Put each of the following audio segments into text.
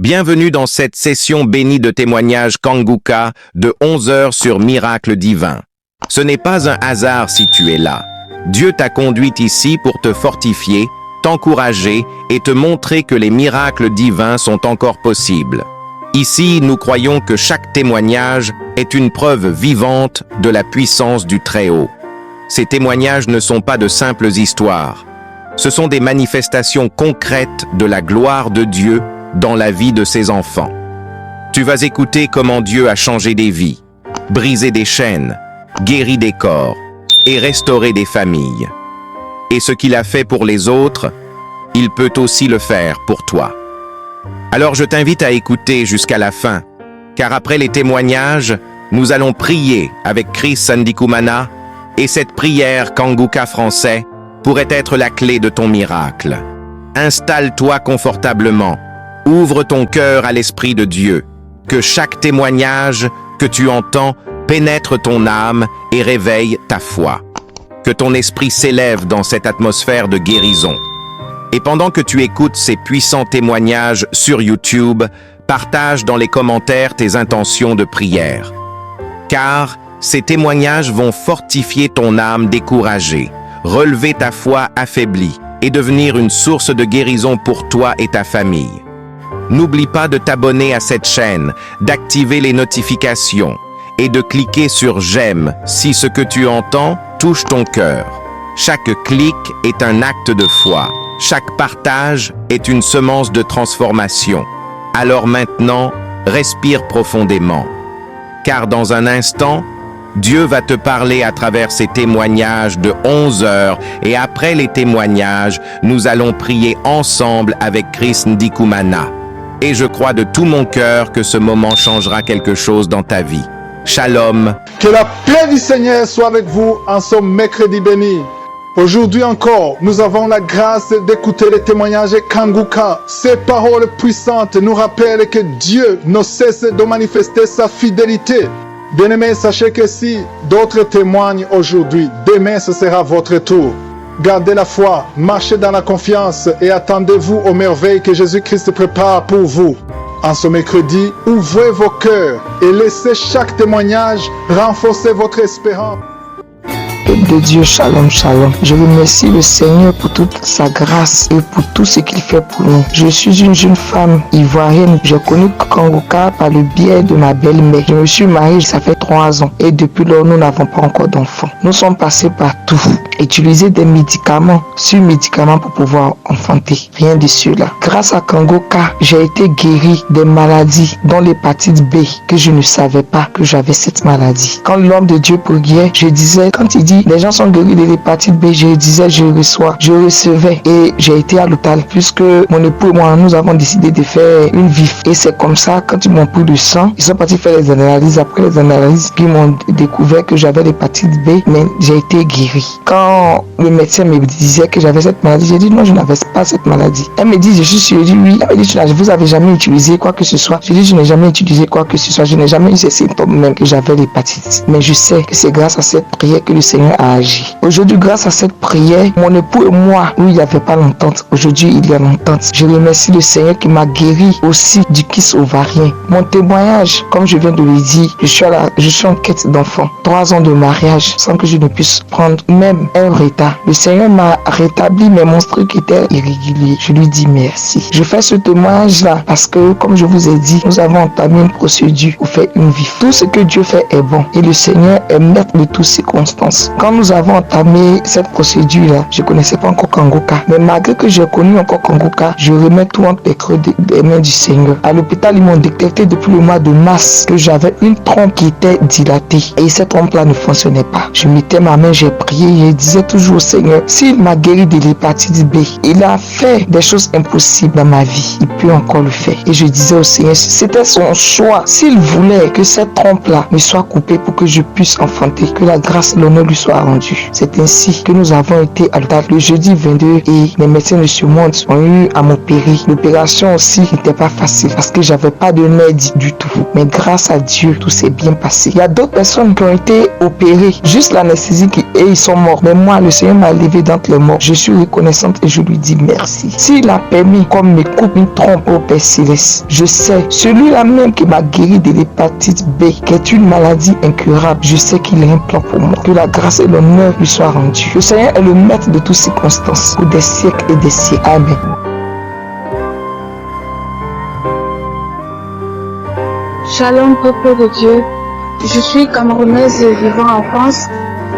Bienvenue dans cette session bénie de témoignages Kanguka de 11 heures sur Miracle Divin. Ce n'est pas un hasard si tu es là. Dieu t'a conduit ici pour te fortifier, t'encourager et te montrer que les miracles divins sont encore possibles. Ici, nous croyons que chaque témoignage est une preuve vivante de la puissance du Très-Haut. Ces témoignages ne sont pas de simples histoires. Ce sont des manifestations concrètes de la gloire de Dieu dans la vie de ses enfants. Tu vas écouter comment Dieu a changé des vies, brisé des chaînes, guéri des corps et restauré des familles. Et ce qu'il a fait pour les autres, il peut aussi le faire pour toi. Alors je t'invite à écouter jusqu'à la fin, car après les témoignages, nous allons prier avec Chris Sandikumana, et cette prière Kanguka français pourrait être la clé de ton miracle. Installe-toi confortablement, ouvre ton cœur à l'Esprit de Dieu, que chaque témoignage que tu entends pénètre ton âme et réveille ta foi. Que ton esprit s'élève dans cette atmosphère de guérison. Et pendant que tu écoutes ces puissants témoignages sur YouTube, partage dans les commentaires tes intentions de prière. Car ces témoignages vont fortifier ton âme découragée, relever ta foi affaiblie et devenir une source de guérison pour toi et ta famille. N'oublie pas de t'abonner à cette chaîne, d'activer les notifications et de cliquer sur « J'aime » si ce que tu entends touche ton cœur. Chaque clic est un acte de foi. Chaque partage est une semence de transformation. Alors maintenant, respire profondément. Car dans un instant, Dieu va te parler à travers ces témoignages de 11 heures et après les témoignages, nous allons prier ensemble avec Chris Ndikumana. Et je crois de tout mon cœur que ce moment changera quelque chose dans ta vie. Shalom. Que la paix du Seigneur soit avec vous en ce mercredi béni. Aujourd'hui encore, nous avons la grâce d'écouter les témoignages Kanguka. Ces paroles puissantes nous rappellent que Dieu ne cesse de manifester sa fidélité. Bien-aimés, sachez que si d'autres témoignent aujourd'hui, demain ce sera votre tour. Gardez la foi, marchez dans la confiance et attendez-vous aux merveilles que Jésus-Christ prépare pour vous. En ce mercredi, ouvrez vos cœurs et laissez chaque témoignage renforcer votre espérance. De Dieu, shalom, shalom. Je remercie le Seigneur pour toute sa grâce et pour tout ce qu'il fait pour nous. Je suis une jeune femme ivoirienne. J'ai connu Kanguka par le biais de ma belle-mère. Je me suis mariée, ça fait 3 ans. Et depuis lors, nous n'avons pas encore d'enfants. Nous sommes passés par tout. Utiliser des médicaments sur médicaments pour pouvoir enfanter. Rien de cela. Grâce à Kanguka, j'ai été guérie des maladies, dont l'hépatite B, que je ne savais pas que j'avais cette maladie. Quand l'homme de Dieu priait, je disais, quand il dit les gens sont guéris de l'hépatite B, je disais je recevais et j'ai été à l'hôpital puisque mon époux et moi nous avons décidé de faire une vif et c'est comme ça quand ils m'ont pris le sang, ils sont partis faire les analyses. Après les analyses, ils m'ont découvert que j'avais l'hépatite B, mais j'ai été guérie. Quand le médecin me disait que j'avais cette maladie, j'ai dit non, je n'avais pas cette maladie. Elle me dit je suis sûre, je dis oui. Elle me dit vous avez jamais utilisé quoi que ce soit. Je dis je n'ai jamais utilisé quoi que ce soit, je n'ai jamais eu ces symptômes même que j'avais l'hépatite. Mais je sais que c'est grâce à cette prière que le Seigneur a agi. Aujourd'hui, grâce à cette prière, mon époux et moi, il n'y avait pas l'entente. Aujourd'hui, il y a l'entente. Je remercie le Seigneur qui m'a guéri aussi du kyste ovarien. Mon témoignage, comme je viens de le dire, je suis en quête d'enfant. 3 ans de mariage sans que je ne puisse prendre même un retard. Le Seigneur m'a rétabli mes monstres qui étaient irréguliers. Je lui dis merci. Je fais ce témoignage-là parce que, comme je vous ai dit, nous avons entamé une procédure pour faire une vie. Tout ce que Dieu fait est bon et le Seigneur est maître de toutes circonstances. Quand nous avons entamé cette procédure-là, je ne connaissais pas encore Kanguka. Mais malgré que j'ai connu encore Kanguka, je remets tout entre les creux des mains du Seigneur. À l'hôpital, ils m'ont détecté depuis le mois de mars que j'avais une trompe qui était dilatée. Et cette trompe-là ne fonctionnait pas. Je mettais ma main, j'ai prié, je disais toujours au Seigneur, s'il m'a guéri de l'hépatite B, il a fait des choses impossibles dans ma vie. Il peut encore le faire. Et je disais au Seigneur, c'était son choix. S'il voulait que cette trompe-là me soit coupée pour que je puisse enfanter, que la grâce et l'honneur lui soient rendus. C'est ainsi que nous avons été à l'hôpital le jeudi 22 et les médecins de ce monde ont eu à m'opérer. L'opération aussi n'était pas facile parce que j'avais pas de nerf du tout. Mais grâce à Dieu, tout s'est bien passé. Il y a d'autres personnes qui ont été opérées, juste l'anesthésie et ils sont morts. Mais moi, le Seigneur m'a levé d'entre les morts. Je suis reconnaissante et je lui dis merci. S'il a permis qu'on me coupe une trompe au Père Céleste, je sais, celui-là même qui m'a guéri de l'hépatite B, qui est une maladie incurable, je sais qu'il a un plan pour moi. Que la grâce et l'honneur lui soient rendus. Le Seigneur est le maître de toutes circonstances, pour des siècles et des siècles. Amen. Shalom, peuple de Dieu. Je suis camerounaise vivant en France.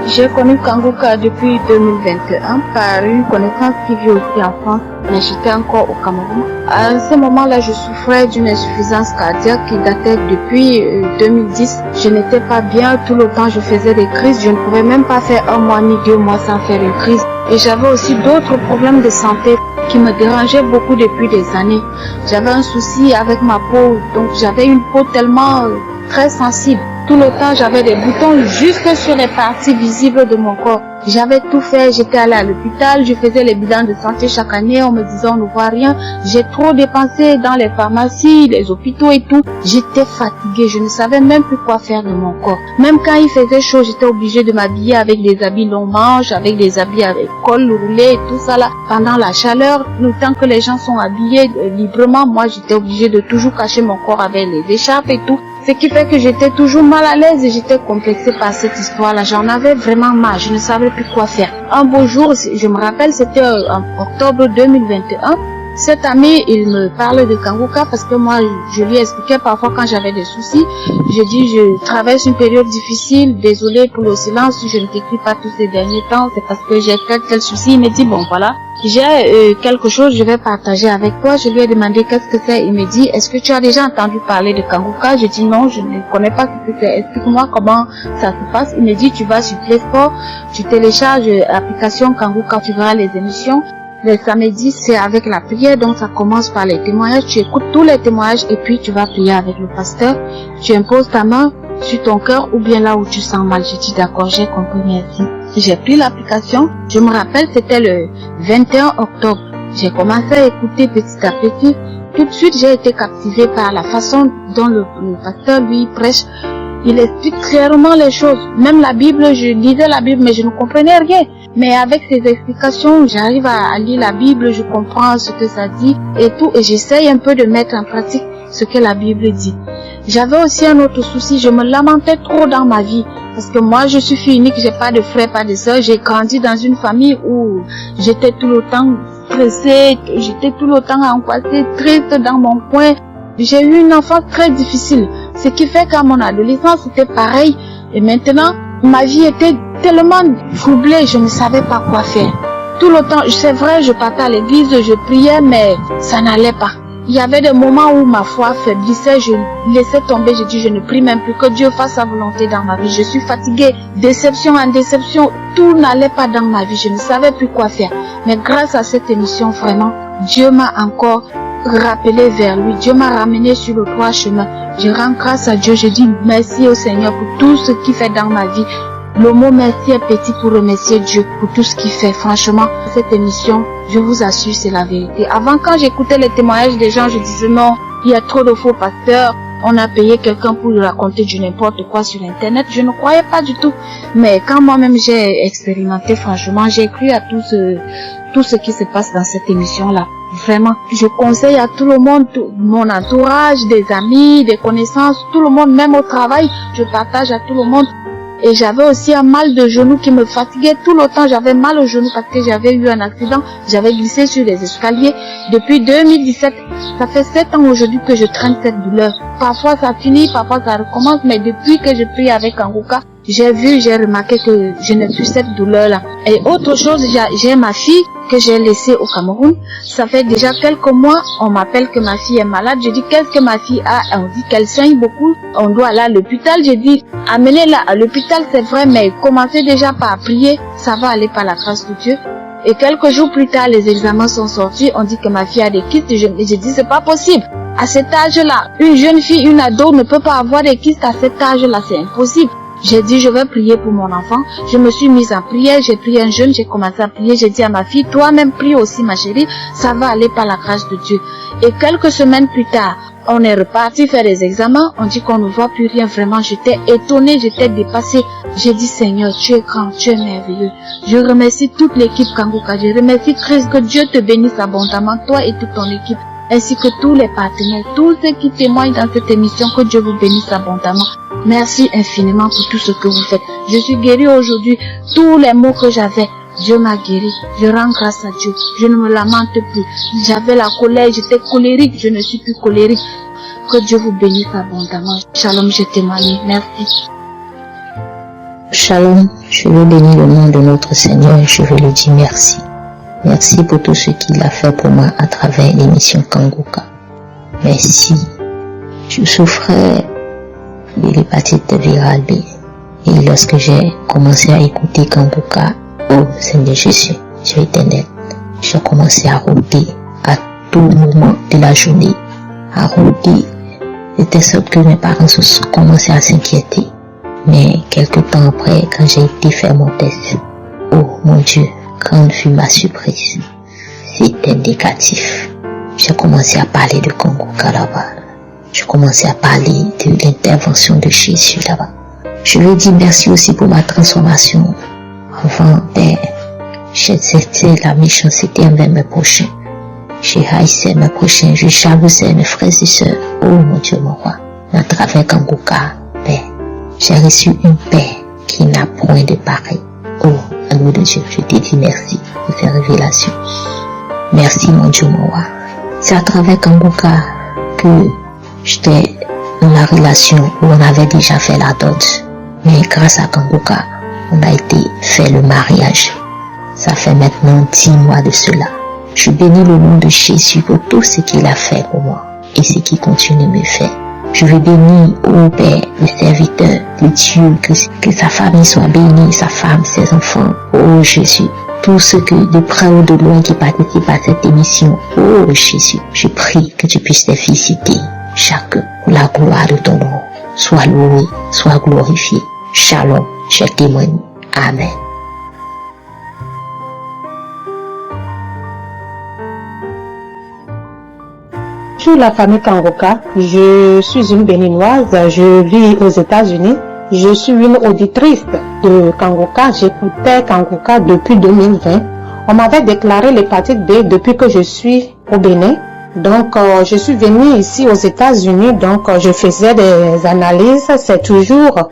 J'ai connu Kangouka depuis 2021 par une connaissance qui vit aussi en France, mais j'étais encore au Cameroun. À ce moment-là, je souffrais d'une insuffisance cardiaque qui datait depuis 2010. Je n'étais pas bien, tout le temps je faisais des crises. Je ne pouvais même pas faire 1 mois ni 2 mois sans faire une crise. Et j'avais aussi d'autres problèmes de santé qui me dérangeaient beaucoup depuis des années. J'avais un souci avec ma peau, donc j'avais une peau tellement très sensible. Tout le temps, j'avais des boutons juste sur les parties visibles de mon corps. J'avais tout fait, j'étais allée à l'hôpital, je faisais les bilans de santé chaque année, on me disait on ne voit rien. J'ai trop dépensé dans les pharmacies, les hôpitaux et tout. J'étais fatiguée, je ne savais même plus quoi faire de mon corps. Même quand il faisait chaud, j'étais obligée de m'habiller avec des habits longs manches, avec des habits avec col roulé et tout ça là. Pendant la chaleur, le temps que les gens sont habillés librement, moi j'étais obligée de toujours cacher mon corps avec les écharpes et tout. Ce qui fait que j'étais toujours mal à l'aise et j'étais complexée par cette histoire-là. J'en avais vraiment marre, je ne savais plus quoi faire. Un beau jour, je me rappelle, c'était en octobre 2021. Cet ami, il me parle de Kangouka parce que moi, je lui expliquais parfois quand j'avais des soucis. Je dis, je traverse une période difficile, désolé pour le silence, je ne t'écris pas tous ces derniers temps, c'est parce que j'ai tel souci. Il me dit, bon voilà, j'ai quelque chose, je vais partager avec toi. Je lui ai demandé qu'est-ce que c'est. Il me dit, est-ce que tu as déjà entendu parler de Kangouka? Je dis non, je ne connais pas ce que c'est. Explique-moi comment ça se passe. Il me dit, tu vas sur Play Store, tu télécharges l'application Kangouka, tu verras les émissions. Le samedi, c'est avec la prière, donc ça commence par les témoignages. Tu écoutes tous les témoignages et puis tu vas prier avec le pasteur. Tu imposes ta main sur ton cœur ou bien là où tu sens mal. Je dis d'accord, j'ai compris, merci. J'ai pris l'application. Je me rappelle, c'était le 21 octobre. J'ai commencé à écouter petit à petit. Tout de suite, j'ai été captivée par la façon dont le pasteur lui prêche. Il explique clairement les choses. Même la Bible, je lisais la Bible, mais je ne comprenais rien. Mais avec ces explications, j'arrive à lire la Bible, je comprends ce que ça dit et tout. Et j'essaye un peu de mettre en pratique ce que la Bible dit. J'avais aussi un autre souci, je me lamentais trop dans ma vie. Parce que moi, je suis fille unique, j'ai pas de frères, pas de sœurs. J'ai grandi dans une famille où j'étais tout le temps stressée, j'étais tout le temps angoissée, triste dans mon coin. J'ai eu une enfance très difficile. Ce qui fait qu'à mon adolescence, c'était pareil. Et maintenant, ma vie était tellement troublée, je ne savais pas quoi faire. Tout le temps, c'est vrai, je partais à l'église, je priais, mais ça n'allait pas. Il y avait des moments où ma foi faiblissait, je laissais tomber, je dis, je ne prie même plus, que Dieu fasse sa volonté dans ma vie. Je suis fatiguée, déception en déception, tout n'allait pas dans ma vie, je ne savais plus quoi faire. Mais grâce à cette émission, vraiment, Dieu m'a encore rappelé vers lui. Dieu m'a ramené sur le droit chemin. Je rends grâce à Dieu. Je dis merci au Seigneur pour tout ce qu'il fait dans ma vie. Le mot merci est petit pour remercier Dieu pour tout ce qu'il fait. Franchement, cette émission, je vous assure, c'est la vérité. Avant, quand j'écoutais les témoignages des gens, je disais non, il y a trop de faux pasteurs. On a payé quelqu'un pour lui raconter du n'importe quoi sur Internet. Je ne croyais pas du tout. Mais quand moi-même j'ai expérimenté, franchement, j'ai cru à tout ce qui se passe dans cette émission-là. Vraiment, je conseille à tout le monde, mon entourage, des amis, des connaissances, tout le monde, même au travail, je partage à tout le monde. Et j'avais aussi un mal de genou qui me fatiguait tout le temps. J'avais mal au genou parce que j'avais eu un accident. J'avais glissé sur les escaliers. Depuis 2017, ça fait 7 ans aujourd'hui que je traîne cette douleur. Parfois ça finit, parfois ça recommence, mais depuis que je prie avec Kangouka, j'ai remarqué que je n'ai plus cette douleur-là. Et autre chose, j'ai ma fille que j'ai laissée au Cameroun. Ça fait déjà quelques mois, on m'appelle que ma fille est malade. Je dis, qu'est-ce que ma fille a? On dit qu'elle saigne beaucoup. On doit aller à l'hôpital. Je dis, amenez-la à l'hôpital, c'est vrai, mais commencez déjà par prier. Ça va aller par la grâce de Dieu. Et quelques jours plus tard, les examens sont sortis. On dit que ma fille a des kystes. Je dis, c'est pas possible. À cet âge-là, une jeune fille, une ado ne peut pas avoir des kystes à cet âge-là. C'est impossible. J'ai dit, je vais prier pour mon enfant. Je me suis mise en prière, j'ai prié un jeûne, j'ai commencé à prier. J'ai dit à ma fille, toi-même prie aussi ma chérie, ça va aller par la grâce de Dieu. Et quelques semaines plus tard, on est reparti faire les examens. On dit qu'on ne voit plus rien. Vraiment, j'étais étonnée, j'étais dépassée. J'ai dit Seigneur, tu es grand, tu es merveilleux. Je remercie toute l'équipe Kanguka. Je remercie Christ, que Dieu te bénisse abondamment, toi et toute ton équipe, ainsi que tous les partenaires, tous ceux qui témoignent dans cette émission, que Dieu vous bénisse abondamment. Merci infiniment pour tout ce que vous faites. Je suis guérie aujourd'hui. Tous les maux que j'avais, Dieu m'a guéri. Je rends grâce à Dieu. Je ne me lamente plus. J'avais la colère, j'étais colérique, je ne suis plus colérique. Que Dieu vous bénisse abondamment. Shalom, je témoigne. Merci. Shalom, je veux bénir le nom de notre Seigneur et je veux lui dire merci. Merci pour tout ce qu'il a fait pour moi à travers l'émission Kanguka. Merci. Je souffrais de l'hépatite virale B. Et lorsque j'ai commencé à écouter Kanguka, oh Seigneur Jésus, Dieu éternel, j'ai commencé à rôder à tout moment de la journée. À rôder. C'était sorte que mes parents commençaient à s'inquiéter. Mais quelques temps après, quand j'ai été faire mon test, oh mon Dieu, grande fut ma surprise. C'était négatif. J'ai commencé à parler de Kanguka là-bas. J'ai commencé à parler de l'intervention de Jésus là-bas. Je lui dis merci aussi pour ma transformation. Avant, c'était la méchanceté envers mes prochains. Je haïssais mes prochains, je jalousais mes frères et sœurs. Oh mon Dieu, mon roi. À travers Kanguka, j'ai reçu une paix qui n'a point de pareil. Oh, amour de Dieu, je te dis merci pour ces révélations. Merci mon Dieu, mon roi. C'est à travers Kanguka que j'étais dans la relation où on avait déjà fait la dot. Mais grâce à Kanguka, on a été fait le mariage. Ça fait maintenant 10 mois de cela. Je bénis le nom de Jésus pour tout ce qu'il a fait pour moi et ce qu'il continue de me faire. Je veux bénir au Père, le serviteur, le Dieu, que sa famille soit bénie, sa femme, ses enfants. Oh Jésus, tous ceux que de près ou de loin qui participent à cette émission. Oh Jésus, je prie que tu puisses les visiter, chacun, pour la gloire de ton nom. Sois loué, sois glorifié. Shalom, je témoigne. Amen. Bonjour la famille Kanguka, je suis une béninoise, je vis aux États-Unis. Je suis une auditrice de Kanguka, j'écoutais Kanguka depuis 2020. On m'avait déclaré l'hépatite B depuis que je suis au Bénin. Donc je suis venue ici aux États-Unis, donc je faisais des analyses, c'est toujours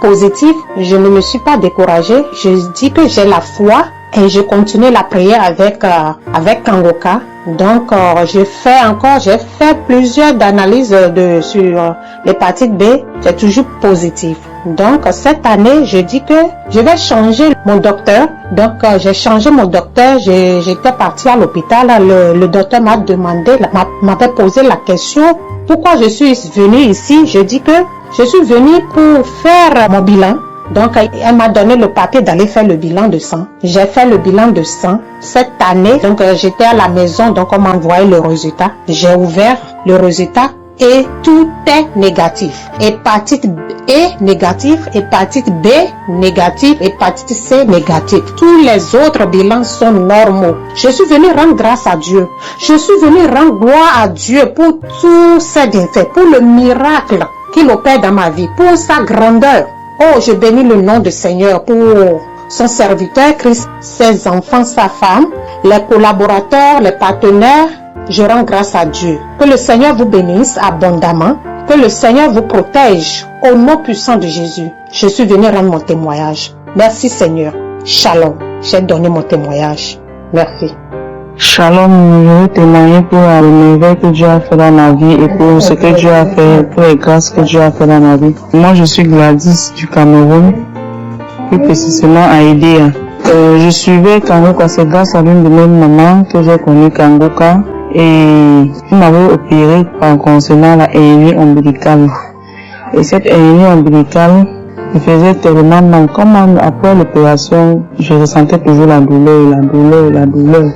positif. Je ne me suis pas découragée, je dis que j'ai la foi et je continue la prière avec Kanguka. Donc j'ai fait plusieurs analyses sur l'hépatite B, c'est toujours positif. Donc cette année, je dis que je vais changer mon docteur. Donc j'ai changé mon docteur, j'étais partie à l'hôpital, le docteur m'avait posé la question pourquoi je suis venue ici. Je dis que je suis venue pour faire mon bilan. Donc, elle m'a donné le papier d'aller faire le bilan de sang. J'ai fait le bilan de sang cette année. Donc, j'étais à la maison, donc on m'a envoyé le résultat. J'ai ouvert le résultat et tout est négatif. Hépatite E négatif, hépatite B négatif, hépatite C négatif. Tous les autres bilans sont normaux. Je suis venue rendre grâce à Dieu. Je suis venue rendre gloire à Dieu pour tous ses bienfaits, pour le miracle qu'il opère dans ma vie, pour sa grandeur. Oh, je bénis le nom du Seigneur pour son serviteur Christ, ses enfants, sa femme, les collaborateurs, les partenaires. Je rends grâce à Dieu. Que le Seigneur vous bénisse abondamment. Que le Seigneur vous protège au nom puissant de Jésus. Je suis venu rendre mon témoignage. Merci Seigneur. Shalom. J'ai donné mon témoignage. Merci. Shalom, je veux témoigner pour la merveille que Dieu a fait dans ma vie et pour ce que Dieu a fait, pour les grâces que Dieu a fait dans ma vie. Moi, je suis Gladys du Cameroun, plus précisément à Edea. Je suivais Kanguka, c'est grâce à l'une de mes mamans que j'ai connu Kanguka et il m'avait opéré concernant la hernie ombilicale. Et cette hernie ombilicale me faisait tellement mal. Comme après l'opération, je ressentais toujours la douleur.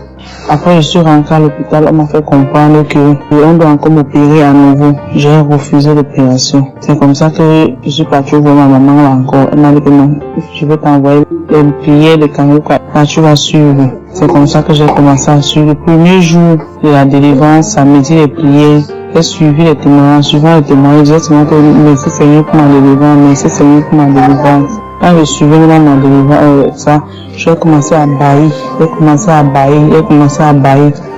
Après, je suis rentré à l'hôpital, on m'a fait comprendre que on doit encore m'opérer à nouveau. J'ai refusé l'opération. C'est comme ça que je suis parti voir ma maman là encore. Elle m'a dit que non, je vais t'envoyer les prières de Kanguka. Là, tu vas suivre. C'est comme ça que j'ai commencé à suivre. Le premier jour de la délivrance, samedi, les prières. J'ai suivi les témoignages, suivant les témoignages, j'ai seulement que merci Seigneur pour ma délivrance, merci Seigneur pour ma délivrance. Quand je suivais le moment de ça, j'ai commencé à bailler,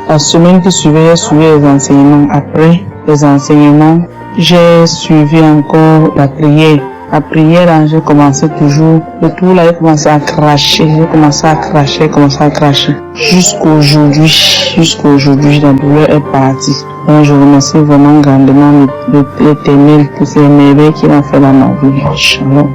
La semaine qui suivait, j'ai suivi les enseignements. Après les enseignements, j'ai suivi encore la prière. La prière, là, j'ai commencé toujours, le tout là, j'ai commencé à cracher. Jusqu'à aujourd'hui, la douleur est partie. Donc, je remercie vraiment grandement l'Éternel pour ces merveilles qu'il a fait dans ma vie. Shalom.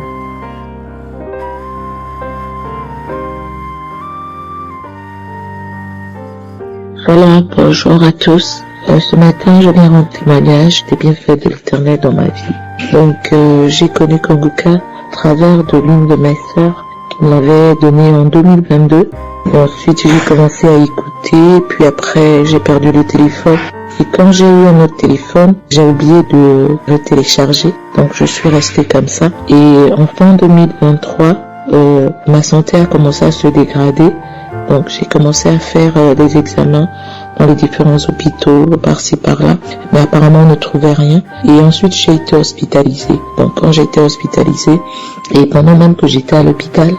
Voilà, bonjour à tous. Ce matin, je viens rendre témoignage des bienfaits de l'Éternel dans ma vie. Donc, j'ai connu Kanguka à travers de l'une de mes sœurs qui me l'avait donné en 2022. Et ensuite, j'ai commencé à écouter, puis après, j'ai perdu le téléphone. Et quand j'ai eu un autre téléphone, j'ai oublié de le télécharger. Donc, je suis restée comme ça. Et en fin 2023, ma santé a commencé à se dégrader. Donc j'ai commencé à faire des examens dans les différents hôpitaux, par-ci, par-là, mais apparemment on ne trouvait rien. Et ensuite j'ai été hospitalisée. Donc quand j'ai été hospitalisée, et pendant même que j'étais à l'hôpital,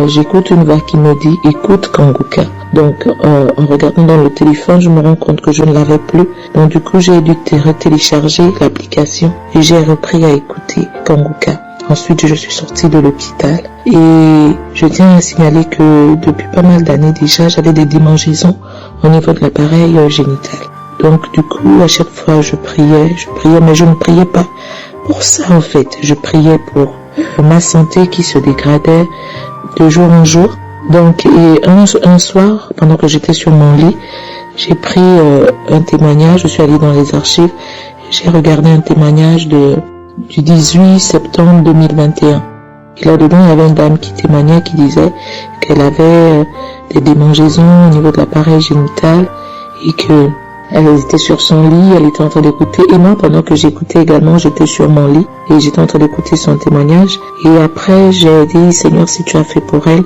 j'écoute une voix qui me dit « Écoute Kanguka ». Donc en regardant dans le téléphone, je me rends compte que je ne l'avais plus. Donc du coup j'ai dû télécharger l'application et j'ai repris à écouter Kanguka. Ensuite, je suis sortie de l'hôpital et je tiens à signaler que depuis pas mal d'années déjà, j'avais des démangeaisons au niveau de l'appareil génital. Donc, du coup, à chaque fois, je priais, mais je ne priais pas pour ça, en fait. Je priais pour ma santé qui se dégradait de jour en jour. Donc, et un soir, pendant que j'étais sur mon lit, j'ai pris un témoignage, je suis allée dans les archives, j'ai regardé un témoignage du 18 septembre 2021. Et là-dedans, il y avait une dame qui témoignait, qui disait qu'elle avait des démangeaisons au niveau de l'appareil génital et que elle était sur son lit, elle était en train d'écouter. Et moi, pendant que j'écoutais également, j'étais sur mon lit et j'étais en train d'écouter son témoignage. Et après, j'ai dit, Seigneur, si tu as fait pour elle,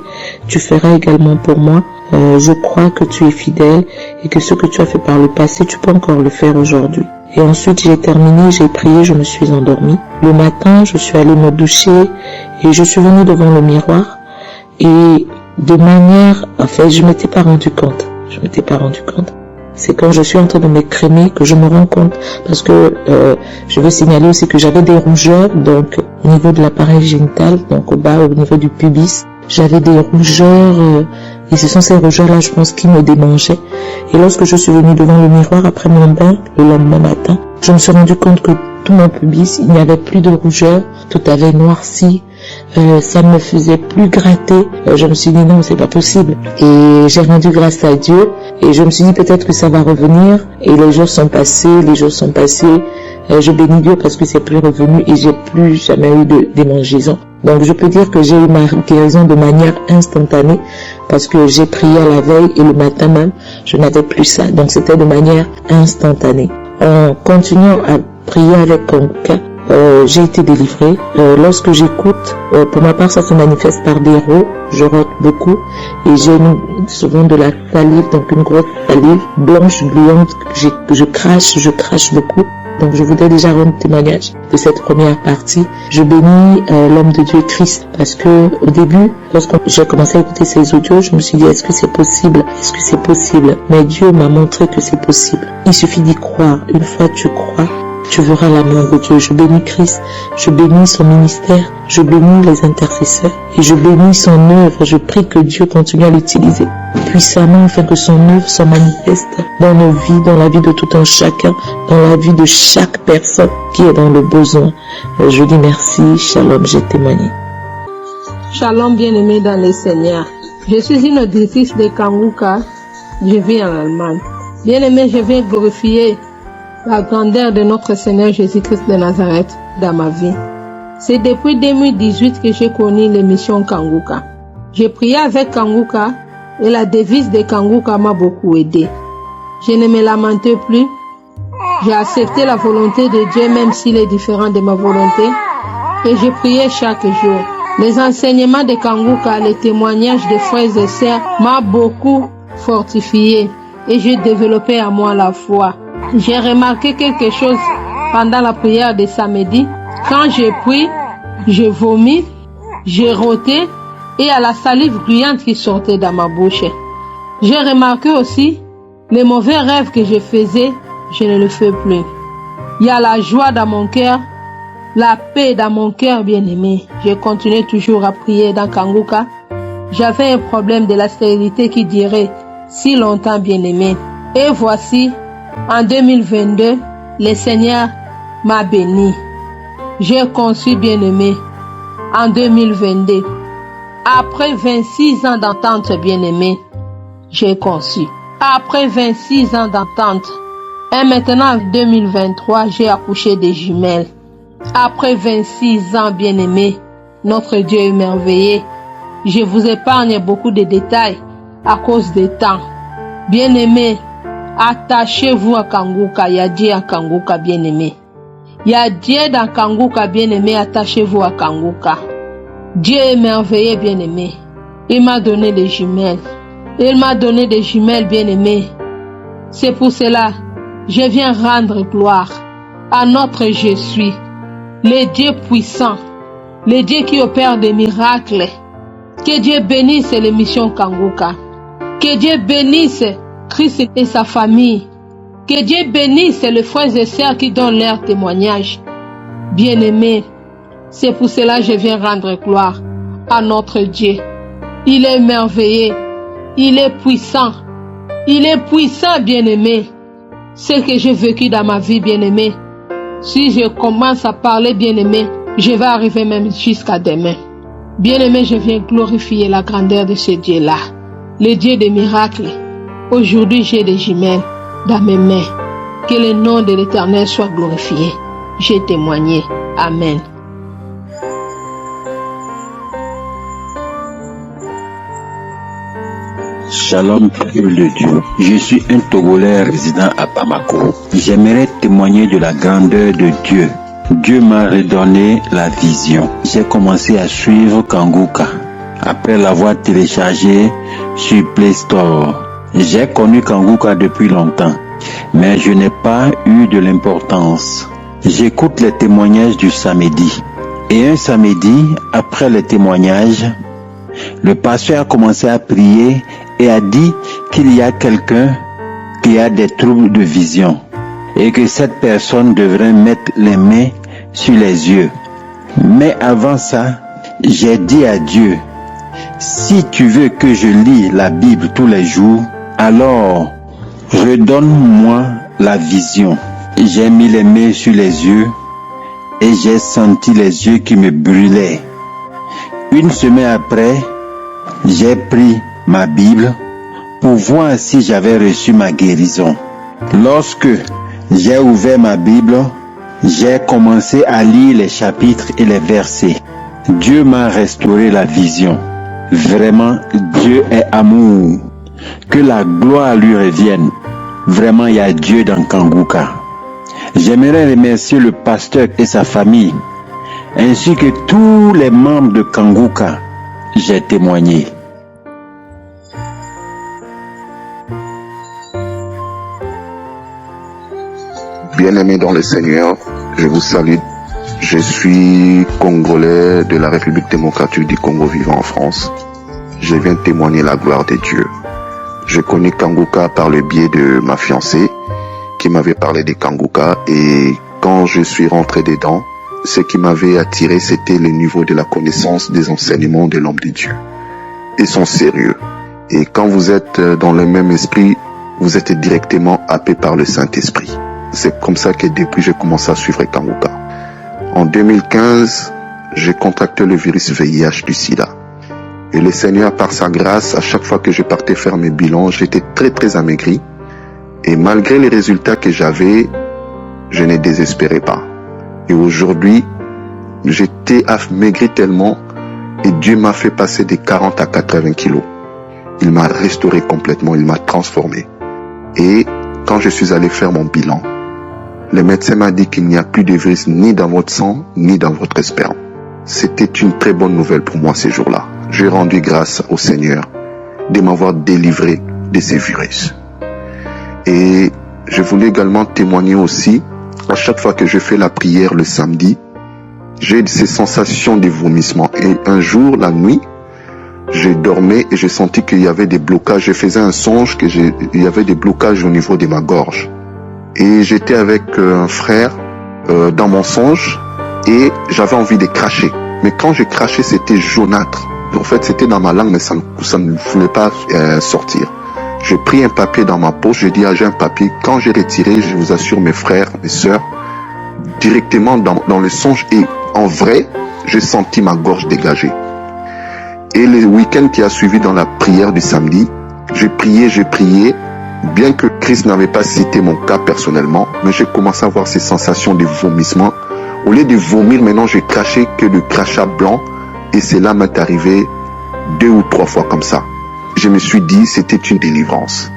tu feras également pour moi. Je crois que tu es fidèle et que ce que tu as fait par le passé, tu peux encore le faire aujourd'hui. Et ensuite, j'ai terminé, j'ai prié, je me suis endormie. Le matin, je suis allée me doucher et je suis venue devant le miroir. Et de manière, en fait, je m'étais pas rendu compte. C'est quand je suis en train de m'écrémer que je me rends compte. Parce que je veux signaler aussi que j'avais des rougeurs, donc au niveau de l'appareil génital, donc au bas, au niveau du pubis. J'avais des rougeurs, et ce sont ces rougeurs-là, je pense, qui me démangeaient. Et lorsque je suis venue devant le miroir après mon bain, le lendemain matin, je me suis rendu compte que tout mon pubis, il n'y avait plus de rougeurs, tout avait noirci, ça me faisait plus gratter. Je me suis dit non, c'est pas possible. Et j'ai rendu grâce à Dieu, et je me suis dit peut-être que ça va revenir. Et les jours sont passés. Je bénis Dieu parce que c'est plus revenu et j'ai plus jamais eu de démangeaison. Donc je peux dire que j'ai eu ma guérison de manière instantanée parce que j'ai prié à la veille et le matin même, je n'avais plus ça. Donc c'était de manière instantanée. En continuant à prier avec Kanguka, j'ai été délivrée. Lorsque j'écoute, pour ma part, ça se manifeste par des rots. Je rote beaucoup et j'ai souvent de la salive, donc une grosse salive blanche, gluante. Je crache beaucoup. Donc je voudrais déjà rendre témoignage de cette première partie. Je bénis l'homme de Dieu Christ parce que au début, lorsque j'ai commencé à écouter ces audios, je me suis dit est-ce que c'est possible? Mais Dieu m'a montré que c'est possible. Il suffit d'y croire. Une fois tu crois, tu verras l'amour de Dieu. Je bénis Christ, je bénis son ministère, je bénis les intercesseurs et je bénis son œuvre. Je prie que Dieu continue à l'utiliser puissamment afin que son œuvre se manifeste dans nos vies, dans la vie de tout un chacun, dans la vie de chaque personne qui est dans le besoin. Je dis merci, shalom, j'ai témoigné. Shalom bien-aimé dans le Seigneur. Je suis une auditrice de Kanguka, je vis en Allemagne. Bien-aimé, je viens glorifier la grandeur de notre Seigneur Jésus-Christ de Nazareth dans ma vie. C'est depuis 2018 que j'ai connu l'émission Kanguka. J'ai prié avec Kanguka et la devise de Kanguka m'a beaucoup aidé. Je ne me lamente plus. J'ai accepté la volonté de Dieu même s'il est différent de ma volonté et j'ai prié chaque jour. Les enseignements de Kanguka, les témoignages des frères et sœurs m'a beaucoup fortifié et j'ai développé à moi la foi. J'ai remarqué quelque chose pendant la prière de samedi. Quand je prie, je vomis j'ai roté et à la salive gluante qui sortait dans ma bouche. J'ai remarqué aussi les mauvais rêves que je faisais, je ne le fais plus. Il y a la joie dans mon cœur, la paix dans mon cœur, bien-aimé. Je continue toujours à prier dans Kanguka. J'avais un problème de la stérilité qui durait si longtemps, bien-aimé. Et voici, en 2022, le Seigneur m'a béni. J'ai conçu, bien-aimé, en 2022. Après 26 ans d'attente, bien-aimé, j'ai conçu. Après 26 ans d'attente. Et maintenant, en 2023, j'ai accouché des jumelles. Après 26 ans, bien-aimé, notre Dieu est merveilleux. Je vous épargne beaucoup de détails à cause du temps. Bien-aimé, attachez-vous à Kanguka. Il y a Dieu à Kanguka, bien-aimé. Il y a Dieu dans Kanguka, bien-aimé. Attachez-vous à Kanguka. Dieu est merveilleux, bien-aimé. Il m'a donné des jumelles. Il m'a donné des jumelles, bien-aimé. C'est pour cela, je viens rendre gloire à notre Je suis, le Dieu puissant, le Dieu qui opère des miracles. Que Dieu bénisse l'émission Kanguka. Que Dieu bénisse Christ et sa famille. Que Dieu bénisse les frères et sœurs qui donnent leur témoignage. Bien-aimés, c'est pour cela que je viens rendre gloire à notre Dieu. Il est merveilleux. Il est puissant. Il est puissant, bien-aimé. Ce que j'ai vécu dans ma vie, bien-aimé. Si je commence à parler, bien-aimé, je vais arriver même jusqu'à demain. Bien-aimé, je viens glorifier la grandeur de ce Dieu-là. Le Dieu des miracles. Aujourd'hui, j'ai des jumelles dans mes mains. Que le nom de l'Éternel soit glorifié. J'ai témoigné. Amen. Shalom, peuple de Dieu. Je suis un Togolais résident à Bamako. J'aimerais témoigner de la grandeur de Dieu. Dieu m'a redonné la vision. J'ai commencé à suivre Kanguka après l'avoir téléchargé sur Play Store. J'ai connu Kanguka depuis longtemps, mais je n'ai pas eu de l'importance. J'écoute les témoignages du samedi. Et un samedi, après les témoignages, le pasteur a commencé à prier et a dit qu'il y a quelqu'un qui a des troubles de vision et que cette personne devrait mettre les mains sur les yeux. Mais avant ça, j'ai dit à Dieu, si tu veux que je lis la Bible tous les jours, alors redonne-moi la vision. J'ai mis les mains sur les yeux et j'ai senti les yeux qui me brûlaient. Une semaine après, j'ai pris ma Bible pour voir si j'avais reçu ma guérison. Lorsque j'ai ouvert ma Bible, j'ai commencé à lire les chapitres et les versets. Dieu m'a restauré la vision. Vraiment, Dieu est amour. Que la gloire lui revienne. Vraiment, il y a Dieu dans Kanguka. J'aimerais remercier le pasteur et sa famille, ainsi que tous les membres de Kanguka. J'ai témoigné. Bien-aimés dans le Seigneur, je vous salue. Je suis Congolais de la République démocratique du Congo vivant en France. Je viens témoigner la gloire de Dieu. Je connais Kanguka par le biais de ma fiancée qui m'avait parlé de Kanguka, et quand je suis rentré dedans, ce qui m'avait attiré, c'était le niveau de la connaissance des enseignements de l'homme de Dieu et son sérieux. Et quand vous êtes dans le même esprit, vous êtes directement happé par le Saint-Esprit. C'est comme ça que depuis j'ai commencé à suivre Kanguka. En 2015, j'ai contracté le virus VIH du sida. Et le Seigneur, par sa grâce, à chaque fois que je partais faire mes bilans, j'étais très amaigri. Et malgré les résultats que j'avais, je ne désespérais pas. Et aujourd'hui, j'étais amaigri tellement, et Dieu m'a fait passer de 40 à 80 kilos. Il m'a restauré complètement, il m'a transformé. Et quand je suis allé faire mon bilan, le médecin m'a dit qu'il n'y a plus de virus ni dans votre sang, ni dans votre sperme. C'était une très bonne nouvelle pour moi ces jours-là. J'ai rendu grâce au Seigneur de m'avoir délivré de ces virus. Et je voulais également témoigner aussi, à chaque fois que je fais la prière le samedi, J'ai ces sensations de vomissement. Et un jour, la nuit, je dormais et j'ai senti qu'il y avait des blocages. Je faisais un songe qu'il y avait des blocages au niveau de ma gorge. Et j'étais avec un frère dans mon songe et j'avais envie de cracher. Mais quand j'ai craché, c'était jaunâtre. En fait, c'était dans ma langue, mais ça ne voulait pas sortir. J'ai pris un papier dans ma poche, j'ai dit, j'ai un papier. Quand j'ai retiré, je vous assure, mes frères, mes sœurs, directement dans le songe et en vrai, j'ai senti ma gorge dégagée. Et le week-end qui a suivi dans la prière du samedi, j'ai prié, bien que Christ n'avait pas cité mon cas personnellement, mais j'ai commencé à avoir ces sensations de vomissement. Au lieu de vomir, maintenant j'ai craché que le crachat blanc et cela m'est arrivé 2 ou 3 fois comme ça. Je me suis dit, c'était une délivrance.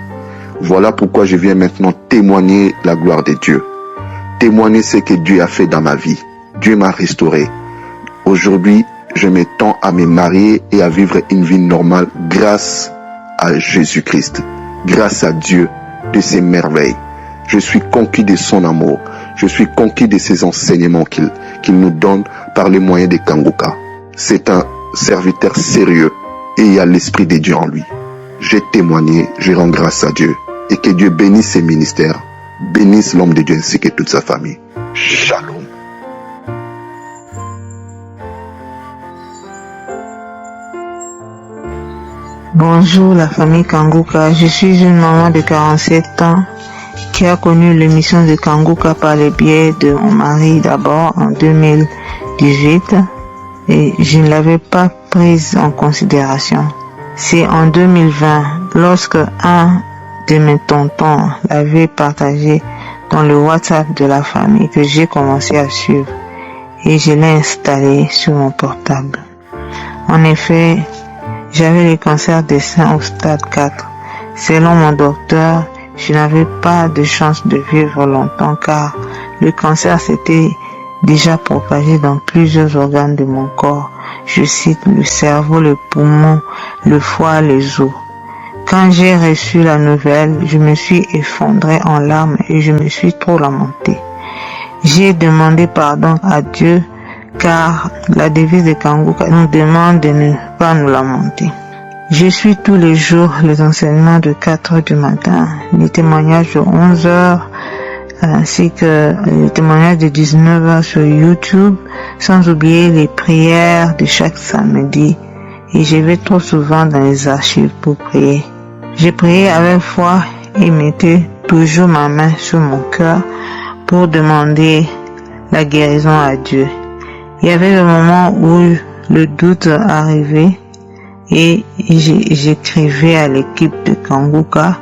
Voilà pourquoi je viens maintenant témoigner la gloire de Dieu. Témoigner ce que Dieu a fait dans ma vie. Dieu m'a restauré. Aujourd'hui, je m'étends à me marier et à vivre une vie normale grâce à Jésus-Christ. Grâce à Dieu de ses merveilles. Je suis conquis de son amour. Je suis conquis de ses enseignements qu'il nous donne par les moyens de Kanguka. C'est un serviteur sérieux et il y a l'Esprit de Dieu en lui. J'ai témoigné, je rends grâce à Dieu et que Dieu bénisse ses ministères, bénisse l'homme de Dieu ainsi que toute sa famille. Shalom. Bonjour la famille Kanguka, je suis une maman de 47 ans qui a connu l'émission de Kanguka par le biais de mon mari d'abord en 2018 et je ne l'avais pas prise en considération. C'est en 2020, lorsque un de mes tontons l'avait partagé dans le WhatsApp de la famille que j'ai commencé à suivre et je l'ai installé sur mon portable. En effet, j'avais le cancer des seins au stade 4. Selon mon docteur, je n'avais pas de chance de vivre longtemps car le cancer s'était déjà propagé dans plusieurs organes de mon corps. Je cite le cerveau, le poumon, le foie, les os. Quand j'ai reçu la nouvelle, je me suis effondré en larmes et je me suis trop lamenté. J'ai demandé pardon à Dieu car la devise de Kanguka nous demande de ne pas nous lamenter. Je suis tous les jours les enseignements de 4 h du matin, les témoignages de 11 h, ainsi que les témoignages de 19 h sur YouTube, sans oublier les prières de chaque samedi. Et je vais trop souvent dans les archives pour prier. J'ai prié avec foi et mettais toujours ma main sur mon cœur pour demander la guérison à Dieu. Il y avait le moment où le doute arrivait et j'écrivais à l'équipe de Kanguka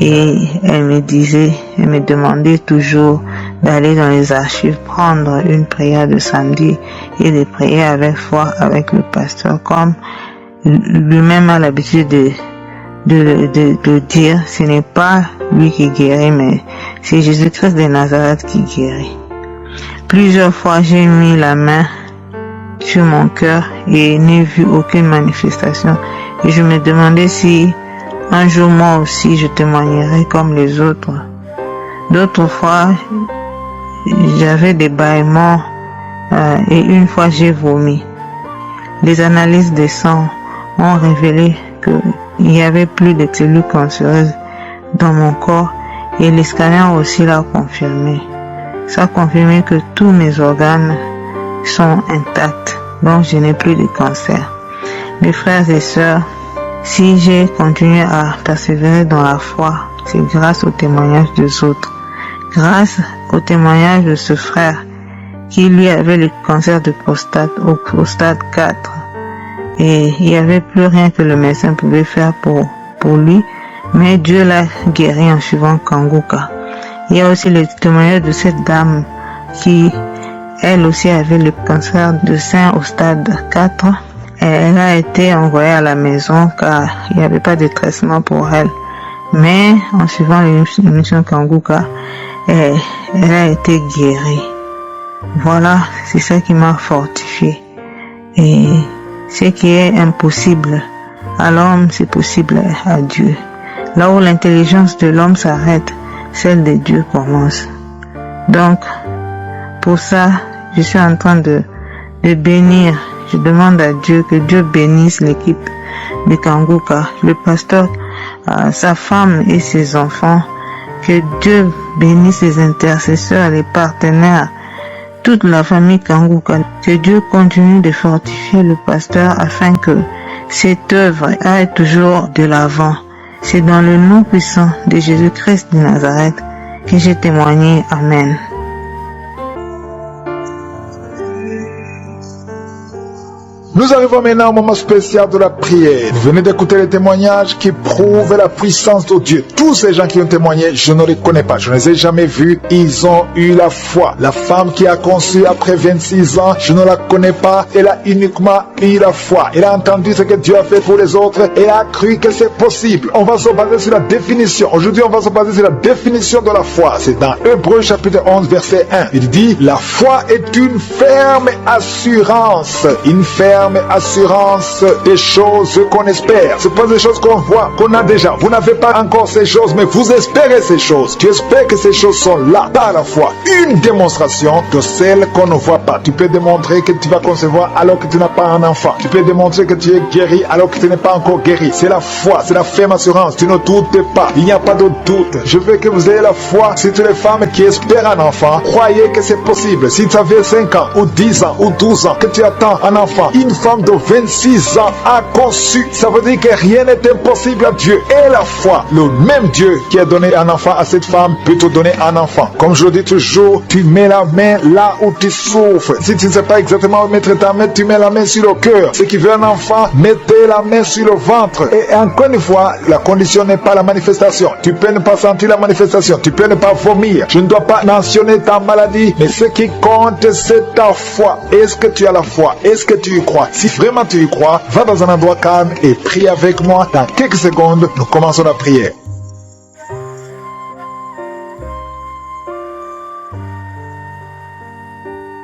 et elle me demandait toujours d'aller dans les archives prendre une prière de samedi et de prier avec foi avec le pasteur comme lui-même a l'habitude de dire, ce n'est pas lui qui guérit mais c'est Jésus-Christ de Nazareth qui guérit. Plusieurs fois j'ai mis la main sur mon cœur et n'ai vu aucune manifestation et je me demandais si un jour moi aussi je témoignerais comme les autres. D'autres fois j'avais des bâillements et une fois j'ai vomi. Les analyses de sang ont révélé qu'il n'y avait plus de cellules cancéreuses dans mon corps et les scanners aussi l'ont confirmé. Ça a confirmé que tous mes organes sont intacts, donc je n'ai plus de cancer. Mes frères et sœurs, si j'ai continué à persévérer dans la foi, c'est grâce au témoignage des autres. Grâce au témoignage de ce frère qui lui avait le cancer de prostate au stade 4 et il n'y avait plus rien que le médecin pouvait faire pour lui, mais Dieu l'a guéri en suivant Kanguka. Il y a aussi le témoignage de cette dame qui elle aussi avait le cancer de sein au stade 4. Elle a été envoyée à la maison car il n'y avait pas de traitement pour elle. Mais en suivant l'émission Kanguka, elle a été guérie. Voilà, c'est ça qui m'a fortifié. Et ce qui est impossible à l'homme, c'est possible à Dieu. Là où l'intelligence de l'homme s'arrête, celle de Dieu commence. Donc, pour ça, je suis en train de de bénir. Je demande à Dieu que Dieu bénisse l'équipe de Kanguka, le pasteur, sa femme et ses enfants. Que Dieu bénisse les intercesseurs, les partenaires, toute la famille Kanguka. Que Dieu continue de fortifier le pasteur afin que cette œuvre aille toujours de l'avant. C'est dans le nom puissant de Jésus-Christ de Nazareth que j'ai témoigné. Amen. Nous arrivons maintenant au moment spécial de la prière. Vous venez d'écouter les témoignages qui prouvent la puissance de Dieu. Tous ces gens qui ont témoigné, je ne les connais pas, je ne les ai jamais vus. Ils ont eu la foi. La femme qui a conçu après 26 ans, je ne la connais pas. Elle a uniquement eu la foi. Elle a entendu ce que Dieu a fait pour les autres. Elle a cru que c'est possible. On va se baser sur la définition. Aujourd'hui, on va se baser sur la définition de la foi. C'est dans Hébreux chapitre 11, verset 1. Il dit, la foi est une ferme assurance. Une ferme assurance des choses qu'on espère. Ce pas des choses qu'on voit, qu'on a déjà. Vous n'avez pas encore ces choses, mais vous espérez ces choses. Tu espères que ces choses sont là par la foi. Une démonstration de celles qu'on ne voit pas. Tu peux démontrer que tu vas concevoir alors que tu n'as pas un enfant. Tu peux démontrer que tu es guéri alors que tu n'es pas encore guéri. C'est la foi, c'est la ferme assurance. Tu ne doutes pas. Il n'y a pas de doute. Je veux que vous ayez la foi. Si tu es les femmes qui espèrent un enfant, croyez que c'est possible. Si tu avais 5 ans ou 10 ans ou 12 ans que tu attends un enfant, une femme de 26 ans a conçu. Ça veut dire que rien n'est impossible à Dieu. Et la foi, le même Dieu qui a donné un enfant à cette femme peut te donner un enfant. Comme je le dis toujours, tu mets la main là où tu souffres. Si tu ne sais pas exactement où mettre ta main, tu mets la main sur le cœur. Ceux qui veulent un enfant, mettez la main sur le ventre. Et encore une fois, la condition n'est pas la manifestation. Tu peux ne pas sentir la manifestation. Tu peux ne pas vomir. Je ne dois pas mentionner ta maladie. Mais ce qui compte, c'est ta foi. Est-ce que tu as la foi? Est-ce que tu y crois? Si vraiment tu y crois, va dans un endroit calme et prie avec moi. Dans quelques secondes, nous commençons la prière.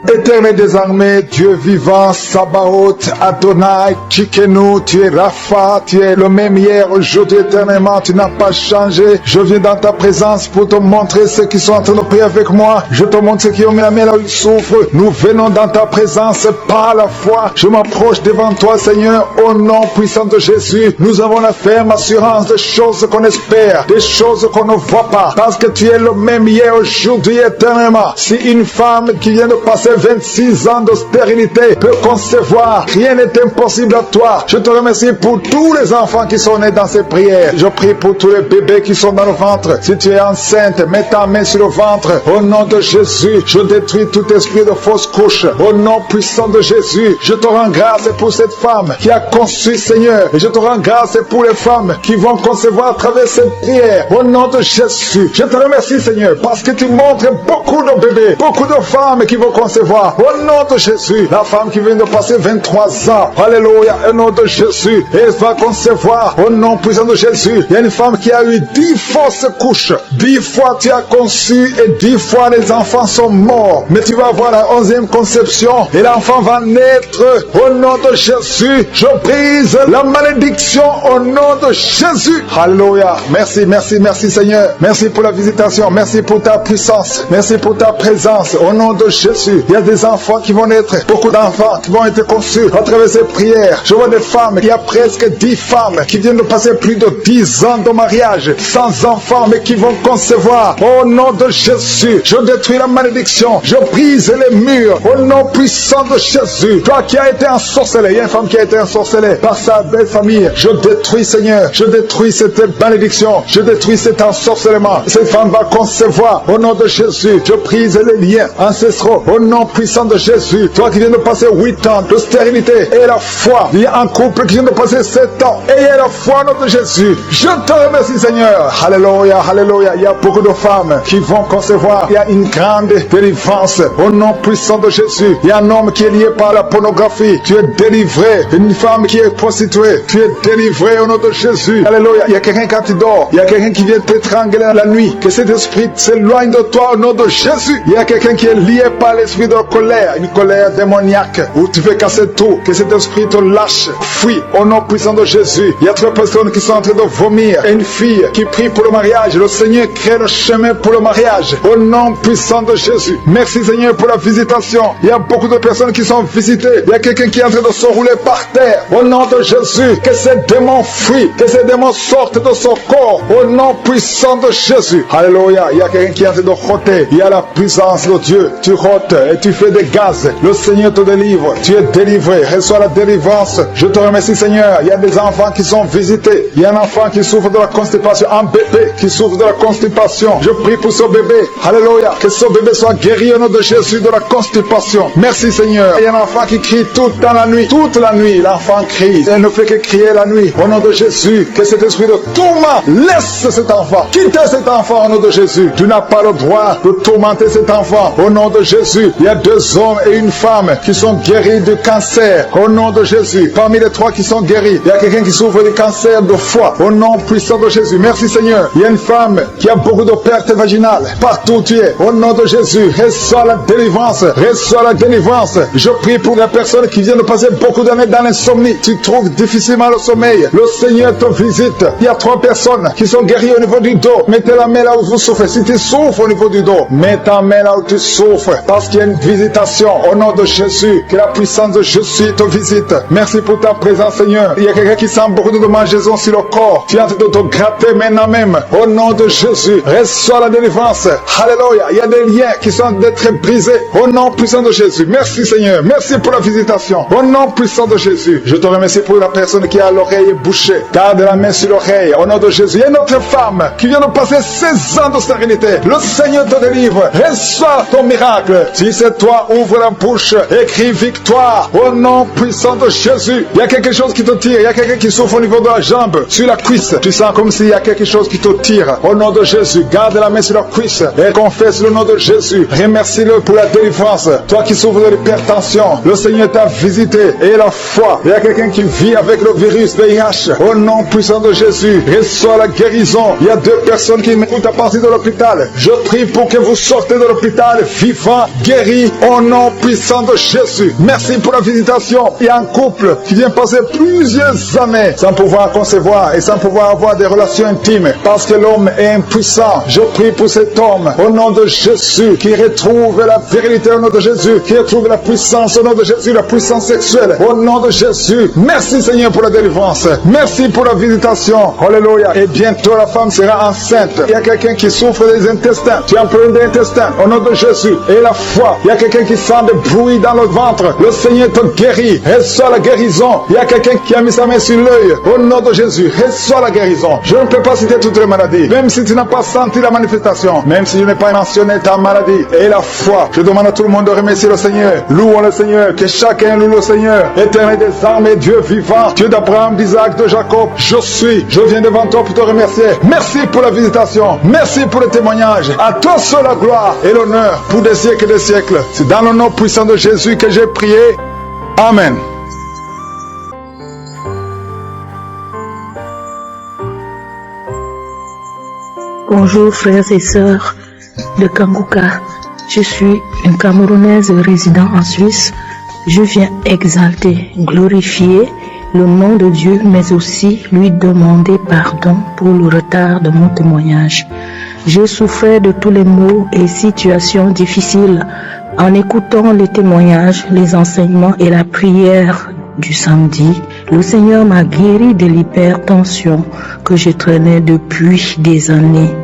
Éternel des armées, Dieu vivant, Sabaoth, Adonai, Tchikenu, tu es Rapha, tu es le même hier, aujourd'hui, éternellement, tu n'as pas changé. Je viens dans ta présence pour te montrer ceux qui sont en train de prier avec moi. Je te montre ceux qui ont mis la main là où ils souffrent. Nous venons dans ta présence par la foi. Je m'approche devant toi, Seigneur, au nom puissant de Jésus. Nous avons la ferme assurance des choses qu'on espère, des choses qu'on ne voit pas, parce que tu es le même hier, aujourd'hui, éternellement. Si une femme qui vient de passer 26 ans de stérilité peut concevoir, rien n'est impossible à toi. Je te remercie pour tous les enfants qui sont nés dans ces prières. Je prie pour tous les bébés qui sont dans le ventre. Si tu es enceinte, mets ta main sur le ventre. Au nom de Jésus, je détruis tout esprit de fausse couche. Au nom puissant de Jésus, je te rends grâce pour cette femme qui a conçu, Seigneur. Et je te rends grâce pour les femmes qui vont concevoir à travers cette prière. Au nom de Jésus, je te remercie, Seigneur, parce que tu montres beaucoup de bébés, beaucoup de femmes qui vont concevoir. Au nom de Jésus, la femme qui vient de passer 23 ans, alléluia, au nom de Jésus, elle va concevoir. Au nom puissant de Jésus, il y a une femme qui a eu 10 fausses couches. 10 fois tu as conçu et 10 fois les enfants sont morts. Mais tu vas avoir la 11e conception et l'enfant va naître. Au nom de Jésus, je brise la malédiction au nom de Jésus. Alléluia. Merci, merci, merci Seigneur. Merci pour la visitation. Merci pour ta puissance. Merci pour ta présence. Au nom de Jésus, il y a des enfants qui vont naître, beaucoup d'enfants qui vont être conçus à travers ces prières. Je vois des femmes, il y a presque 10 femmes qui viennent de passer plus de 10 ans de mariage sans enfants, mais qui vont concevoir. Au nom de Jésus, je détruis la malédiction, je brise les murs. Au nom puissant de Jésus, toi qui as été ensorcelé, il y a une femme qui a été ensorcelée par sa belle famille. Je détruis, Seigneur, je détruis cette malédiction, je détruis cet ensorcellement. Cette femme va concevoir. Au nom de Jésus, je brise les liens ancestraux. Au nom puissant de Jésus, toi qui viens de passer 8 ans de stérilité et la foi, il y a un couple qui vient de passer 7 ans et il y a la foi au nom de Jésus. Je te remercie, Seigneur. Alléluia, alléluia. Il y a beaucoup de femmes qui vont concevoir. Il y a une grande délivrance au nom puissant de Jésus. Il y a un homme qui est lié par la pornographie. Tu es délivré. Une femme qui est prostituée. Tu es délivré au nom de Jésus. Alléluia. Il y a quelqu'un quand tu dors. Il y a quelqu'un qui vient t'étrangler la nuit. Que cet esprit s'éloigne de toi au nom de Jésus. Il y a quelqu'un qui est lié par l'esprit de colère, une colère démoniaque, où tu fais casser tout, que cet esprit te lâche, fuis, au nom puissant de Jésus. Il y a 3 personnes qui sont en train de vomir, et une fille qui prie pour le mariage. Le Seigneur crée le chemin pour le mariage, au nom puissant de Jésus. Merci Seigneur pour la visitation. Il y a beaucoup de personnes qui sont visitées. Il y a quelqu'un qui est en train de se rouler par terre, au nom de Jésus. Que ces démons fuient, que ces démons sortent de son corps, au nom puissant de Jésus. Alléluia. Il y a quelqu'un qui est en train de roter. Il y a la puissance de Dieu. Tu rotes et tu fais des gaz. Le Seigneur te délivre. Tu es délivré. Reçois la délivrance. Je te remercie Seigneur. Il y a des enfants qui sont visités. Il y a un enfant qui souffre de la constipation. Un bébé qui souffre de la constipation. Je prie pour ce bébé. Alléluia. Que ce bébé soit guéri au nom de Jésus de la constipation. Merci Seigneur. Il y a un enfant qui crie toute la nuit. Toute la nuit, l'enfant crie. Il ne fait que crier la nuit. Au nom de Jésus, que cet esprit de tourment laisse cet enfant. Quittez cet enfant au nom de Jésus. Tu n'as pas le droit de tourmenter cet enfant. Au nom de Jésus, il y a 2 hommes et une femme qui sont guéris du cancer. Au nom de Jésus. Parmi les 3 qui sont guéris, il y a quelqu'un qui souffre du cancer de foie. Au nom puissant de Jésus. Merci Seigneur. Il y a une femme qui a beaucoup de pertes vaginales. Partout où tu es. Au nom de Jésus, reçois la délivrance. Reçois la délivrance. Je prie pour les personnes qui viennent de passer beaucoup d'années dans l'insomnie. Tu trouves difficilement le sommeil. Le Seigneur te visite. Il y a 3 personnes qui sont guéries au niveau du dos. Mettez la main là où vous souffrez. Si tu souffres au niveau du dos, mets ta main là où tu souffres. Parce qu'il y a une visitation. Au nom de Jésus, que la puissance de Jésus te visite. Merci pour ta présence Seigneur. Il y a quelqu'un qui sent beaucoup de démangeaisons sur le corps. Tu es en train de te gratter maintenant même. Au nom de Jésus, reçois la délivrance. Alléluia. Il y a des liens qui sont d'être brisés. Au nom puissant de Jésus. Merci Seigneur. Merci pour la visitation. Au nom puissant de Jésus. Je te remercie pour la personne qui a l'oreille bouchée. Garde la main sur l'oreille. Au nom de Jésus. Il y a une autre femme qui vient de passer 16 ans de stérilité. Le Seigneur te délivre. Reçois ton miracle. Si c'est toi, ouvre la bouche. Écris victoire. Au nom puissant de Jésus. Il y a quelque chose qui te tire. Il y a quelqu'un qui souffre au niveau de la jambe, sur la cuisse. Tu sens comme s'il y a quelque chose qui te tire. Au nom de Jésus. Garde la main sur la cuisse et confesse le nom de Jésus. Remercie-le pour la délivrance. Toi qui souffres de l'hypertension, le Seigneur t'a visité. Et la foi. Il y a quelqu'un qui vit avec le virus VIH. Au nom puissant de Jésus, reçois la guérison. Il y a 2 personnes qui m'écoutent à partir de l'hôpital. Je prie pour que vous sortez de l'hôpital vivant, guéri, au nom puissant de Jésus. Merci pour la visitation. Il y a un couple qui vient passer plusieurs années sans pouvoir concevoir et sans pouvoir avoir des relations intimes parce que l'homme est impuissant. Je prie pour cet homme au nom de Jésus qui retrouve la virilité au nom de Jésus, qui retrouve la puissance au nom de Jésus, la puissance sexuelle au nom de Jésus. Merci Seigneur pour la délivrance. Merci pour la visitation. Alléluia. Et bientôt la femme sera enceinte. Il y a quelqu'un qui souffre des intestins. Tu as un problème d'intestin au nom de Jésus. Et la foi. Il y a quelqu'un qui sent des bruits dans le ventre. Le Seigneur te guérit. Reçois la guérison. Il y a quelqu'un qui a mis sa main sur l'œil. Au nom de Jésus. Reçois la guérison. Je ne peux pas citer toutes les maladies. Même si tu n'as pas senti la manifestation. Même si je n'ai pas mentionné ta maladie. Et la foi. Je demande à tout le monde de remercier le Seigneur. Louons le Seigneur. Que chacun loue le Seigneur. Éternel des armées, Dieu vivant. Dieu d'Abraham, d'Isaac, de Jacob. Je viens devant toi pour te remercier. Merci pour la visitation. Merci pour le témoignage. À toi seul la gloire et l'honneur pour des siècles et des siècles. C'est dans le nom puissant de Jésus que j'ai prié. Amen. Bonjour frères et sœurs de Kanguka. Je suis une Camerounaise résidant en Suisse. Je viens exalter, glorifier le nom de Dieu, mais aussi lui demander pardon pour le retard de mon témoignage. Je souffrais de tous les maux et situations difficiles en écoutant les témoignages, les enseignements et la prière du samedi. Le Seigneur m'a guéri de l'hypertension que je traînais depuis des années.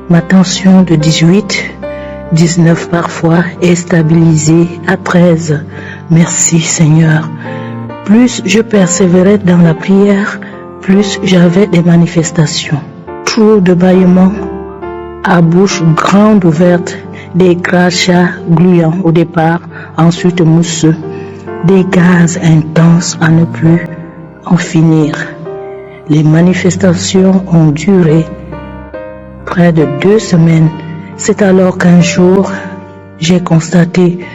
Ma tension de 18, 19 parfois est stabilisée à 13. Merci Seigneur. Plus je persévérais dans la prière, plus j'avais des manifestations. Trop de bâillements à bouche grande ouverte, des crachats gluants au départ, ensuite mousseux, des gaz intenses à ne plus en finir. Les manifestations ont duré près de 2 semaines. C'est alors qu'un jour, j'ai constaté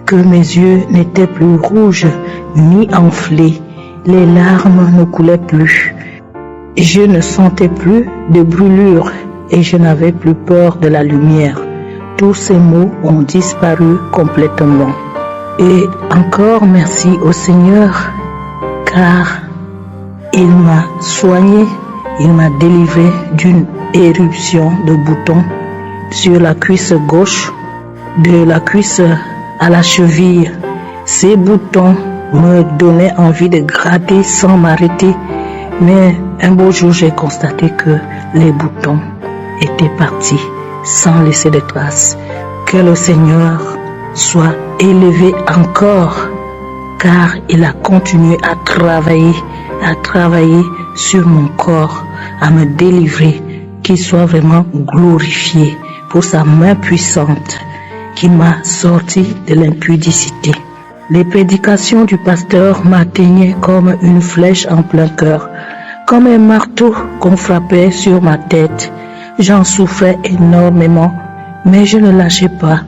que mes yeux n'étaient plus rouges ni enflés. Les larmes ne coulaient plus. Je ne sentais plus de brûlure et je n'avais plus peur de la lumière. Tous ces maux ont disparu complètement. Et encore merci au Seigneur, car il m'a soigné, il m'a délivré d'une éruption de boutons sur la cuisse gauche, de la cuisse à la cheville. Ces boutons me donnaient envie de gratter sans m'arrêter, mais un beau jour j'ai constaté que les boutons étaient partis sans laisser de traces. Que le Seigneur soit élevé encore, car il a continué à travailler sur mon corps, à me délivrer, qu'il soit vraiment glorifié pour sa main puissante qui m'a sorti de l'impudicité. Les prédications du pasteur m'atteignaient comme une flèche en plein cœur, comme un marteau qu'on frappait sur ma tête. J'en souffrais énormément, mais je ne lâchais pas.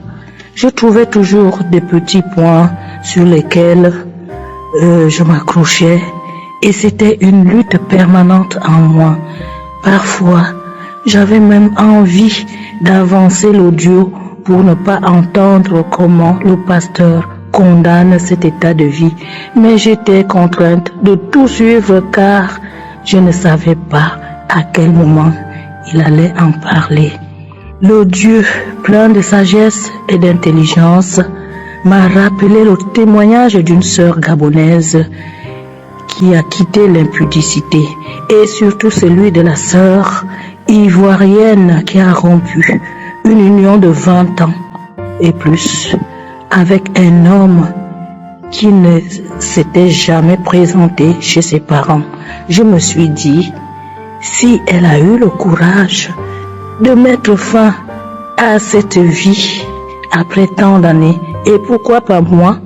Je trouvais toujours des petits points sur lesquels je m'accrochais, et c'était une lutte permanente en moi. Parfois, j'avais même envie d'avancer l'audio pour ne pas entendre comment le pasteur condamne cet état de vie, mais j'étais contrainte de tout suivre car je ne savais pas à quel moment il allait en parler. Le Dieu plein de sagesse et d'intelligence m'a rappelé le témoignage d'une sœur gabonaise qui a quitté l'impudicité, et surtout celui de la sœur ivoirienne qui a rompu une union de 20 ans et plus avec un homme qui ne s'était jamais présenté chez ses parents. Je me suis dit, si elle a eu le courage de mettre fin à cette vie après tant d'années, et pourquoi pas moi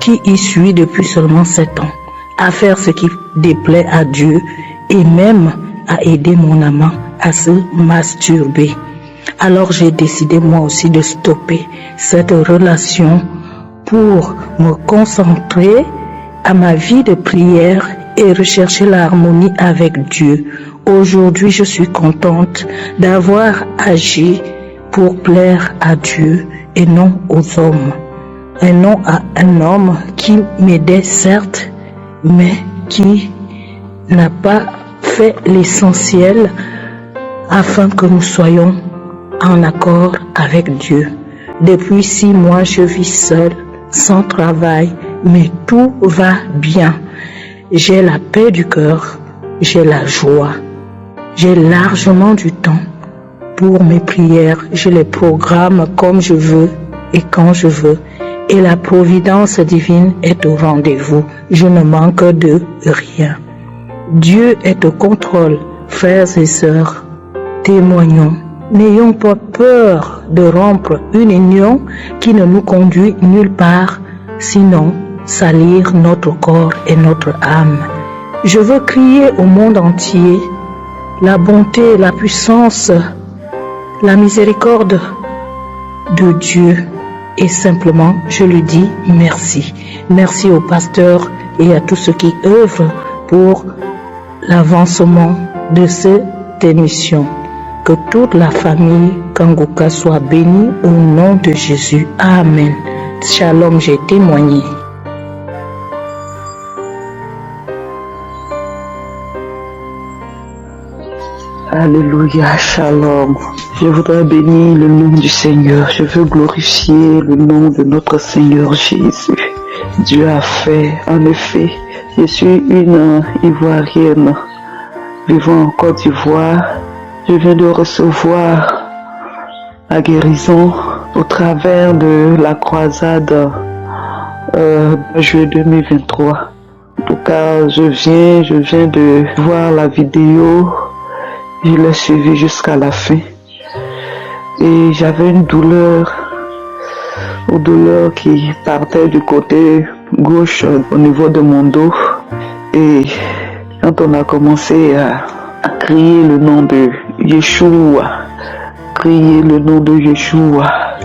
qui y suis depuis seulement 7 ans, à faire ce qui déplaît à Dieu et même à aider mon amant à se masturber. Alors j'ai décidé moi aussi de stopper cette relation pour me concentrer à ma vie de prière et rechercher l'harmonie avec Dieu. Aujourd'hui, je suis contente d'avoir agi pour plaire à Dieu et non aux hommes. Et non à un homme qui m'aidait certes, mais qui n'a pas fait l'essentiel afin que nous soyons en accord avec Dieu. Depuis 6 mois, je vis seule, sans travail, mais tout va bien. J'ai la paix du cœur, j'ai la joie. J'ai largement du temps pour mes prières. Je les programme comme je veux et quand je veux. Et la providence divine est au rendez-vous. Je ne manque de rien. Dieu est au contrôle. Frères et sœurs, témoignons. N'ayons pas peur de rompre une union qui ne nous conduit nulle part, sinon salir notre corps et notre âme. Je veux crier au monde entier la bonté, la puissance, la miséricorde de Dieu. Et simplement, je lui dis merci. Merci au pasteur et à tous ceux qui œuvrent pour l'avancement de cette émission. Que toute la famille Kanguka soit bénie au nom de Jésus. Amen. Shalom, j'ai témoigné. Alléluia, shalom. Je voudrais bénir le nom du Seigneur. Je veux glorifier le nom de notre Seigneur Jésus. Dieu a fait, en effet, je suis une Ivoirienne vivant en Côte d'Ivoire. Je viens de recevoir la guérison au travers de la croisade juillet 2023. En tout cas, je viens de voir la vidéo. Je l'ai suivi jusqu'à la fin. Et j'avais une douleur qui partait du côté gauche au niveau de mon dos. Et quand on a commencé à crier le nom de Yeshua,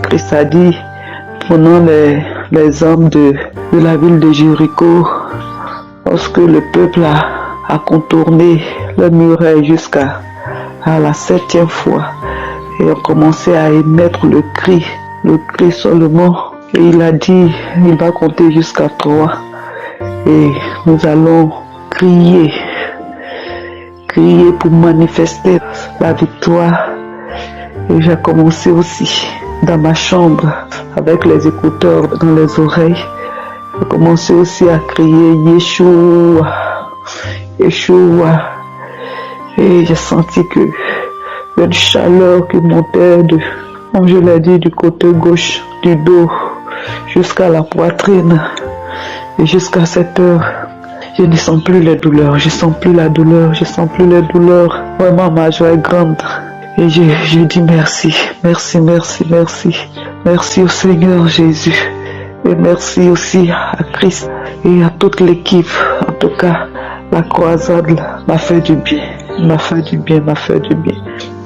Christ a dit, prenant les hommes de la ville de Jéricho, lorsque le peuple a contourné le muraille jusqu'à la 7e fois, et on commençait à émettre le cri seulement. Et il a dit, il va compter jusqu'à 3. Et nous allons crier pour manifester la victoire. Et j'ai commencé aussi dans ma chambre avec les écouteurs dans les oreilles. J'ai commencé aussi à crier Yeshua, Yeshua. Et j'ai senti que une chaleur qui montait comme je l'ai dit, du côté gauche du dos jusqu'à la poitrine. Et jusqu'à cette heure, je ne sens plus les douleurs, je sens plus la douleur, je sens plus les douleurs. Vraiment, ma joie est grande. Et je dis merci, merci, merci, merci. Merci au Seigneur Jésus. Et merci aussi à Christ et à toute l'équipe. En tout cas, la croisade m'a fait du bien. M'a fait du bien, m'a fait du bien.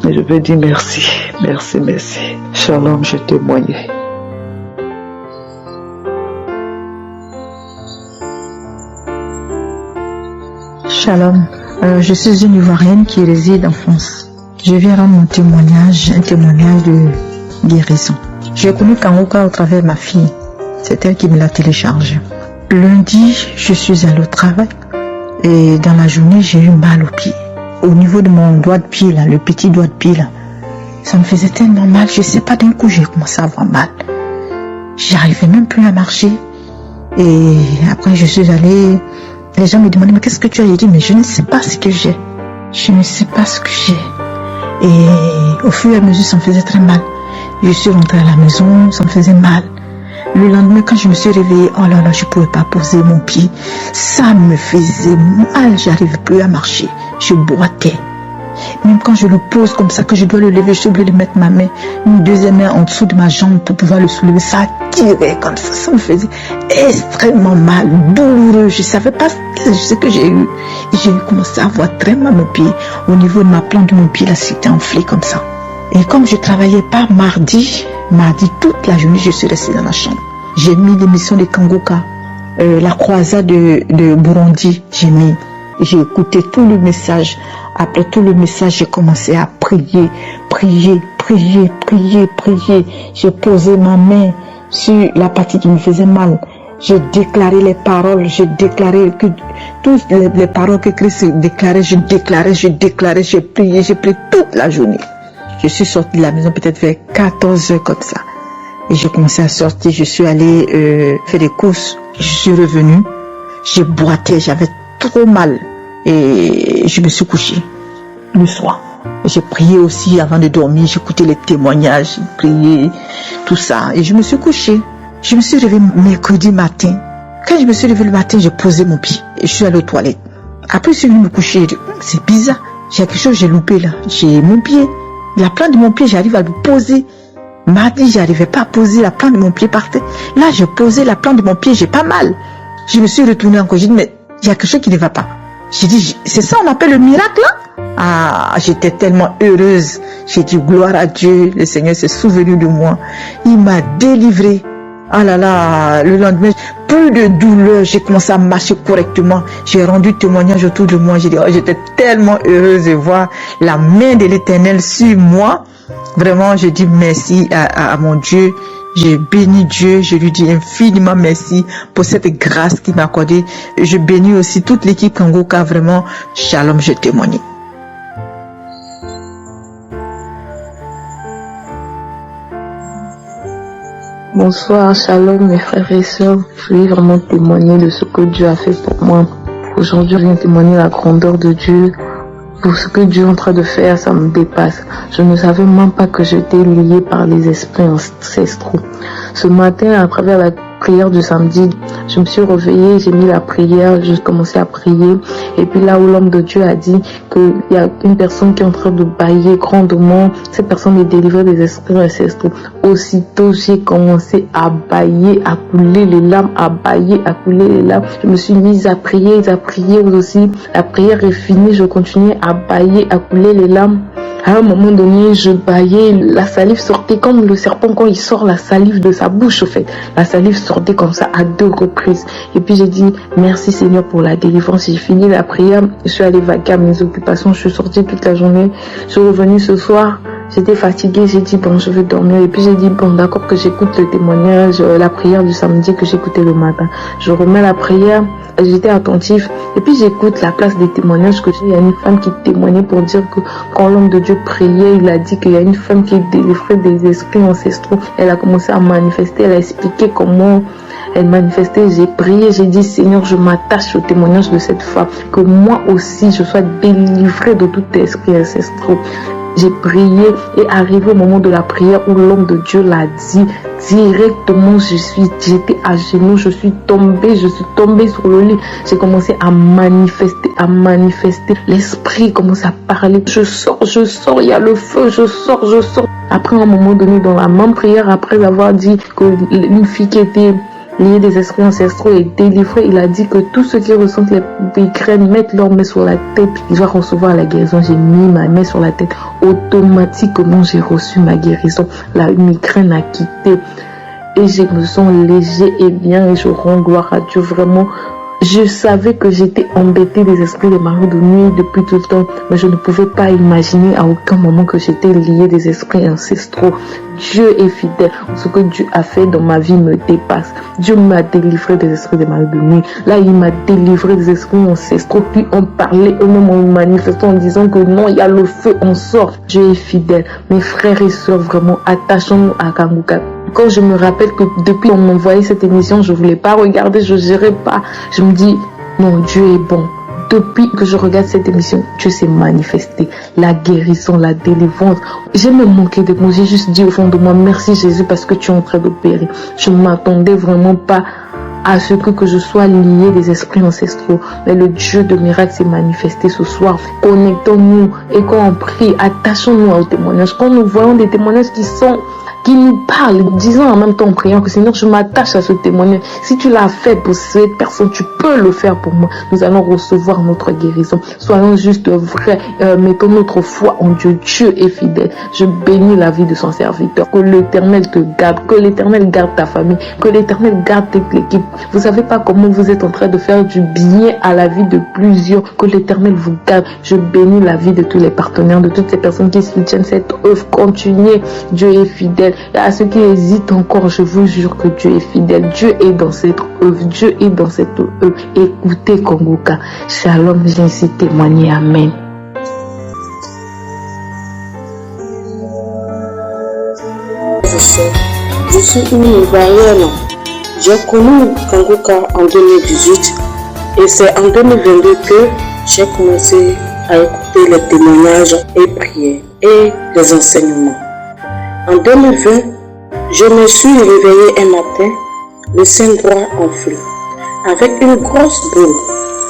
Et je veux dire merci, merci, merci. Shalom, je témoigne. Shalom, je suis une Ivoirienne qui réside en France. Je viens rendre mon témoignage, un témoignage de guérison. J'ai connu Kanguka au travers de ma fille. C'est elle qui me l'a téléchargé. Lundi, je suis allée au travail et dans la journée, j'ai eu mal au pied. Au niveau de mon doigt de pied, là, le petit doigt de pied, là, ça me faisait tellement mal. Je sais pas, d'un coup, j'ai commencé à avoir mal. J'arrivais même plus à marcher. Et après, je suis allée. Les gens me demandaient, mais qu'est-ce que tu as? J'ai dit, mais je ne sais pas ce que j'ai. Je ne sais pas ce que j'ai. Et au fur et à mesure, ça me faisait très mal. Je suis rentrée à la maison, ça me faisait mal. Le lendemain, quand je me suis réveillée, oh là là, je ne pouvais pas poser mon pied. Ça me faisait mal, j'arrivais plus à marcher. Je boitais. Même quand je le pose comme ça, que je dois le lever, je suis obligée de mettre ma main, une deuxième main en dessous de ma jambe pour pouvoir le soulever. Ça tirait comme ça, ça me faisait extrêmement mal, douloureux. Je ne savais pas ce que j'ai eu. Et j'ai commencé à avoir très mal mon pied. Au niveau de ma plante de mon pied, là, c'était enflé comme ça. Et comme je ne travaillais pas mardi, toute la journée, je suis restée dans la chambre. J'ai mis l'émission de Kanguka, la croisade de Burundi, j'ai écouté tout le message. Après tout le message, j'ai commencé à prier. J'ai posé ma main sur la partie qui me faisait mal. J'ai déclaré les paroles, j'ai déclaré que toutes les paroles que Christ déclarait, j'ai prié toute la journée. Je suis sortie de la maison peut-être vers 14 heures comme ça. Et j'ai commencé à sortir, je suis allée faire des courses. Je suis revenue, j'ai boité, j'avais trop mal. Et je me suis couchée le soir. J'ai prié aussi avant de dormir, j'écoutais les témoignages, j'ai prié, tout ça. Et je me suis couchée. Je me suis réveillée mercredi matin. Quand je me suis réveillée le matin, j'ai posé mon pied et je suis allée aux toilettes. Après, je suis venue me coucher. C'est bizarre. J'ai quelque chose, j'ai loupé là. J'ai mon pied. La plante de mon pied, j'arrive à le poser. Mardi, j'arrivais pas à poser la plante de mon pied par terre. Là, j'ai posé la plante de mon pied, j'ai pas mal. Je me suis retournée encore. J'ai dit, mais il y a quelque chose qui ne va pas. J'ai dit, c'est ça on appelle le miracle là? Ah, j'étais tellement heureuse. J'ai dit, gloire à Dieu, le Seigneur s'est souvenu de moi. Il m'a délivrée. Ah là là, le lendemain, plus de douleur, j'ai commencé à marcher correctement. J'ai rendu témoignage autour de moi. J'ai dit, oh, j'étais tellement heureuse de voir la main de l'Éternel sur moi. Vraiment, je dis merci à mon Dieu. J'ai béni Dieu, je lui dis infiniment merci pour cette grâce qu'il m'a accordée. Je bénis aussi toute l'équipe Kanguka, vraiment. Shalom, je témoigne. Bonsoir, shalom mes frères et sœurs. Je vais vraiment témoigner de ce que Dieu a fait pour moi. Aujourd'hui, je viens témoigner la grandeur de Dieu. Pour ce que Dieu est en train de faire, ça me dépasse. Je ne savais même pas que j'étais liée par les esprits ancestraux. Ce matin, à travers la prière du samedi, je me suis réveillée, j'ai mis la prière, j'ai commencé à prier. Et puis là où l'homme de Dieu a dit qu'il y a une personne qui est en train de bâiller grandement, cette personne est délivrée des esprits ancestraux. Aussitôt, j'ai commencé à bâiller, à couler les larmes, à bâiller, à couler les larmes. Je me suis mise à prier aussi. La prière est finie, je continuais à bâiller, à couler les larmes. À un moment donné, je bâillais, la salive sortait comme le serpent quand il sort la salive de sa bouche, au fait. La salive sortait comme ça à 2 reprises. Et puis j'ai dit, merci Seigneur pour la délivrance. J'ai fini la prière, je suis allée vaquer à mes occupations, je suis sortie toute la journée. Je suis revenue ce soir, J'étais fatiguée, j'ai dit bon, je vais dormir. Et puis j'ai dit bon, d'accord que j'écoute le témoignage, la prière du samedi que j'écoutais le matin. Je remets la prière, j'étais attentive. Et puis j'écoute la place des témoignages que j'ai. Il y a une femme qui témoignait pour dire que quand l'homme de Dieu priait, il a dit qu'il y a une femme qui délivrait des esprits ancestraux. Elle a commencé à manifester, elle a expliqué comment elle manifestait. J'ai prié, j'ai dit Seigneur, je m'attache au témoignage de cette femme, que moi aussi je sois délivrée de tout esprit ancestraux. J'ai prié et arrivé au moment de la prière où l'homme de Dieu l'a dit, directement j'étais à genoux, je suis tombée sur le lit. J'ai commencé à manifester. L'esprit commence à parler. Je sors, il y a le feu, je sors. Après un moment donné, dans la même prière, après avoir dit qu'une fille qui était liée des esprits ancestraux est délivrée, il a dit que tous ceux qui ressentent les migraines mettent leur main sur la tête, ils vont recevoir la guérison. J'ai mis ma main sur la tête, automatiquement j'ai reçu ma guérison. La migraine a quitté et je me sens léger et bien et je rends gloire à Dieu. Vraiment, je savais que j'étais embêtée des esprits des maris de nuit depuis tout le temps, mais je ne pouvais pas imaginer à aucun moment que j'étais liée des esprits ancestraux. Dieu est fidèle. Ce que Dieu a fait dans ma vie me dépasse. Dieu m'a délivré des esprits des maris de nuit. Là, il m'a délivré des esprits ancestraux. Puis on parlait eux-mêmes en manifestant en disant que non, il y a le feu, on sort. Dieu est fidèle. Mes frères et sœurs, vraiment, attachons-nous à Kanguka. Quand je me rappelle que depuis qu'on m'envoyait cette émission, je voulais pas regarder, je gérais pas. Je me dis, non, Dieu est bon. Depuis que je regarde cette émission, Dieu s'est manifesté. La guérison, la délivrance. J'ai même manqué de mots. J'ai juste dit au fond de moi, merci Jésus parce que tu es en train d'opérer. Je ne m'attendais vraiment pas à ce que je sois lié des esprits ancestraux. Mais le Dieu de miracles s'est manifesté ce soir. Connectons-nous et quand on prie, attachons-nous aux témoignages. Quand nous voyons des témoignages qui nous parlent, disons en même temps en priant que Seigneur, je m'attache à ce témoignage. Si tu l'as fait pour cette personne, tu peux le faire pour moi. Nous allons recevoir notre guérison. Soyons juste vrais, mettons notre foi en Dieu. Dieu est fidèle. Je bénis la vie de son serviteur. Que l'Éternel te garde, que l'Éternel garde ta famille, que l'Éternel garde toute l'équipe. Vous savez pas comment vous êtes en train de faire du bien à la vie de plusieurs. Que l'Éternel vous garde. Je bénis la vie de tous les partenaires, de toutes ces personnes qui soutiennent cette œuvre. Continuez. Dieu est fidèle. Et à ceux qui hésitent encore, je vous jure que Dieu est fidèle. Dieu est dans cette œuvre. Dieu est dans cette œuvre. Écoutez Kanguka. Shalom, j'ai ainsi témoigné. Amen. Je suis une Ivoirienne. J'ai connu Kanguka en 2018 et c'est en 2022 que j'ai commencé à écouter les témoignages et prières et les enseignements. En 2020, je me suis réveillée un matin, le sein droit enflé, avec une grosse boule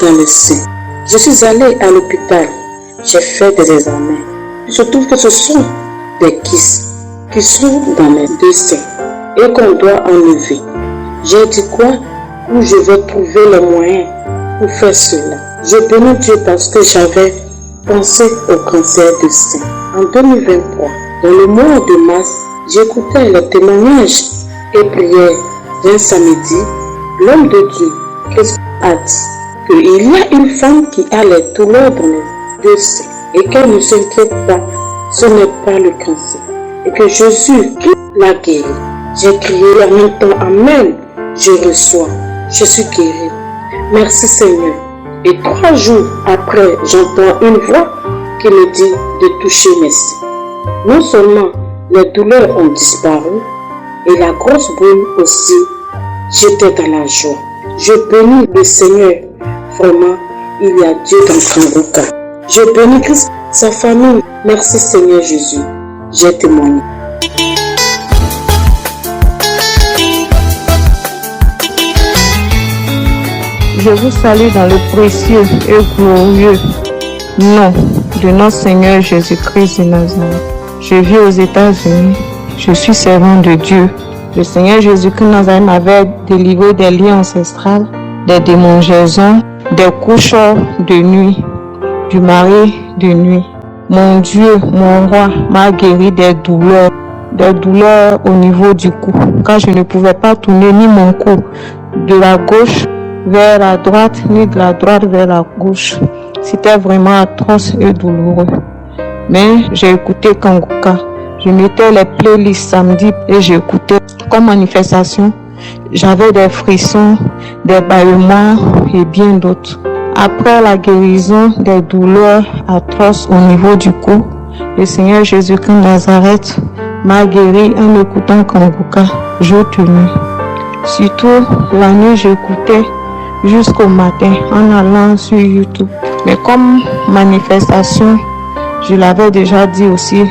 dans le sein. Je suis allée à l'hôpital, j'ai fait des examens. Je trouve que ce sont des kystes qui sont dans mes deux seins et qu'on doit enlever. J'ai dit quoi? Où je vais trouver les moyens pour faire cela. Je bénis Dieu parce que j'avais pensé au cancer de sein. En 2023, dans le mois de mars, j'écoutais les témoignages et prières d'un samedi. L'homme de Dieu, Christ, a dit qu'il y a une femme qui a les douleurs dans les deux seins et qu'elle ne s'inquiète pas, ce n'est pas le cancer. Et que Jésus l'a guéri. J'ai crié en même temps, Amen, je reçois, je suis guéri. Merci Seigneur. Et 3 jours après, j'entends une voix qui me dit de toucher mes seins. Non seulement les douleurs ont disparu, et la grosse boule aussi, j'étais dans la joie. Je bénis le Seigneur. Vraiment, il y a Dieu dans Kanguka. Je bénis Christ, sa famille. Merci Seigneur Jésus. J'ai témoigné. Je vous salue dans le précieux et glorieux nom de notre Seigneur Jésus-Christ de Nazareth. Je vis aux États-Unis. Je suis servant de Dieu. Le Seigneur Jésus-Christ de Nazareth m'avait délivré des liens ancestrales, des démangeaisons, des couches de nuit, du mari de nuit. Mon Dieu, mon roi, m'a guéri des douleurs au niveau du cou, car je ne pouvais pas tourner ni mon cou de la gauche vers la droite, ni de la droite vers la gauche. C'était vraiment atroce et douloureux. Mais j'ai écouté Kanguka. Je mettais les playlists samedi et j'écoutais comme manifestation. J'avais des frissons, des bâillements et bien d'autres. Après la guérison des douleurs atroces au niveau du cou, le Seigneur Jésus-Christ Nazareth m'a guéri en écoutant Kanguka jour et nuit. Surtout la nuit, j'écoutais jusqu'au matin en allant sur YouTube. Mais comme manifestation, je l'avais déjà dit aussi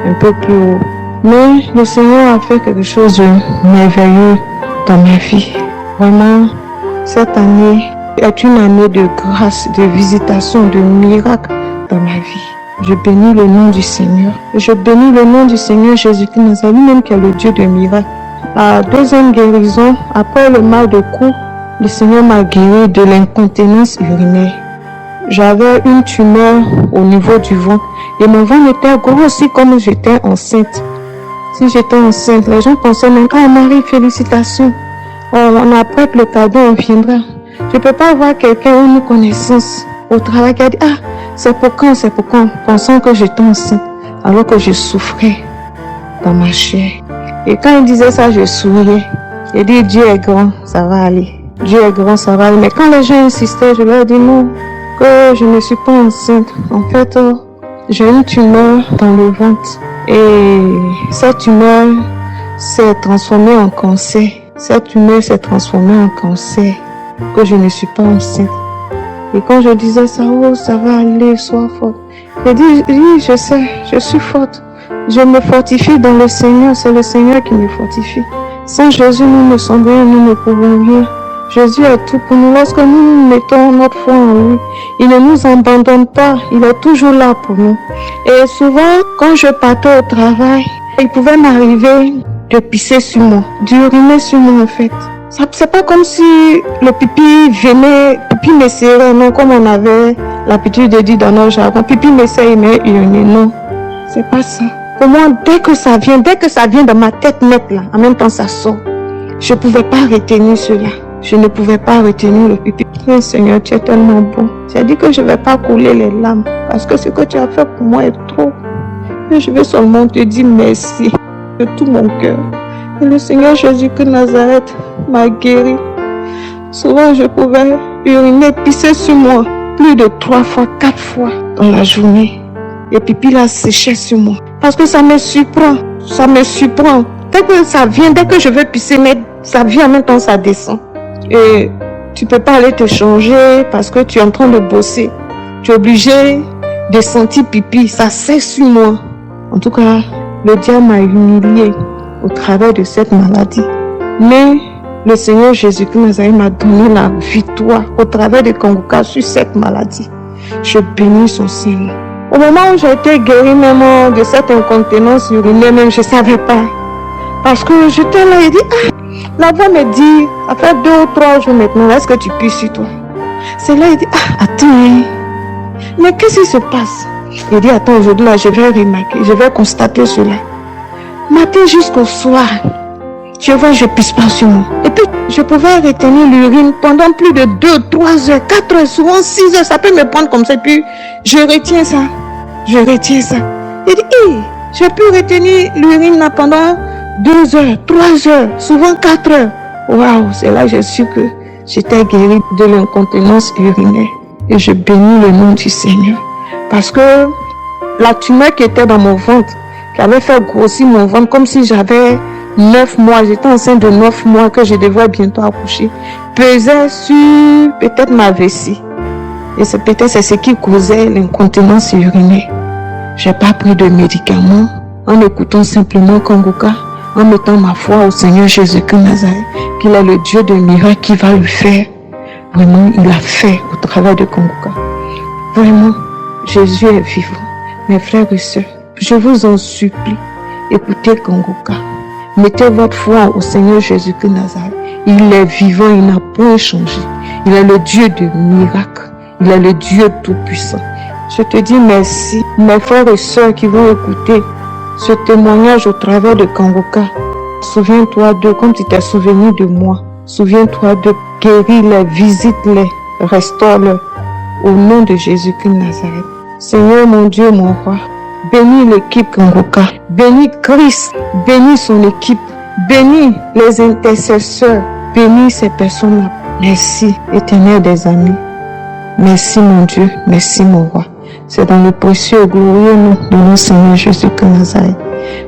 un peu plus haut. Mais le Seigneur a fait quelque chose de merveilleux dans ma vie. Vraiment, cette année est une année de grâce, de visitation, de miracles dans ma vie. Je bénis le nom du Seigneur. Je bénis le nom du Seigneur Jésus-Christ Nazareth, lui-même qui est le Dieu de miracles. La deuxième guérison, après le mal de cou, le Seigneur m'a guéri de l'incontinence urinaire. J'avais une tumeur au niveau du ventre et mon ventre était gros aussi comme j'étais enceinte. Si j'étais enceinte, les gens pensaient même, ah Marie, félicitations. On apprête le cadeau, on viendra. Je ne peux pas voir quelqu'un ou une connaissance au travail qui a dit, ah, c'est pour quand, pensant que j'étais enceinte, alors que je souffrais dans ma chair. Et quand il disait ça, je souriais. J'ai dit, Dieu est grand, ça va aller. Dieu est grand, ça va aller. Mais quand les gens insistaient, je leur ai dit non, que je ne suis pas enceinte. En fait, j'ai une tumeur dans le ventre. Et cette tumeur s'est transformée en cancer. Cette tumeur s'est transformée en cancer. Que je ne suis pas enceinte. Et quand je disais ça, oh, ça va aller, sois forte. J'ai dit, oui, je sais, je suis forte. Je me fortifie dans le Seigneur, c'est le Seigneur qui me fortifie. Sans Jésus, nous ne sommes rien, nous ne pouvons rien. Jésus est tout pour nous. Lorsque nous mettons notre foi en lui, il ne nous abandonne pas, il est toujours là pour nous. Et souvent, quand je partais au travail, il pouvait m'arriver de pisser sur moi, d'uriner sur moi en fait. C'est pas comme si le pipi venait, pipi me serrait, non, comme on avait l'habitude de dire dans nos jargon, pipi me serrait, mais uriner, non. C'est pas ça. Pour moi, dès que ça vient dans ma tête nette là, en même temps ça sort. Je pouvais pas retenir cela. Je ne pouvais pas retenir le pipi. Oh, Seigneur, tu es tellement bon. J'ai dit que je vais pas couler les larmes, parce que ce que tu as fait pour moi est trop. Et je vais seulement te dire merci de tout mon cœur. Et le Seigneur Jésus-Christ Nazareth m'a guéri. Souvent, je pouvais uriner, pisser sur moi plus de 3 fois, 4 fois dans la journée. Et pipi là séchait sur moi. Parce que ça me surprend. Ça me surprend. Dès que ça vient, dès que je veux pisser, mais ça vient en même temps, ça descend. Et tu peux pas aller te changer parce que tu es en train de bosser. Tu es obligé de sentir pipi. Ça sèche sur moi. En tout cas, le diable m'a humilié au travers de cette maladie. Mais le Seigneur Jésus-Christ m'a donné la victoire au travers de Kanguka sur cette maladie. Je bénis son Seigneur. Au moment où j'ai été guérie même de cette incontinence urinaire, même je ne savais pas. Parce que j'étais là et dit, ah, la voix me dit, ça fait 2 ou 3 jours maintenant, est-ce que tu pisses sur toi? C'est là, il dit, ah, attends, mais qu'est-ce qui se passe? Il dit, attends, aujourd'hui là, je vais remarquer, je vais constater cela. Matin jusqu'au soir, je vois, je pisse pas sur moi. Et puis, je pouvais retenir l'urine pendant plus de 2, 3 heures, 4 heures, souvent 6 heures, ça peut me prendre comme ça. Et puis, je retiens ça. Il dit, j'ai pu retenir l'urine là pendant 2 heures, 3 heures, souvent 4 heures. Waouh, c'est là que j'ai su que j'étais guérie de l'incontinence urinaire. Et je bénis le nom du Seigneur. Parce que la tumeur qui était dans mon ventre, qui avait fait grossir mon ventre comme si j'avais 9 mois, j'étais enceinte de 9 mois que je devais bientôt accoucher, pesait sur peut-être ma vessie. Et c'est peut-être ce qui causait l'incontinence urinaire. J'ai pas pris de médicaments, en écoutant simplement Kanguka, en mettant ma foi au Seigneur Jésus-Christ Nazareth, qu'il est le Dieu de miracles qui va le faire. Vraiment, il l'a fait au travers de Kanguka. Vraiment, Jésus est vivant. Mes frères et sœurs, je vous en supplie, écoutez Kanguka. Mettez votre foi au Seigneur Jésus-Christ Nazareth. Il est vivant, il n'a point changé. Il est le Dieu de miracles. Il est le Dieu tout-puissant. Je te dis merci, mes frères et sœurs qui vont écouter ce témoignage au travers de Kanguka. Souviens-toi d'eux comme tu t'es souvenu de moi. Souviens-toi de guéris-les, visite-les, restaure-les au nom de Jésus-Christ Nazareth. Seigneur mon Dieu, mon roi, bénis l'équipe Kangoka, bénis Christ, bénis son équipe, bénis les intercesseurs, bénis ces personnes-là. Merci, Éternel des amis. Merci mon Dieu, merci mon roi. C'est dans le précieux et glorieux nom de notre Seigneur Jésus-Christ Nazareth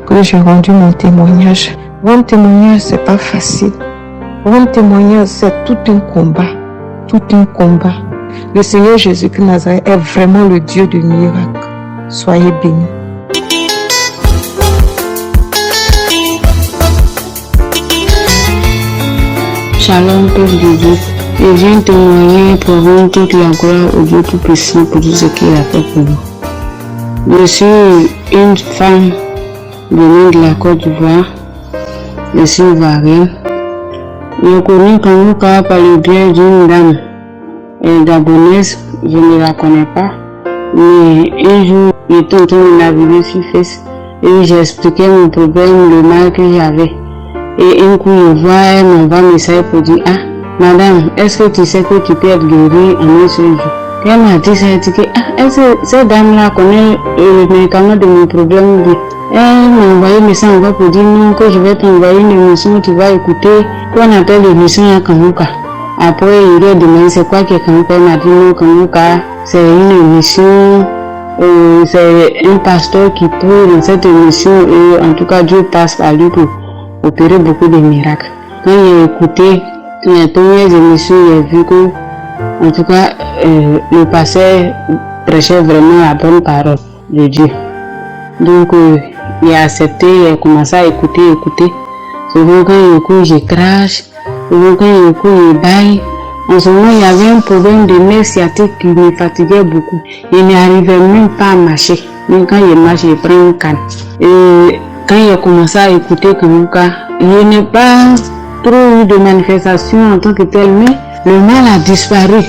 que j'ai rendu mon témoignage. Rendre témoignage, c'est pas facile. Rendre témoignage, c'est tout un combat. Tout un combat. Le Seigneur Jésus-Christ Nazareth est vraiment le Dieu de miracles. Soyez bénis. Shalom, Père de Dieu. Je viens témoigner pour rendre toute la gloire au Dieu Tout-Puissant pour tout ce qu'il a fait pour nous. Je suis une femme venue de la Côte d'Ivoire. Je suis ivoirienne. Je connais Kangoka par le biais d'une dame gabonaise. Je ne la connais pas. Mais un jour, j'étais en train de naviguer sur Face et j'ai expliqué mon problème, le mal que j'avais. Et un coup, je vois, elle m'envoie un message pour dire, ah, madame, est-ce que tu sais que tu peux être guérie en un seul jour? Elle m'a dit, ça a dit que, est-ce que cette dame-là connaît le médicament de mon problème? Elle m'a envoyé un message encore pour dire non, que je vais t'envoyer une émission, tu vas écouter, qu'on appelle l'émission à Kangoka. Après, il lui a demandé c'est quoi que Kangoka? Elle m'a dit non, Kangoka, c'est une émission, c'est un pasteur qui prie dans cette émission et en tout cas, Dieu passe par lui pour opérer beaucoup de miracles. Quand j'ai écouté les premières émissions, j'ai vu que, en tout cas, le pasteur prêchait vraiment la bonne parole de Dieu. Donc, il a accepté, il a commencé à écouter. Souvent, quand il écoute, je crache. Souvent, quand il écoute, je baille. En ce moment, il y avait un problème de nerf sciatique qui me fatiguait beaucoup. Je n'arrivais même pas à marcher. Même quand je marche, je prends une canne. Et quand il a commencé à écouter Kangoka, il n'y a pas trop eu de manifestations en tant que tel, mais le mal a disparu.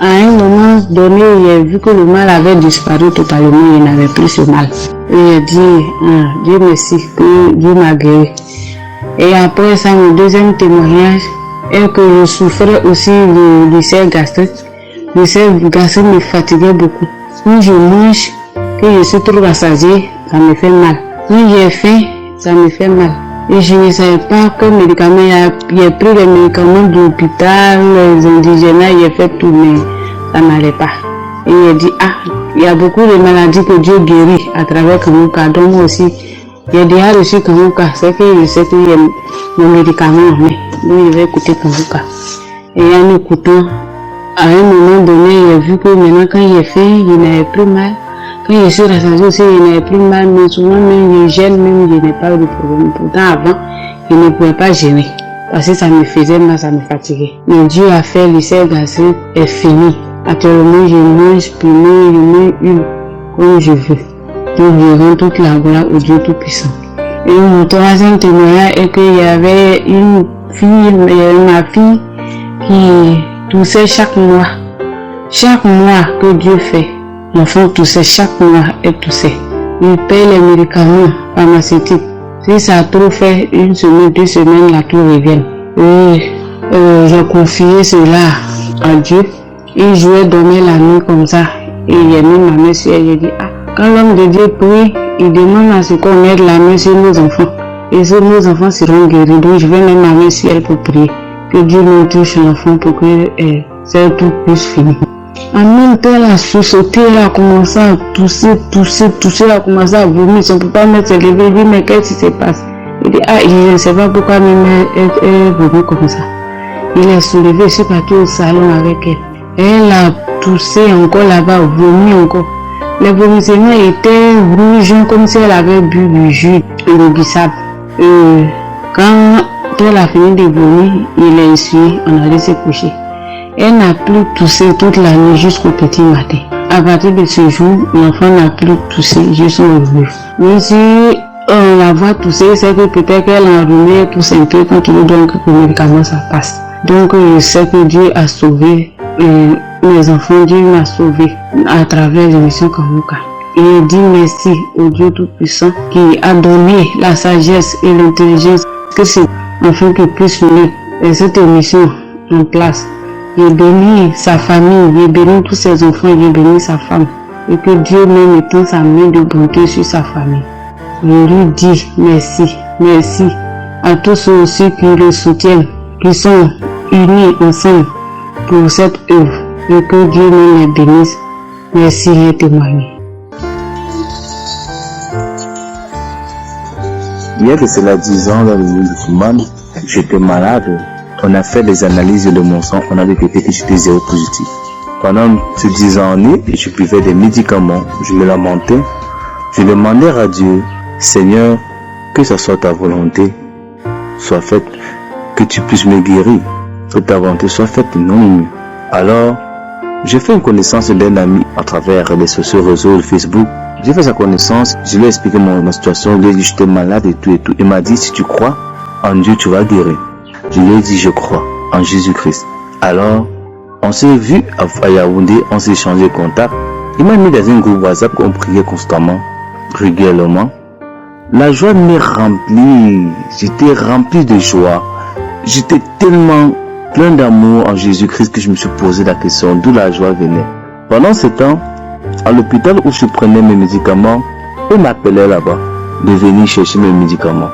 À un moment donné, j'ai vu que le mal avait disparu totalement, il n'avait plus ce mal. Et j'ai dit, Dieu merci, que Dieu m'a guéri. Et après ça, mon deuxième témoignage est que je souffrais aussi de l'ulcère gastrique. L'ulcère gastrique me fatiguait beaucoup. Quand je mange, que je suis trop rassasié, ça me fait mal. Quand j'ai faim, ça me fait mal. Et je ne savais pas quel médicament, j'ai pris les médicaments de l'hôpital, les indigènes, j'ai fait tout, mais ça n'allait pas. Et j'ai dit, il y a beaucoup de maladies que Dieu guérit à travers Kangoka. Donc moi aussi, j'ai déjà reçu Kangoka. C'est que je sais que j'ai mon médicament, mais donc je vais écouter Kangoka. Et en écoutant, à un moment donné, j'ai vu que maintenant quand j'ai faim, je n'avais plus mal. Quand je suis rassasié aussi, je n'avais plus mal, mais souvent même je gêne, même je n'ai pas eu de problème. Pourtant avant, je ne pouvais pas gêner. Parce que ça me faisait mal, ça me fatiguait. Mais Dieu a fait l'ulcère gastrique est fini. Actuellement, je mange pleinement, je mange une comme je veux. Donc je rends toute la gloire au Dieu Tout-Puissant. Et mon troisième témoignage est qu'il y avait une fille, ma fille, qui toussait chaque mois. Chaque mois que Dieu fait, l'enfant toussait, chaque mois elle toussait. Il paye les médicaments pharmaceutiques. Si ça a trop fait une semaine, 2 semaines, la tout revient. Et j'ai confié cela à Dieu. Et je vais dormir la nuit comme ça. Et j'ai mis ma main sur elle. J'ai dit, quand l'homme de Dieu prie, il demande à ce qu'on mette la main sur nos enfants. Et sur nos enfants seront guéris. Donc je vais mettre ma main sur elle pour prier. Que Dieu nous touche l'enfant pour que c'est tout puisse finir. En même temps, elle a sauté, elle a commencé à tousser, elle a commencé à vomir. Son papa me s'est levé, il dit, mais qu'est-ce qui se passe? Il dit, je ne sais pas pourquoi même elle vomit comme ça. Il est soulevé, je suis parti au salon avec elle. Elle a toussé encore là-bas, vomi encore. Les vomissements étaient rouges comme si elle avait bu du jus de bissap. Quand elle a fini de vomir, il a essuyé, on allait se coucher. Elle n'a plus toussé toute la nuit jusqu'au petit matin. À partir de ce jour, l'enfant n'a plus toussé jusqu'au revenu. Mais si on la voit tousser, c'est que peut-être qu'elle a enrhumé, tousse un peu, quand il donne que le médicament ça passe. Donc je sais que Dieu a sauvé mes enfants, Dieu m'a sauvé à travers l'émission Kangoka. Et je dis merci au Dieu Tout-Puissant qui a donné la sagesse et l'intelligence que c'est afin que puisse mettre cette émission en place. Il bénit sa famille, il bénit tous ses enfants, il bénit sa femme. et que Dieu même étend sa main de bonté sur sa famille. Je lui dis merci, merci à tous ceux aussi qui le soutiennent, qui sont unis ensemble pour cette œuvre et que Dieu même les bénisse. Merci et témoignez. Il y a de cela 10 ans dans l'église de Fouman, j'étais malade. On a fait des analyses de mon sang, on a détecté que j'étais séropositif. Pendant ces 10 années, je buvais des médicaments, je me lamentais, je demandais à Dieu, Seigneur, que ce soit ta volonté soit faite, que tu puisses me guérir, que ta volonté soit faite et non mieux. Alors, j'ai fait une connaissance d'un ami à travers les sociaux réseaux, Facebook. J'ai fait sa connaissance, je lui ai expliqué ma situation, je lui ai dit que j'étais malade et tout et tout. Il m'a dit, si tu crois en Dieu, tu vas guérir. Je lui ai dit, je crois en Jésus-Christ. Alors, on s'est vu à Yaoundé, on s'est échangé contact. Il m'a mis dans un groupe WhatsApp qu'on priait constamment, régulièrement. La joie m'est remplie, j'étais rempli de joie. J'étais tellement plein d'amour en Jésus-Christ que je me suis posé la question d'où la joie venait. Pendant ce temps, à l'hôpital où je prenais mes médicaments, on m'appelait là-bas de venir chercher mes médicaments.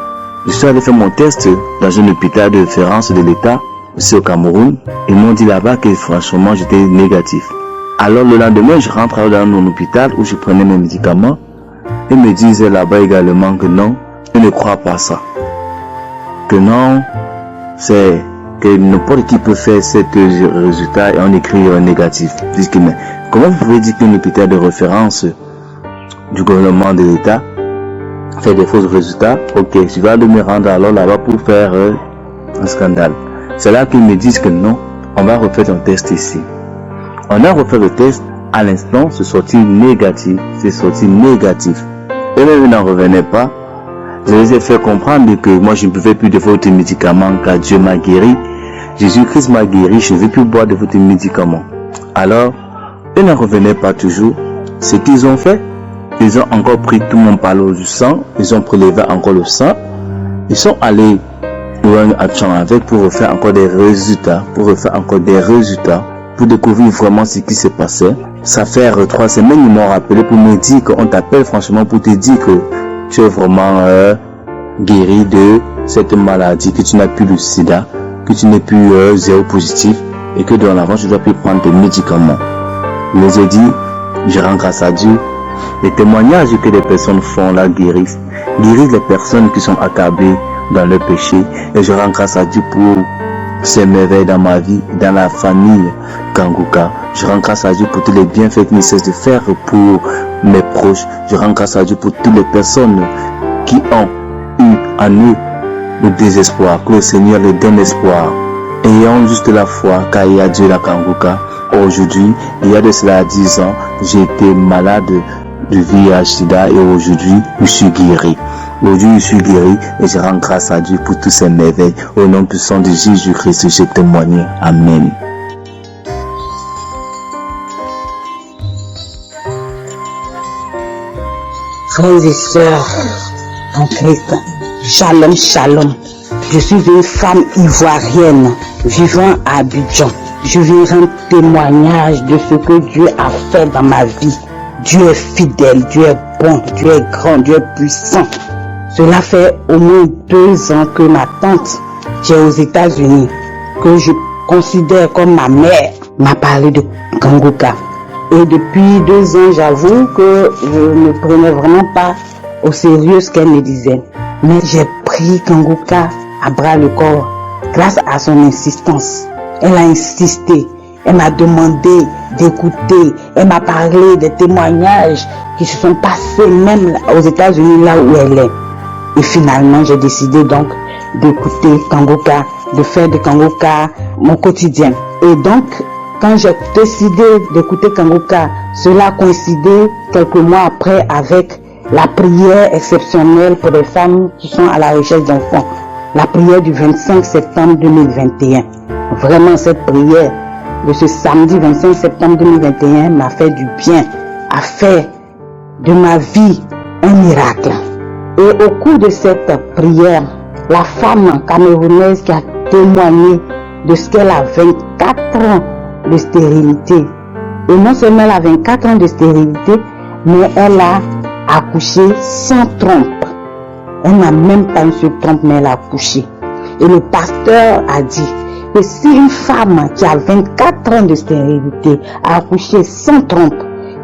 Je suis allé faire mon test dans un hôpital de référence de l'État, ici au Cameroun. Ils m'ont dit là-bas que franchement j'étais négatif. Alors le lendemain, je rentre dans mon hôpital où je prenais mes médicaments. Ils me disaient là-bas également que non, ils ne croient pas ça. Que non, c'est que n'importe qui peut faire cet résultat et on écrit négatif. Mais comment vous pouvez dire qu'un hôpital de référence du gouvernement de l'État fait des faux résultats? Ok, tu vas me rendre alors là-bas pour faire un scandale. C'est là qu'ils me disent que non, on va refaire un test ici. On a refait le test, à l'instant, c'est sorti négatif. C'est sorti négatif. Eux-mêmes n'en revenaient pas. Je les ai fait comprendre que moi je ne pouvais plus de votre médicaments car Dieu m'a guéri. Jésus-Christ m'a guéri, je ne vais plus boire de votre médicaments. Alors, ils n'en revenaient pas toujours. Ce qu'ils ont fait, ils ont encore pris tout mon ballon du sang, ils ont prélevé encore le sang. Ils sont allés pour un action avec pour refaire encore des résultats, pour découvrir vraiment ce qui se passait. Ça fait 3 semaines, ils m'ont rappelé pour me dire qu'on t'appelle franchement pour te dire que tu es vraiment guéri de cette maladie, que tu n'as plus le sida, que tu n'es plus zéro positif et que dans l'avant, tu dois plus prendre tes médicaments. Je les ai dit, je rends grâce à Dieu. Les témoignages que les personnes font là guérissent les personnes qui sont accablées dans le péché. Et je rends grâce à Dieu pour ces merveilles dans ma vie, dans la famille Kanguka. Je rends grâce à Dieu pour tous les bienfaits qu'il ne cesse de faire pour mes proches. Je rends grâce à Dieu pour toutes les personnes qui ont eu en eux le désespoir, que le Seigneur les donne espoir. Ayons juste la foi, car il y a Dieu la Kanguka. Aujourd'hui, il y a de cela 10 ans, j'ai été malade de VIH/SIDA et aujourd'hui, je suis guéri. Aujourd'hui, je suis guéri et je rends grâce à Dieu pour tous ces merveilles. Au nom puissant de Jésus-Christ, j'ai témoigné. Amen. Frères et sœurs en Christ, shalom, shalom. Je suis une femme ivoirienne vivant à Abidjan. Je viens rendre témoignage de ce que Dieu a fait dans ma vie. Dieu est fidèle, Dieu est bon, Dieu est grand, Dieu est puissant. Cela fait au moins 2 ans que ma tante, qui est aux États-Unis, que je considère comme ma mère, m'a parlé de Kanguka. Et depuis 2 ans, j'avoue que je ne prenais vraiment pas au sérieux ce qu'elle me disait. Mais j'ai pris Kanguka à bras le corps grâce à son insistance. Elle a insisté, elle m'a demandé d'écouter, elle m'a parlé des témoignages qui se sont passés même aux États-Unis, là où elle est. Et finalement, j'ai décidé donc d'écouter Kanguka, de faire de Kanguka mon quotidien. Et donc, quand j'ai décidé d'écouter Kanguka, cela coïncidait quelques mois après avec la prière exceptionnelle pour les femmes qui sont à la recherche d'enfants. La prière du 25 septembre 2021. Vraiment, cette prière de ce samedi 25 septembre 2021 m'a fait du bien, a fait de ma vie un miracle. Et au cours de cette prière, la femme camerounaise qui a témoigné de ce qu'elle a 24 ans de stérilité Et non seulement elle a 24 ans de stérilité, mais elle a accouché sans trompe. Elle n'a même pas une seule trompe, mais elle a accouché. Et le pasteur a dit que si une femme qui a 24 ans de stérilité a accouché sans trompe,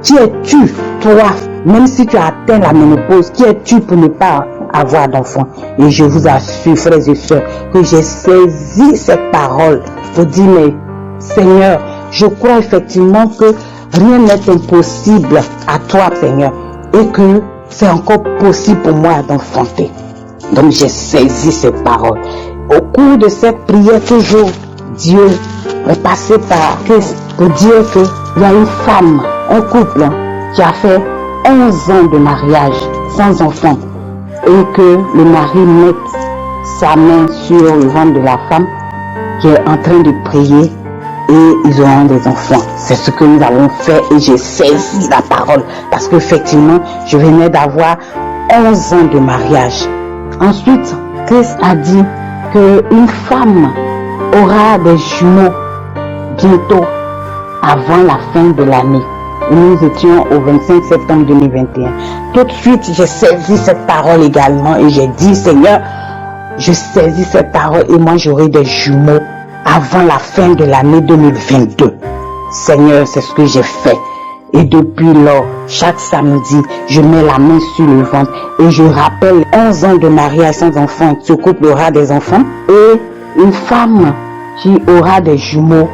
qui es-tu, toi, même si tu as atteint la ménopause, qui es-tu pour ne pas avoir d'enfant? Et je vous assure, frères et sœurs, que j'ai saisi cette parole pour dire, mais Seigneur, je crois effectivement que rien n'est impossible à toi, Seigneur, et que c'est encore possible pour moi d'enfanter. Donc j'ai saisi cette parole. Au cours de cette prière, toujours, Dieu est passé par Christ pour dire qu'il y a une femme, un couple qui a fait 11 ans de mariage sans enfant et que le mari mette sa main sur le ventre de la femme qui est en train de prier et ils auront des enfants. C'est ce que nous avons fait et j'ai saisi la parole parce qu'effectivement, je venais d'avoir 11 ans de mariage. Ensuite, Christ a dit qu'une femme aura des jumeaux bientôt avant la fin de l'année. Et nous étions au 25 septembre 2021. Tout de suite, j'ai saisi cette parole également et j'ai dit, Seigneur, je saisis cette parole et moi j'aurai des jumeaux avant la fin de l'année 2022. Seigneur, c'est ce que j'ai fait. Et depuis lors, chaque samedi, je mets la main sur le ventre et je rappelle 11 ans de mariage sans enfant. Ce couple aura des enfants et une femme qui aura des jumeaux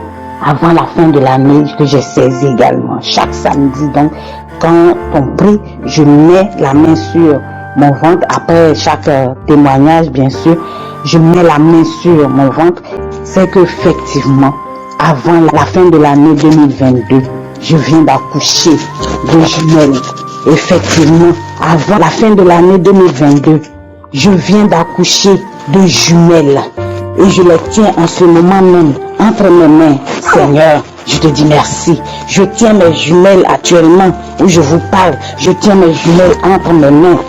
avant la fin de l'année que j'ai saisi également. Chaque samedi, donc, quand on prie, je mets la main sur mon ventre. Après chaque témoignage, bien sûr, je mets la main sur mon ventre. C'est qu'effectivement, avant la fin de l'année 2022, je viens d'accoucher de jumelles. Effectivement, avant la fin de l'année 2022, je viens d'accoucher de jumelles. Et je les tiens en ce moment même entre mes mains. Seigneur, je te dis merci. Je tiens mes jumelles actuellement où je vous parle. Je tiens mes jumelles entre mes mains.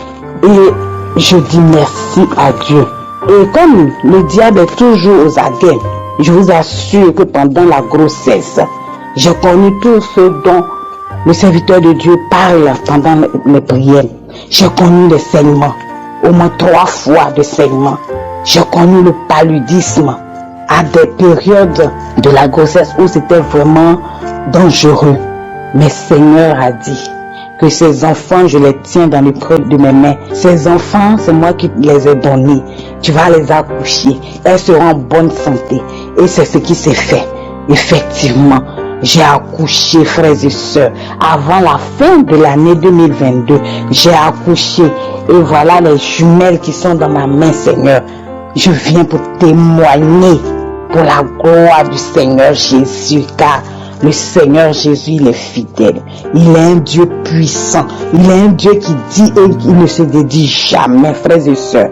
Et je dis merci à Dieu. Et comme le diable est toujours aux aguets, je vous assure que pendant la grossesse, j'ai connu tout ce dont le serviteur de Dieu parle pendant les prières. J'ai connu les saignements, au moins 3 fois de saignements. J'ai connu le paludisme à des périodes de la grossesse où c'était vraiment dangereux. Mais Seigneur a dit que ces enfants, je les tiens dans le creux de mes mains. Ces enfants, c'est moi qui les ai donnés. Tu vas les accoucher. Elles seront en bonne santé. Et c'est ce qui s'est fait. Effectivement, j'ai accouché, frères et sœurs. Avant la fin de l'année 2022, j'ai accouché. Et voilà les jumelles qui sont dans ma main, Seigneur. Je viens pour témoigner pour la gloire du Seigneur Jésus, car le Seigneur Jésus, il est fidèle. Il est un Dieu puissant. Il est un Dieu qui dit et qui ne se dédie jamais, frères et sœurs.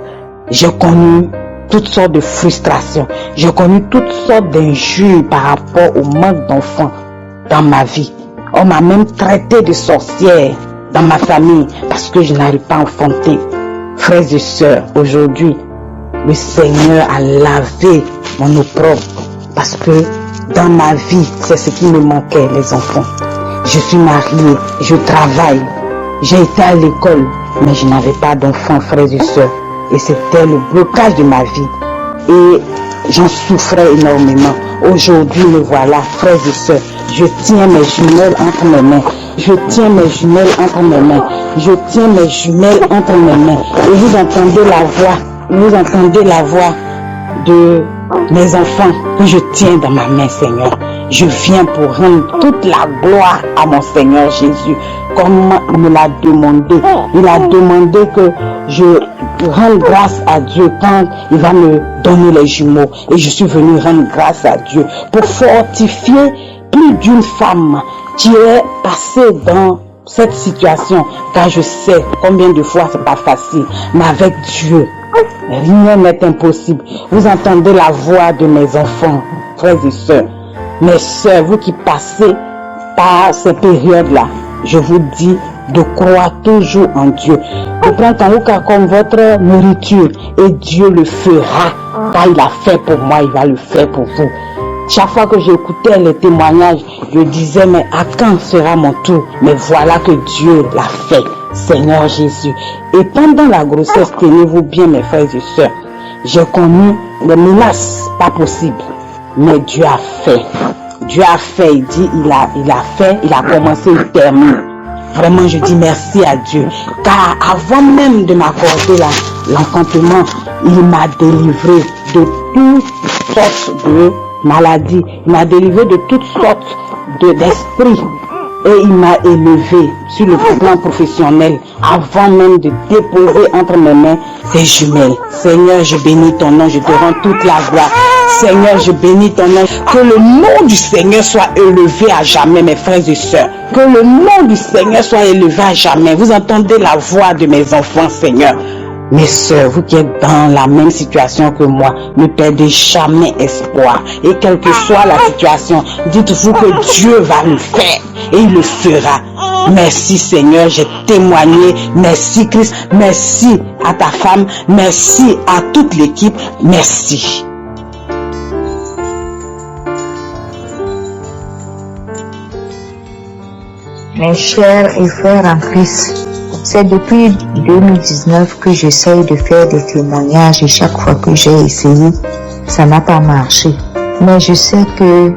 J'ai connu toutes sortes de frustrations. J'ai connu toutes sortes d'injures par rapport au manque d'enfants dans ma vie. On m'a même traité de sorcière dans ma famille parce que je n'arrive pas à enfanter. Frères et sœurs, aujourd'hui, le Seigneur a lavé mon opprobre parce que dans ma vie, c'est ce qui me manquait, les enfants. Je suis mariée, je travaille, j'ai été à l'école, mais je n'avais pas d'enfants, frères et sœurs. Et c'était le blocage de ma vie. Et j'en souffrais énormément. Aujourd'hui, me voilà, frères et sœurs. Je tiens mes jumelles entre mes mains. Je tiens mes jumelles entre mes mains. Je tiens mes jumelles entre mes mains. Et vous entendez la voix. Vous entendez la voix de mes enfants que je tiens dans ma main, Seigneur. Je viens pour rendre toute la gloire à mon Seigneur Jésus, comme il me l'a demandé. Il a demandé que je rende grâce à Dieu quand il va me donner les jumeaux. Et je suis venu rendre grâce à Dieu pour fortifier plus d'une femme qui est passée dans cette situation, car je sais combien de fois c'est pas facile, mais avec Dieu, rien n'est impossible. Vous entendez la voix de mes enfants, frères et sœurs. Mes sœurs, vous qui passez par ces périodes-là, je vous dis de croire toujours en Dieu. De prendre Kanguka comme votre nourriture et Dieu le fera. Car il a fait pour moi, il va le faire pour vous. Chaque fois que j'écoutais les témoignages, je disais, mais à quand sera mon tour? Mais voilà que Dieu l'a fait, Seigneur Jésus. Et pendant la grossesse, tenez-vous bien mes frères et sœurs, j'ai connu des menaces, pas possible. Mais Dieu a fait. Dieu a fait, il dit, il a fait, il a commencé, il termine. Vraiment, je dis merci à Dieu. Car avant même de m'accorder l'enfantement, il m'a délivré de toutes sortes de maladies. Il m'a délivré de toutes sortes d'esprits. Et il m'a élevé sur le plan professionnel avant même de déposer entre mes mains ces jumelles. Seigneur, je bénis ton nom, je te rends toute la gloire. Seigneur, je bénis ton nom. Que le nom du Seigneur soit élevé à jamais, mes frères et sœurs. Que le nom du Seigneur soit élevé à jamais. Vous entendez la voix de mes enfants, Seigneur. Mes sœurs, vous qui êtes dans la même situation que moi, ne perdez jamais espoir. Et quelle que soit la situation, dites-vous que Dieu va le faire. Et il le fera. Merci Seigneur, j'ai témoigné. Merci Christ. Merci à ta femme. Merci à toute l'équipe. Merci. Mes chers et frères en Christ, c'est depuis 2019 que j'essaye de faire des témoignages et chaque fois que j'ai essayé, ça n'a pas marché. Mais je sais que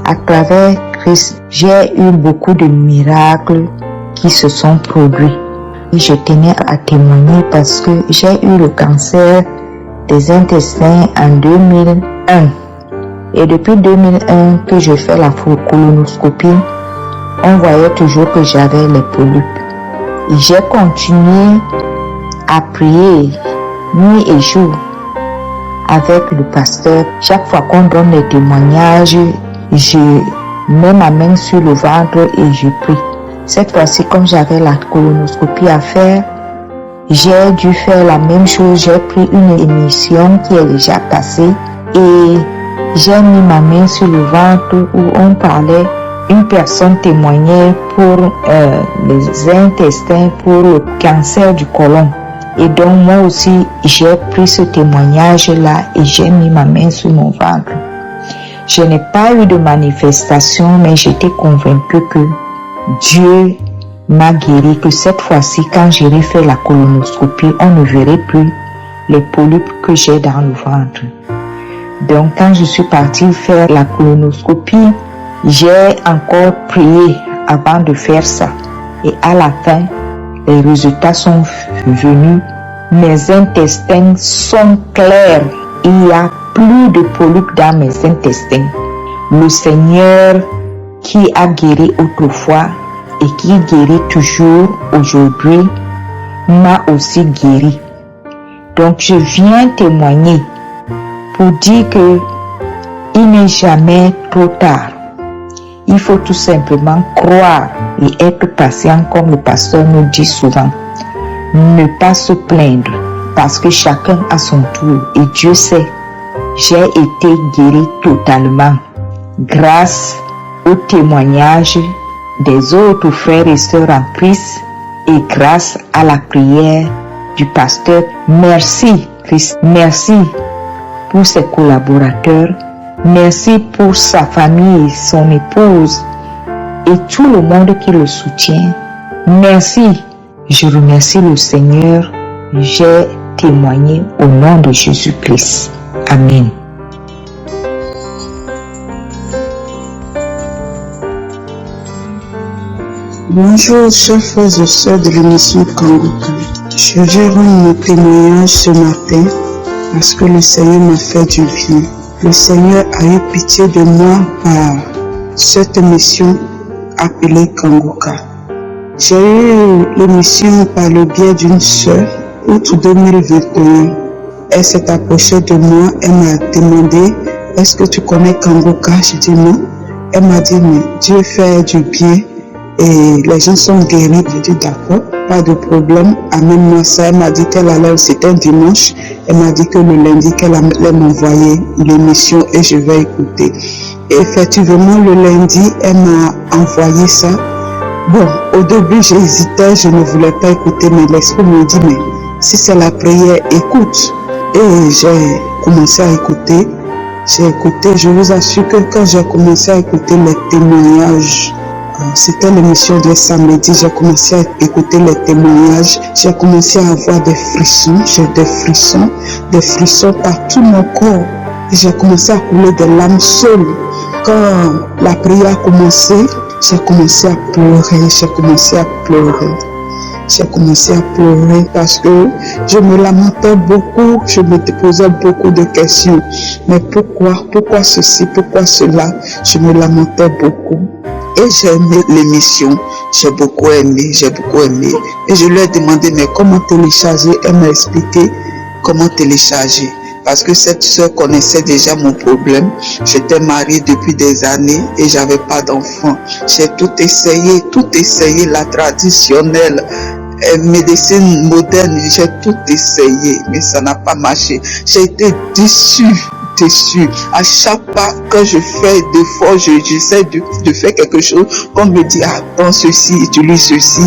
à travers Christ, j'ai eu beaucoup de miracles qui se sont produits. Et je tenais à témoigner parce que j'ai eu le cancer des intestins en 2001. Et depuis 2001 que je fais la colonoscopie, on voyait toujours que j'avais les polypes. Et j'ai continué à prier nuit et jour avec le pasteur. Chaque fois qu'on donne les témoignages, je mets ma main sur le ventre et je prie. Cette fois-ci, comme j'avais la colonoscopie à faire, j'ai dû faire la même chose. J'ai pris une émission qui est déjà passée et j'ai mis ma main sur le ventre où on parlait. Une personne témoignait pour les intestins, pour le cancer du côlon. Et donc moi aussi, j'ai pris ce témoignage-là et j'ai mis ma main sur mon ventre. Je n'ai pas eu de manifestation, mais j'étais convaincue que Dieu m'a guéri, que cette fois-ci, quand j'irai faire la colonoscopie, on ne verrait plus les polypes que j'ai dans le ventre. Donc quand je suis partie faire la colonoscopie, j'ai encore prié avant de faire ça. Et à la fin, les résultats sont venus. Mes intestins sont clairs. Il n'y a plus de polypes dans mes intestins. Le Seigneur qui a guéri autrefois et qui guérit toujours aujourd'hui m'a aussi guéri. Donc je viens témoigner pour dire que il n'est jamais trop tard. Il faut tout simplement croire et être patient comme le pasteur nous dit souvent. Ne pas se plaindre parce que chacun a son tour et Dieu sait. J'ai été guéri totalement grâce au témoignage des autres frères et sœurs en Christ et grâce à la prière du pasteur. Merci Christ, merci pour ses collaborateurs. Merci pour sa famille, son épouse et tout le monde qui le soutient. Merci. Je remercie le Seigneur. J'ai témoigné au nom de Jésus-Christ. Amen. Bonjour, chers frères et sœurs de l'émission Kanguka. Je vais rendre mon témoignage ce matin parce que le Seigneur m'a fait du bien. Le Seigneur a eu pitié de moi par cette mission appelée Kanguka. J'ai eu l'émission par le biais d'une sœur, août 2021. Elle s'est approchée de moi, elle m'a demandé « Est-ce que tu connais Kanguka ?» J'ai dit non. Elle m'a dit « Mais Dieu fait du bien et les gens sont guéris. » J'ai dit « D'accord, pas de problème, amène-moi ça. » Elle m'a dit qu'elle allait, c'était un dimanche. Elle m'a dit que le lundi qu'elle allait m'envoyer l'émission et je vais écouter. Et effectivement, le lundi, elle m'a envoyé ça. Bon, au début, j'hésitais, je ne voulais pas écouter, mais l'esprit me dit, mais si c'est la prière, écoute. Et j'ai commencé à écouter. J'ai écouté, je vous assure que quand j'ai commencé à écouter les témoignages, c'était l'émission de samedi, j'ai commencé à écouter les témoignages, j'ai commencé à avoir des frissons, j'ai des frissons par tout mon corps. J'ai commencé à couler des larmes seules. Quand la prière a commencé, j'ai commencé à pleurer, j'ai commencé à pleurer parce que je me lamentais beaucoup, je me posais beaucoup de questions. Mais pourquoi ceci, pourquoi cela? Je me lamentais beaucoup. Et j'ai aimé l'émission, j'ai beaucoup aimé. Et je lui ai demandé, mais comment télécharger? Elle m'a expliqué comment télécharger. Parce que cette soeur connaissait déjà mon problème. J'étais mariée depuis des années et j'avais pas d'enfant. J'ai tout essayé, la traditionnelle, médecine moderne, j'ai tout essayé, mais ça n'a pas marché. J'ai été déçue. À chaque pas que je fais d'efforts, j'essaie de faire quelque chose. On me dit, attends ceci, utilise ceci.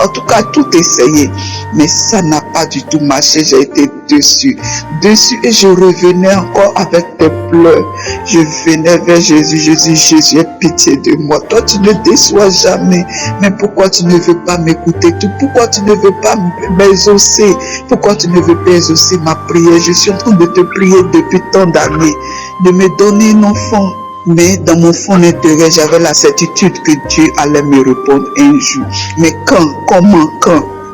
En tout cas, tout essayé. Mais ça n'a pas du tout marché. J'ai été déçue. Et je revenais encore avec des pleurs. Je venais vers Jésus. Jésus, aie pitié de moi. Toi, tu ne déçois jamais. Mais pourquoi tu ne veux pas m'écouter? Pourquoi tu ne veux pas m'exaucer? Pourquoi tu ne veux pas exaucer ma prière? Je suis en train de te prier depuis tant d'années, de me donner un enfant. Mais dans mon fond intérieur, j'avais la certitude que Dieu allait me répondre un jour. Mais quand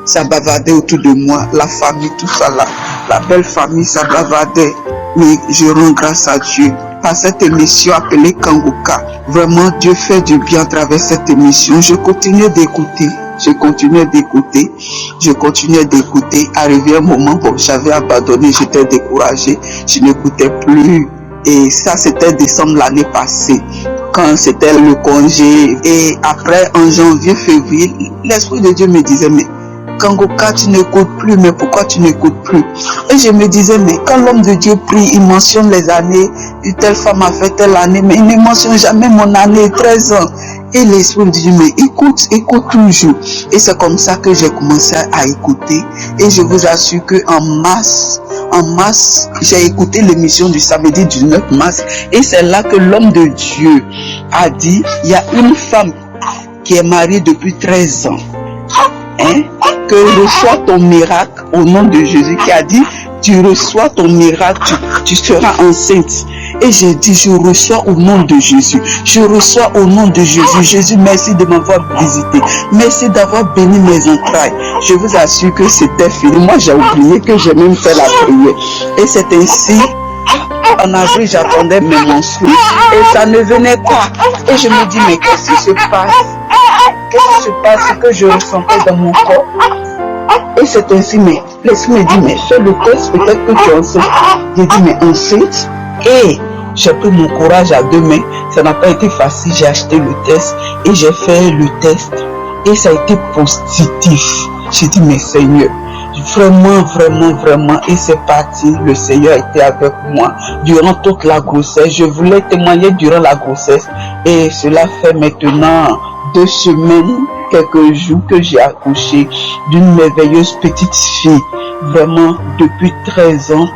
ça bavardait autour de moi, la famille, tout ça là, la belle famille, ça bavardait. Mais je rends grâce à Dieu par cette émission appelée Kanguka. Vraiment, Dieu fait du bien à travers cette émission. Je continuais d'écouter. Arrivé un moment, bon, j'avais abandonné, j'étais découragé, je n'écoutais plus. Et ça, c'était décembre l'année passée, quand c'était le congé. Et après, en janvier, février, l'Esprit de Dieu me disait, mais Kanguka, tu n'écoutes plus, mais pourquoi tu n'écoutes plus? Et je me disais, mais quand l'homme de Dieu prie, il mentionne les années, une telle femme a fait telle année, mais il ne mentionne jamais mon année, 13 ans. Et l'Esprit me dit, mais écoute toujours. Et c'est comme ça que j'ai commencé à écouter. Et je vous assure que en mars, j'ai écouté l'émission du samedi du 9 mars. Et c'est là que l'homme de Dieu a dit, il y a une femme qui est mariée depuis 13 ans. Que reçois ton miracle au nom de Jésus, qui a dit, tu reçois ton miracle, tu seras enceinte. Et j'ai dit, je reçois au nom de Jésus. Je reçois au nom de Jésus. Jésus, merci de m'avoir visité. Merci d'avoir béni mes entrailles. Je vous assure que c'était fini. Moi, j'ai oublié que j'ai même fait la prière. Et c'est ainsi, en avril, j'attendais mes menstrues. Et ça ne venait pas. Et je me dis, mais qu'est-ce qui se passe? Qu'est-ce qui se passe que je ressentais dans mon corps? Et c'est ainsi, mais l'Esprit me dit, mais fais le test, peut-être que tu es enceinte. J'ai dit, mais enceinte? Et j'ai pris mon courage à deux mains. Ça n'a pas été facile. J'ai acheté le test et j'ai fait le test. Et ça a été positif. J'ai dit, mais Seigneur, vraiment. Et c'est parti. Le Seigneur a été avec moi durant toute la grossesse. Je voulais témoigner durant la grossesse. Et cela fait maintenant 2 semaines, quelques jours que j'ai accouché d'une merveilleuse petite fille. Vraiment, depuis 13 ans,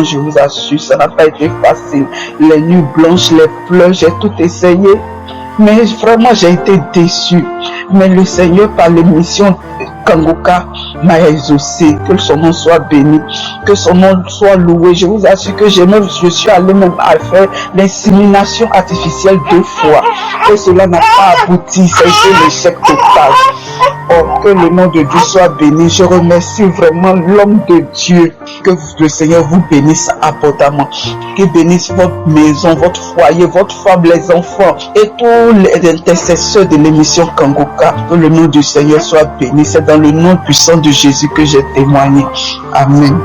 je vous assure, ça n'a pas été facile. Les nuits blanches, les pleurs, j'ai tout essayé. Mais vraiment, j'ai été déçu. Mais le Seigneur, par l'émission Kanguka, m'a exaucé. Que son nom soit béni, que son nom soit loué. Je vous assure que je suis allé même à faire l'insémination artificielle 2 fois. Et cela n'a pas abouti. Ça a été l'échec total. Oh, que le nom de Dieu soit béni. Je remercie vraiment l'homme de Dieu. Que le Seigneur vous bénisse abondamment. Qu'il bénisse votre maison, votre foyer, votre femme, les enfants et tous les intercesseurs de l'émission Kanguka. Que le nom du Seigneur soit béni. C'est dans le nom puissant de Jésus que j'ai témoigné. Amen.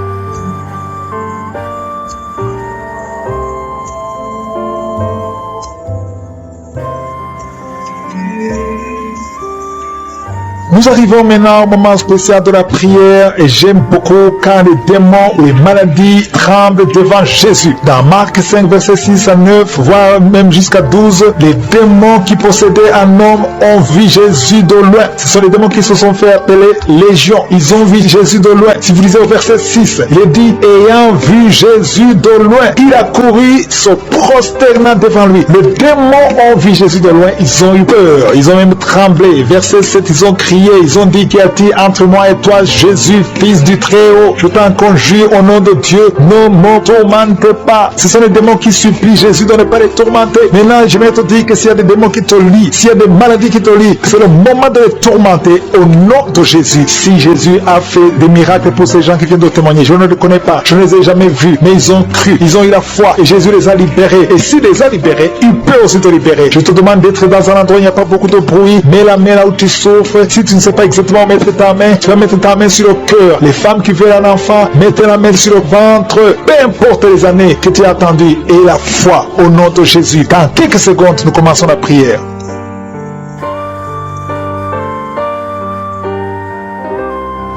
Nous arrivons maintenant au moment spécial de la prière et j'aime beaucoup quand les démons ou les maladies tremblent devant Jésus. Dans Marc 5, verset 6 à 9, voire même jusqu'à 12, les démons qui possédaient un homme ont vu Jésus de loin. Ce sont les démons qui se sont fait appeler légion. Ils ont vu Jésus de loin. Si vous lisez au verset 6, il est dit, ayant vu Jésus de loin, il a couru, se prosternant devant lui. Les démons ont vu Jésus de loin, ils ont eu peur, ils ont même tremblé. Verset 7, ils ont crié, ils ont dit, qu'y a-t-il entre moi et toi, Jésus, fils du Très-Haut? Je t'en conjure au nom de Dieu, ne me tourmente pas. Ce sont les démons qui supplient Jésus de ne pas les tourmenter. Maintenant, je vais te dire que s'il y a des démons qui te lient, s'il y a des maladies qui te lient, c'est le moment de les tourmenter au nom de Jésus. Si Jésus a fait des miracles pour ces gens qui viennent de témoigner, je ne les connais pas, je ne les ai jamais vus, mais ils ont cru, ils ont eu la foi et Jésus les a libérés. Et s'il les a libérés, il peut aussi te libérer. Je te demande d'être dans un endroit où il n'y a pas beaucoup de bruit. Mets la main là où tu souffres. Si tu ne sais pas exactement où mettre ta main, tu vas mettre ta main sur le cœur. Les femmes qui veulent un enfant, mettez la main sur le ventre. Peu importe les années que tu as attendues, et la foi au nom de Jésus. Dans quelques secondes, nous commençons la prière.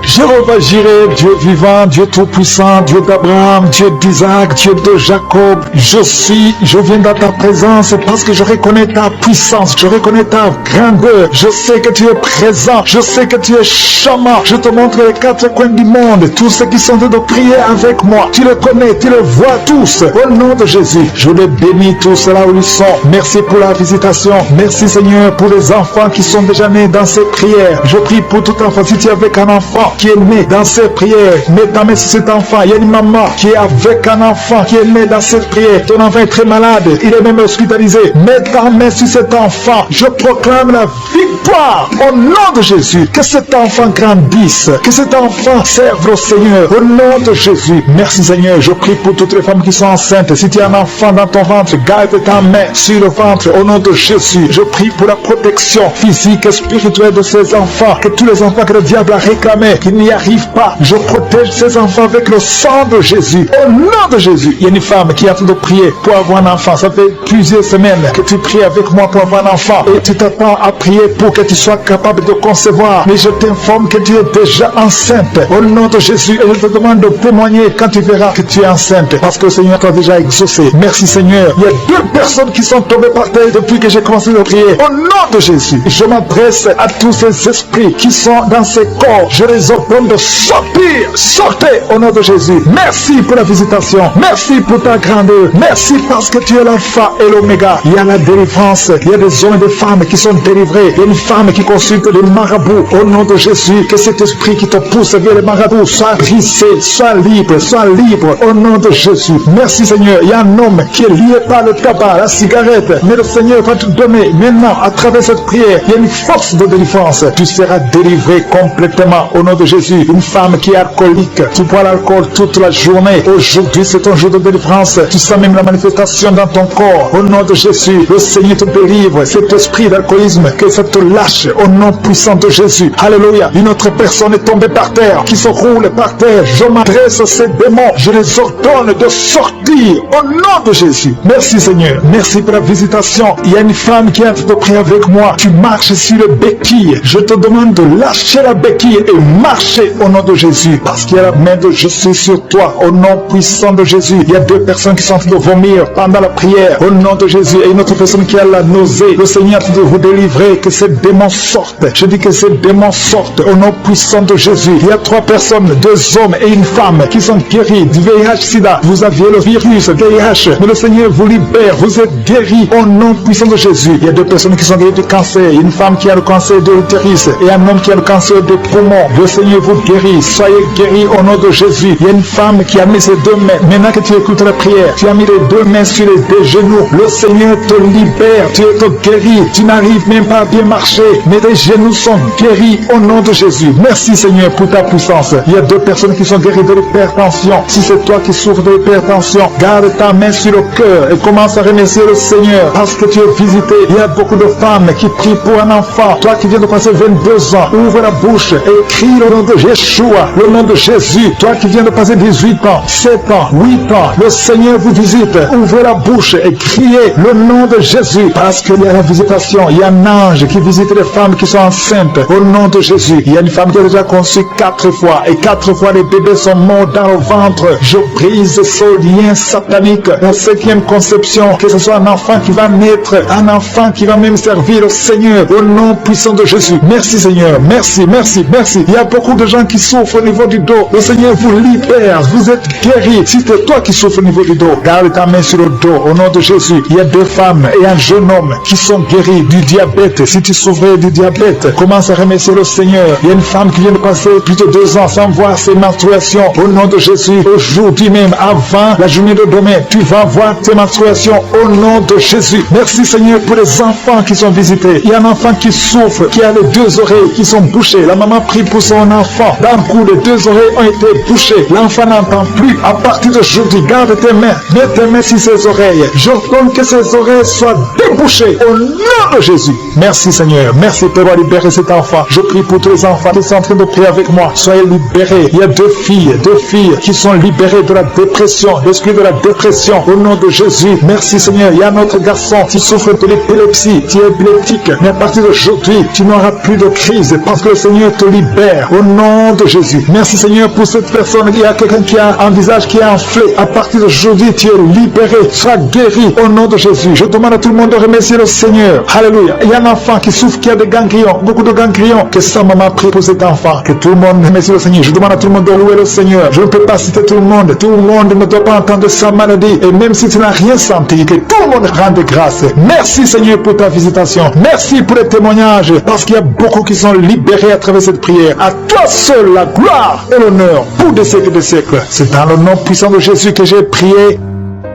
Jéhovah Jireh, Dieu vivant, Dieu tout-puissant, Dieu d'Abraham, Dieu d'Isaac, Dieu de Jacob, je viens dans ta présence parce que je reconnais ta puissance, je reconnais ta grandeur, je sais que tu es présent, je sais que tu es charmant, je te montre les quatre coins du monde, tous ceux qui sont en train de prier avec moi, tu les connais, tu les vois tous, au nom de Jésus, je les bénis tous là où ils sont, merci pour la visitation, merci Seigneur pour les enfants qui sont déjà nés dans ces prières, je prie pour tout enfant, si tu es avec un enfant, qui est né dans cette prière, mets ta main sur cet enfant. Il y a une maman qui est avec un enfant qui est né dans cette prière. Ton enfant est très malade, il est même hospitalisé. Mets ta main sur cet enfant. Je proclame la victoire au nom de Jésus. Que cet enfant grandisse, que cet enfant serve au Seigneur au nom de Jésus. Merci Seigneur, je prie pour toutes les femmes qui sont enceintes. Si tu as un enfant dans ton ventre, garde ta main sur le ventre au nom de Jésus. Je prie pour la protection physique et spirituelle de ces enfants, que tous les enfants que le diable a réclamés, qu'ils n'y arrivent pas, je protège ces enfants avec le sang de Jésus au nom de Jésus. Il y a une femme qui est en train de prier pour avoir un enfant. Ça fait plusieurs semaines que tu pries avec moi pour avoir un enfant et tu t'attends à prier pour que tu sois capable de concevoir, mais je t'informe que tu es déjà enceinte au nom de Jésus et je te demande de témoigner quand tu verras que tu es enceinte parce que le Seigneur t'a déjà exaucé. Merci Seigneur. Il y a 2 personnes qui sont tombées par terre depuis que j'ai commencé à prier au nom de Jésus. Je m'adresse à tous ces esprits qui sont dans ces corps, je les ordonne de sortir, sortez au nom de Jésus. Merci pour la visitation, merci pour ta grandeur, merci parce que tu es l'alpha et l'oméga. Il y a la délivrance, il y a des hommes et des femmes qui sont délivrés, il y a une femme qui consulte les marabouts au nom de Jésus. Que cet esprit qui te pousse vers les marabouts soit brisé, soit libre au nom de Jésus. Merci Seigneur. Il y a un homme qui est lié par le tabac, la cigarette, mais le Seigneur va te donner maintenant à travers cette prière, il y a une force de délivrance. Tu seras délivré complètement au nom de Jésus. Une femme qui est alcoolique, tu bois l'alcool toute la journée, aujourd'hui c'est ton jour de délivrance, tu sens même la manifestation dans ton corps au nom de Jésus. Le Seigneur te délivre cet esprit d'alcoolisme, que ça te lâche au nom puissant de Jésus. Alléluia. Une autre personne est tombée par terre, qui se roule par terre. Je m'adresse à ces démons, je les ordonne de sortir au nom de Jésus. Merci Seigneur, merci pour la visitation. Il y a une femme qui est en train de prier avec moi, tu marches sur le béquille, je te demande de lâcher la béquille et marcher au nom de Jésus, parce qu'il y a la main de Jésus sur toi au nom puissant de Jésus. Il y a 2 personnes qui sont en train de vomir pendant la prière au nom de Jésus et une autre personne qui a la nausée. Le Seigneur est en train de vous délivrer, que ces démons sortent. Je dis que ces démons sortent au nom puissant de Jésus. Il y a 3 personnes, 2 hommes et une femme qui sont guéris du VIH-Sida. Vous aviez le virus VIH, mais le Seigneur vous libère, vous êtes guéris au nom puissant de Jésus. Il y a 2 personnes qui sont guéries du cancer, une femme qui a le cancer de l'utérus et un homme qui a le cancer des poumons. Le Seigneur vous guérit, soyez guéris au nom de Jésus. Il y a une femme qui a mis ses 2 mains. Maintenant que tu écoutes la prière, tu as mis les 2 mains sur les 2 genoux. Le Seigneur te libère, tu es guéri. Tu n'arrives même pas à bien marcher, mais tes genoux sont guéris au nom de Jésus. Merci Seigneur pour ta puissance. Il y a 2 personnes qui sont guéries de l'hypertension. Si c'est toi qui souffres de l'hypertension, garde ta main sur le cœur et commence à remercier le Seigneur parce que tu es visité. Il y a beaucoup de femmes qui prient pour un enfant. Toi qui viens de passer 22 ans, ouvre la bouche et crie le nom nom de Yeshua, le nom de Jésus. Toi qui viens de passer 18 ans, 7 ans, 8 ans, le Seigneur vous visite. Ouvrez la bouche et criez le nom de Jésus, parce qu'il y a la visitation. Il y a un ange qui visite les femmes qui sont enceintes. Au nom de Jésus, il y a une femme qui a déjà conçu 4 fois, et 4 fois les bébés sont morts dans le ventre. Je brise ce lien satanique. La 7e conception, que ce soit un enfant qui va naître, un enfant qui va même servir le Seigneur, au nom puissant de Jésus. Merci Seigneur, merci, merci, merci. Il y a beaucoup de gens qui souffrent au niveau du dos. Le Seigneur vous libère, vous êtes guéris. Si c'est toi qui souffres au niveau du dos, garde ta main sur le dos, au nom de Jésus. Il y a 2 femmes et un jeune homme qui sont guéris du diabète. Si tu souffrais du diabète, commence à remercier le Seigneur. Il y a une femme qui vient de passer plus de 2 ans sans voir ses menstruations. Au nom de Jésus, aujourd'hui même, avant la journée de demain, tu vas voir tes menstruations au nom de Jésus. Merci Seigneur pour les enfants qui sont visités. Il y a un enfant qui souffre, qui a les 2 oreilles qui sont bouchées. La maman prie pour son enfant. D'un coup, les 2 oreilles ont été bouchées. L'enfant n'entend plus. À partir d'aujourd'hui, garde tes mains. Mets tes mains sur ses oreilles. J'ordonne que ses oreilles soient débouchées au nom de Jésus. Merci Seigneur. Merci pour avoir libéré cet enfant. Je prie pour tous les enfants qui sont en train de prier avec moi. Soyez libérés. Il y a 2 filles qui sont libérées de la dépression, l'esprit de la dépression. Au nom de Jésus. Merci Seigneur. Il y a un autre garçon qui souffre de l'épilepsie, qui est épileptique. Mais à partir d'aujourd'hui, tu n'auras plus de crise parce que le Seigneur te libère. Au nom de Jésus. Merci Seigneur pour cette personne. Il y a quelqu'un qui a un visage qui est enflé. À partir d'aujourd'hui, tu es libéré. Sois guéri. Au nom de Jésus. Je demande à tout le monde de remercier le Seigneur. Alléluia. Il y a un enfant qui souffre, qui a des ganglions, beaucoup de ganglions. Que sa maman prie pour cet enfant. Que tout le monde remercie le Seigneur. Je demande à tout le monde de louer le Seigneur. Je ne peux pas citer tout le monde. Tout le monde ne doit pas entendre sa maladie. Et même si tu n'as rien senti, que tout le monde rende grâce. Merci Seigneur pour ta visitation. Merci pour les témoignages. Parce qu'il y a beaucoup qui sont libérés à travers cette prière. À toi seul la gloire et l'honneur pour des siècles et des siècles. C'est dans le nom puissant de Jésus que j'ai prié.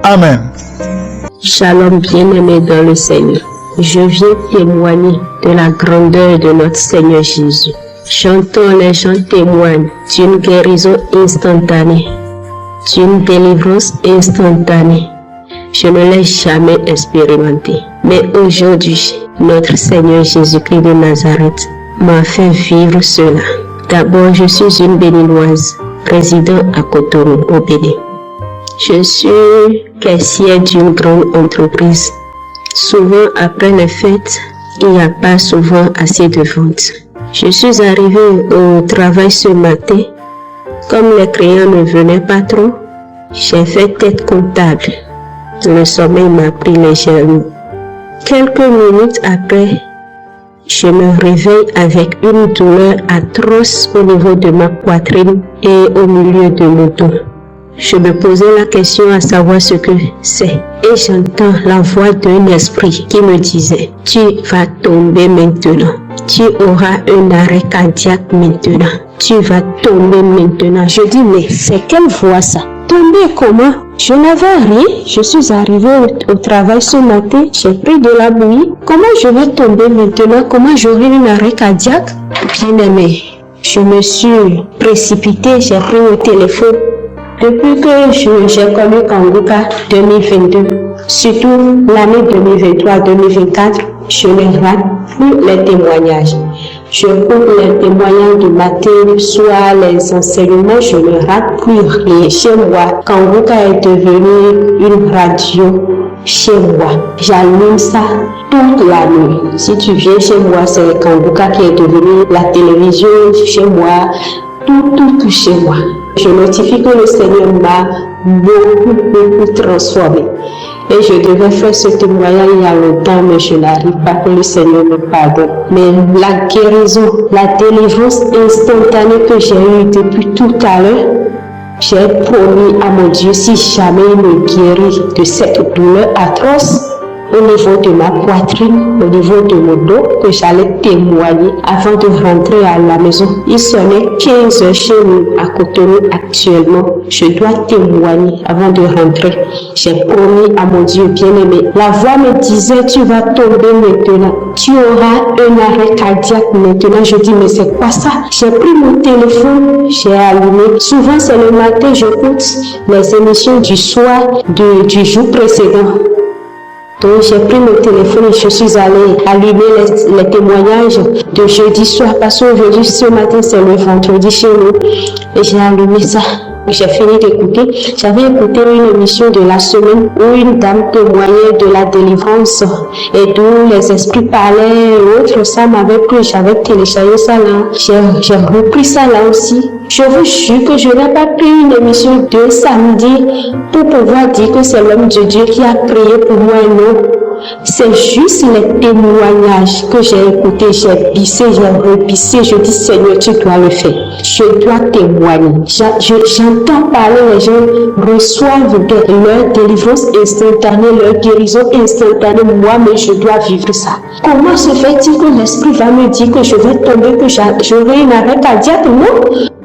Amen. Shalom bien-aimé dans le Seigneur. Je viens témoigner de la grandeur de notre Seigneur Jésus. Chantons, les gens témoignent d'une guérison instantanée, d'une délivrance instantanée. Je ne l'ai jamais expérimenté. Mais aujourd'hui, notre Seigneur Jésus-Christ de Nazareth m'a fait vivre cela. D'abord, je suis une béninoise, résidant à Cotonou, au Bénin. Je suis caissière d'une grande entreprise. Souvent, après les fêtes, il n'y a pas souvent assez de ventes. Je suis arrivée au travail ce matin. Comme les clients ne venaient pas trop, j'ai fait tête comptable. Le sommeil m'a pris légèrement. Quelques minutes après, je me réveille avec une douleur atroce au niveau de ma poitrine et au milieu de mon dos. Je me posais la question à savoir ce que c'est et j'entends la voix d'un esprit qui me disait « Tu vas tomber maintenant. Tu auras un arrêt cardiaque maintenant. Tu vas tomber maintenant. » Je dis « Mais c'est quelle voix ça? Tomber comment? Je n'avais rien. Je suis arrivée au travail ce matin. J'ai pris de la bouillie. Comment je vais tomber maintenant? Comment j'aurai un arrêt cardiaque? » Bien aimé, je me suis précipitée. J'ai pris le téléphone. Depuis que j'ai connu Kanguka 2022, surtout l'année 2023-2024, je ne rate plus les témoignages. Je coupe les témoignages du matin, soit les enseignements, je ne rate plus rien. Chez moi, Kanguka est devenu une radio chez moi. J'allume ça toute la nuit. Si tu viens chez moi, c'est Kanguka qui est devenu la télévision chez moi, tout chez moi. Je notifie que le Seigneur m'a beaucoup transformé. Et je devais faire ce témoignage il y a longtemps, mais je n'arrive pas, que le Seigneur me pardonne. Mais la guérison, la délivrance instantanée que j'ai eue depuis tout à l'heure, j'ai promis à mon Dieu, si jamais il me guérit de cette douleur atroce, au niveau de ma poitrine, au niveau de mon dos, que j'allais témoigner avant de rentrer à la maison. Il sonnait 15 heures chez nous, à Cotonou actuellement. Je dois témoigner avant de rentrer. J'ai promis à mon Dieu bien-aimé. La voix me disait, tu vas tomber maintenant. Tu auras un arrêt cardiaque maintenant. Je dis, mais c'est quoi ça? J'ai pris mon téléphone, j'ai allumé. Souvent, c'est le matin, j'écoute les émissions du soir du jour précédent. Donc j'ai pris mon téléphone et je suis allée allumer les témoignages de jeudi soir parce qu'aujourd'hui, ce matin, c'est le vendredi chez nous. Et j'ai allumé ça. J'ai fini d'écouter. J'avais écouté une émission de la semaine où une dame témoignait de la délivrance et d'où les esprits parlaient et autres. Ça m'avait plu. J'avais téléchargé ça là. J'ai repris ça là aussi. Je vous jure que je n'ai pas pris une émission de samedi pour pouvoir dire que c'est l'homme de Dieu qui a prié pour moi et non. C'est juste les témoignages que j'ai écoutés, j'ai bissé, j'ai repissé. Je dis Seigneur, tu dois le faire. Je dois témoigner. J'entends parler, les gens reçoivent leur délivrance instantanée, leur guérison instantanée. Moi, mais je dois vivre ça. Comment se fait-il que l'Esprit va me dire que je vais tomber, que j'aurai une arrêt cardiaque?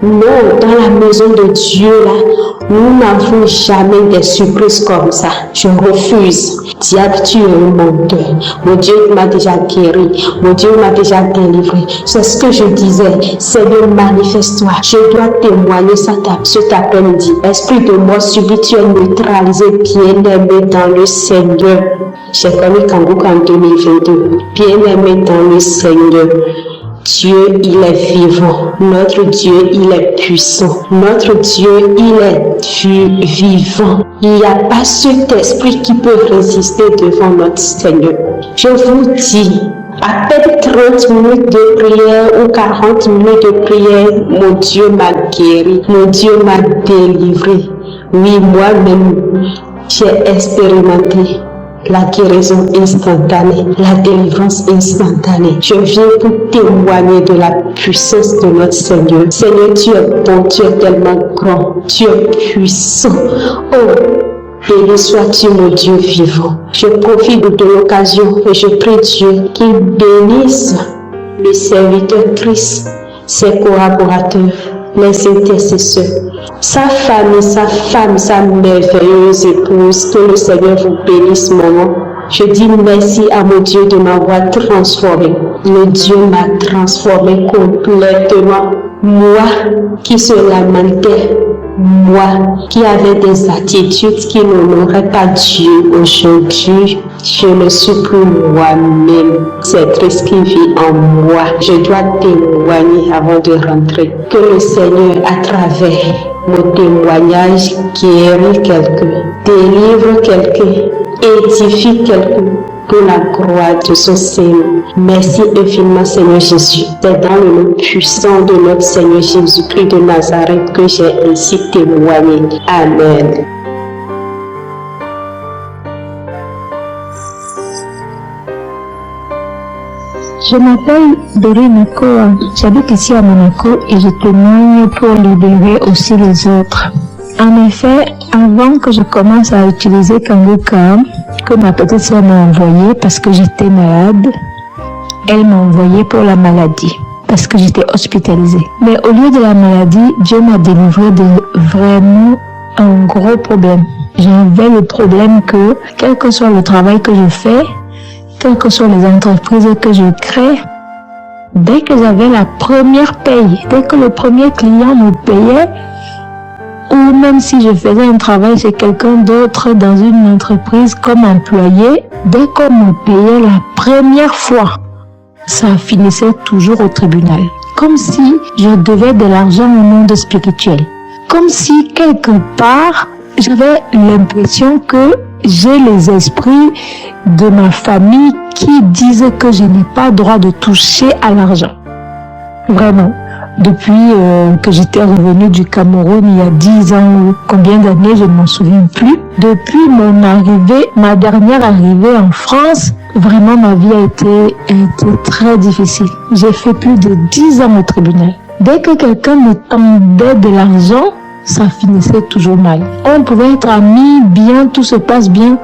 Non, dans la maison de Dieu, là, nous n'avons jamais des surprises comme ça. Je refuse. Diable, tu es un menteur. Mon Dieu m'a déjà guéri. Mon Dieu m'a déjà délivré. C'est ce que je disais. Seigneur, manifeste-toi. Je dois témoigner ça cet après-midi. Esprit de mort subit, tu es neutralisé, bien-aimé dans le Seigneur. J'ai connu Kanguka en 2022. Bien-aimé dans le Seigneur. Dieu, il est vivant. Notre Dieu, il est puissant. Notre Dieu, il est vivant. Il n'y a pas cet esprit qui peut résister devant notre Seigneur. Je vous dis, à peine 30 minutes de prière ou 40 minutes de prière, mon Dieu m'a guéri. Mon Dieu m'a délivré. Oui, moi-même, j'ai expérimenté la guérison instantanée, la délivrance instantanée. Je viens pour témoigner de la puissance de notre Seigneur. Seigneur, tu es bon, tu es tellement grand, tu es puissant. Oh, béni sois-tu mon Dieu vivant. Je profite de l'occasion et je prie Dieu qu'il bénisse le serviteur Christ, ses collaborateurs, les intercesseurs, sa famille, sa femme, sa merveilleuse épouse. Que le Seigneur vous bénisse, maman. Je dis merci à mon Dieu de m'avoir transformé. Le Dieu m'a transformé complètement. Moi qui se lamentais, moi qui avais des attitudes qui n'honoraient pas Dieu, aujourd'hui, je ne suis plus moi-même. C'est Christ qui vit en moi. Je dois témoigner avant de rentrer. Que le Seigneur, à travers mon témoignage, guérit quelqu'un, délivre quelqu'un, édifie quelqu'un pour la gloire de son Seigneur. Merci infiniment, Seigneur Jésus. C'est dans le nom puissant de notre Seigneur Jésus-Christ de Nazareth que j'ai ainsi témoigné. Amen. Je m'appelle Dorine Koa. J'habite ici à Monaco et je témoigne pour libérer aussi les autres. En effet, avant que je commence à utiliser Kanguka, que ma petite soeur m'a envoyé parce que j'étais malade, elle m'a envoyé pour la maladie, parce que j'étais hospitalisée. Mais au lieu de la maladie, Dieu m'a délivré de vraiment un gros problème. J'avais le problème que, quel que soit le travail que je fais, quelles que soient les entreprises que je crée, dès que j'avais la première paye, dès que le premier client me payait, ou même si je faisais un travail chez quelqu'un d'autre dans une entreprise comme employé, dès qu'on me payait la première fois, ça finissait toujours au tribunal. Comme si je devais de l'argent au monde spirituel. Comme si quelque part, j'avais l'impression que j'ai les esprits de ma famille qui disent que je n'ai pas droit de toucher à l'argent. Vraiment. Depuis que j'étais revenue du Cameroun il y a 10 ans ou combien d'années, je ne m'en souviens plus. Depuis mon arrivée, ma dernière arrivée en France, vraiment ma vie a été très difficile. J'ai fait plus de 10 ans au tribunal. Dès que quelqu'un me tendait de l'argent, ça finissait toujours mal. On pouvait être amis, bien, tout se passe bien,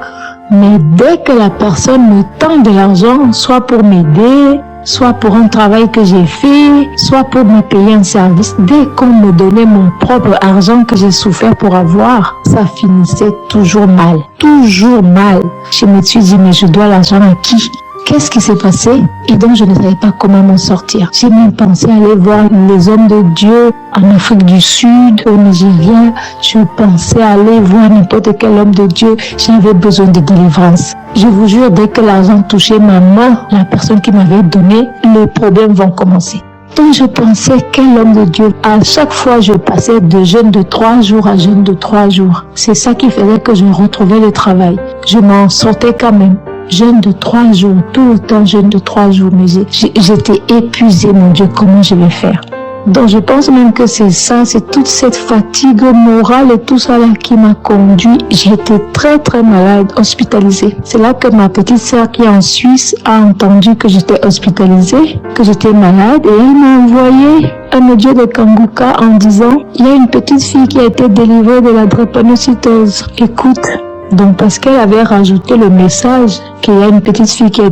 mais dès que la personne me tend de l'argent, soit pour m'aider, soit pour un travail que j'ai fait, soit pour me payer un service, dès qu'on me donnait mon propre argent que j'ai souffert pour avoir, ça finissait toujours mal. Toujours mal. Je me suis dit, mais je dois l'argent à qui? qu'est-ce qui s'est passé et donc je ne savais pas comment m'en sortir. J'ai même pensé aller voir les hommes de Dieu en Afrique du Sud, au Nigeria. Je pensais aller voir n'importe quel homme de Dieu. J'avais besoin de délivrance. Je vous jure, dès que l'argent touchait ma main, la personne qui m'avait donné, les problèmes vont commencer. Donc je pensais, quel homme de Dieu. À chaque fois, je passais de jeûne de 3 jours à jeûne de 3 jours. C'est ça qui faisait que je retrouvais le travail. Je m'en sortais quand même. Jeûne de 3 jours, tout le temps jeûne de 3 jours. Mais j'étais épuisée, mon Dieu, comment je vais faire? Donc je pense même que c'est ça, c'est toute cette fatigue morale et tout ça là qui m'a conduit. J'étais très très malade, hospitalisée. C'est là que ma petite sœur qui est en Suisse a entendu que j'étais hospitalisée, que j'étais malade et elle m'a envoyé un audio de Kanguka en disant il y a une petite fille qui a été délivrée de la drépanocytose. Écoute. Donc parce qu'elle avait rajouté le message qu'il y a une petite fille qui a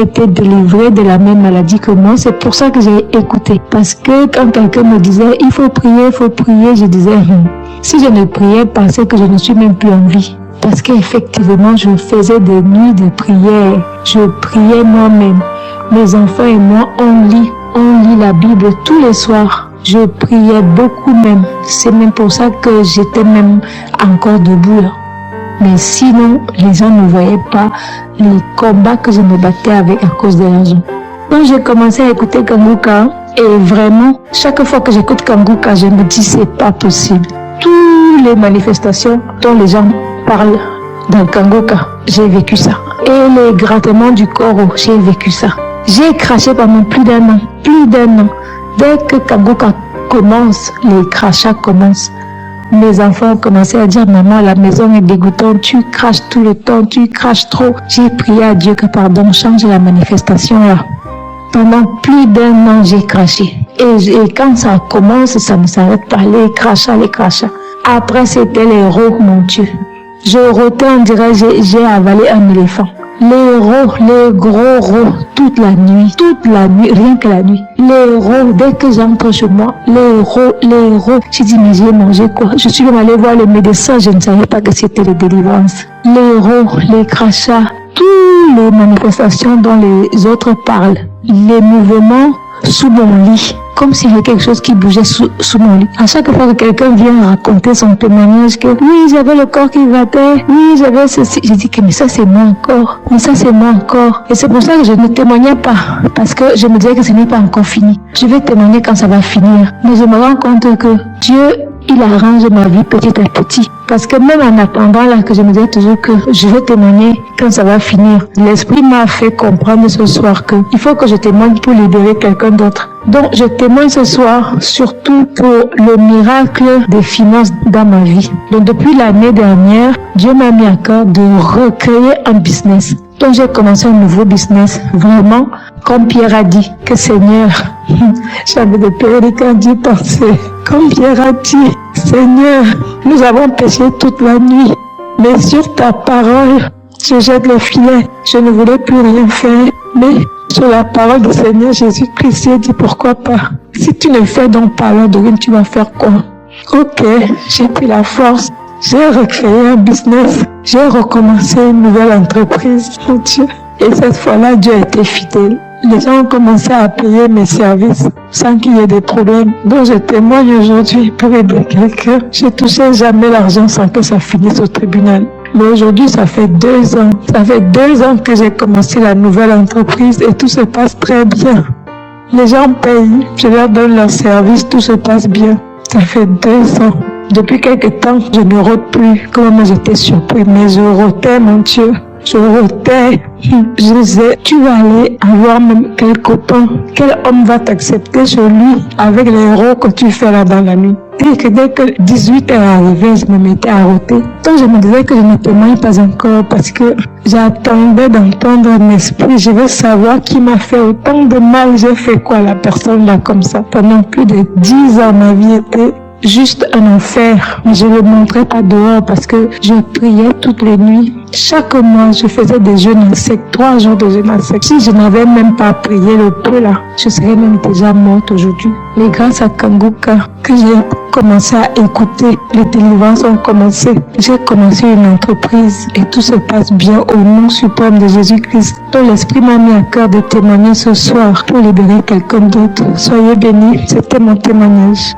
été délivrée de la même maladie que moi, c'est pour ça que j'ai écouté. Parce que quand quelqu'un me disait il faut prier, je disais si je ne priais pas, c'est que je ne suis même plus en vie. Parce qu'effectivement, je faisais des nuits de prière. Je priais moi-même. Mes enfants et moi, on lit la Bible tous les soirs. Je priais beaucoup même. C'est même pour ça que j'étais même encore debout là. Mais sinon, les gens ne voyaient pas les combats que je me battais avec à cause de l'argent. Donc j'ai commencé à écouter Kanguka et vraiment, chaque fois que j'écoute Kanguka, je me dis c'est pas possible. Toutes les manifestations dont les gens parlent dans Kanguka, j'ai vécu ça. Et les grattements du corps, j'ai vécu ça. J'ai craché pendant plus d'un an. Dès que Kanguka commence, les crachats commencent. Mes enfants ont commencé à dire, maman, la maison est dégoûtante, tu craches tout le temps, tu craches trop. J'ai prié à Dieu que pardon, change la manifestation là. Pendant plus d'un an, j'ai craché. Et quand ça commence, ça ne s'arrête pas, les crachats. Après, c'était les rots, mon Dieu. Je rotais, on dirait, j'ai avalé un éléphant. Les rots, les gros rots, toute la nuit, rien que la nuit. Les rots, dès que j'entre chez moi, les rots. J'ai dit, mais j'ai mangé quoi? Je suis même allée voir le médecin, je ne savais pas que c'était les délivrances. Les rots, les crachats, toutes les manifestations dont les autres parlent. Les mouvements sous mon lit. Comme s'il y avait quelque chose qui bougeait sous mon lit. À chaque fois que quelqu'un vient raconter son témoignage, que oui, j'avais le corps qui battait, oui, j'avais ceci. J'ai dit que mais ça c'est moi encore. Et c'est pour ça que je ne témoignais pas. Parce que je me disais que ce n'est pas encore fini. Je vais témoigner quand ça va finir. Mais je me rends compte que Dieu, il arrange ma vie petit à petit. Parce que même en attendant là, que je me disais toujours que je vais témoigner quand ça va finir. L'Esprit m'a fait comprendre ce soir que il faut que je témoigne pour libérer quelqu'un d'autre. Donc je témoigne ce soir surtout pour le miracle des finances dans ma vie. Donc depuis l'année dernière, Dieu m'a mis à cœur de recréer un business. Donc j'ai commencé un nouveau business, vraiment, comme Pierre a dit, que Seigneur, j'avais des périodes quand Dieu pensait, comme Pierre a dit, Seigneur, nous avons péché toute la nuit, mais sur ta parole, je jette le filet, je ne voulais plus rien faire, mais sur la parole du Seigneur Jésus-Christ, j'ai dit pourquoi pas. Si tu ne fais donc pas alors de rien, tu vas faire quoi? Ok, j'ai pris la force, j'ai recréé un business, j'ai recommencé une nouvelle entreprise, mon Dieu. Et cette fois-là, Dieu a été fidèle. Les gens ont commencé à payer mes services sans qu'il y ait des problèmes. Donc je témoigne aujourd'hui pour aider quelqu'un. Je ne touchais jamais l'argent sans que ça finisse au tribunal. Mais aujourd'hui, ça fait 2 ans. Ça fait 2 ans que j'ai commencé la nouvelle entreprise et tout se passe très bien. Les gens payent, je leur donne leur service, tout se passe bien. Ça fait 2 ans. Depuis quelque temps, je ne rôde plus. Comment j'étais surpris, mais je rôtais, mon Dieu. Je rôtais. Je disais, tu vas aller avoir même quel copain, quel homme va t'accepter chez lui avec les héros que tu fais là dans la nuit. Et que dès que 18 heures arrivait, je me mettais à rôter. Donc je me disais que je ne témoigne pas encore parce que j'attendais d'entendre un esprit. Je veux savoir qui m'a fait autant de mal. J'ai fait quoi à la personne là comme ça. Pendant plus de 10 ans, ma vie était juste un enfer. Mais je ne le montrais pas dehors parce que je priais toutes les nuits. Chaque mois, je faisais des jeûnes secs, 3 jours de jeûne sec. Si je n'avais même pas prié le peu là, je serais même déjà morte aujourd'hui. Mais grâce à Kanguka, que j'ai commencé à écouter, les délivrances ont commencé. J'ai commencé une entreprise et tout se passe bien au nom suprême de Jésus-Christ, dont l'Esprit m'a mis à cœur de témoigner ce soir pour libérer quelqu'un d'autre. Soyez bénis, c'était mon témoignage.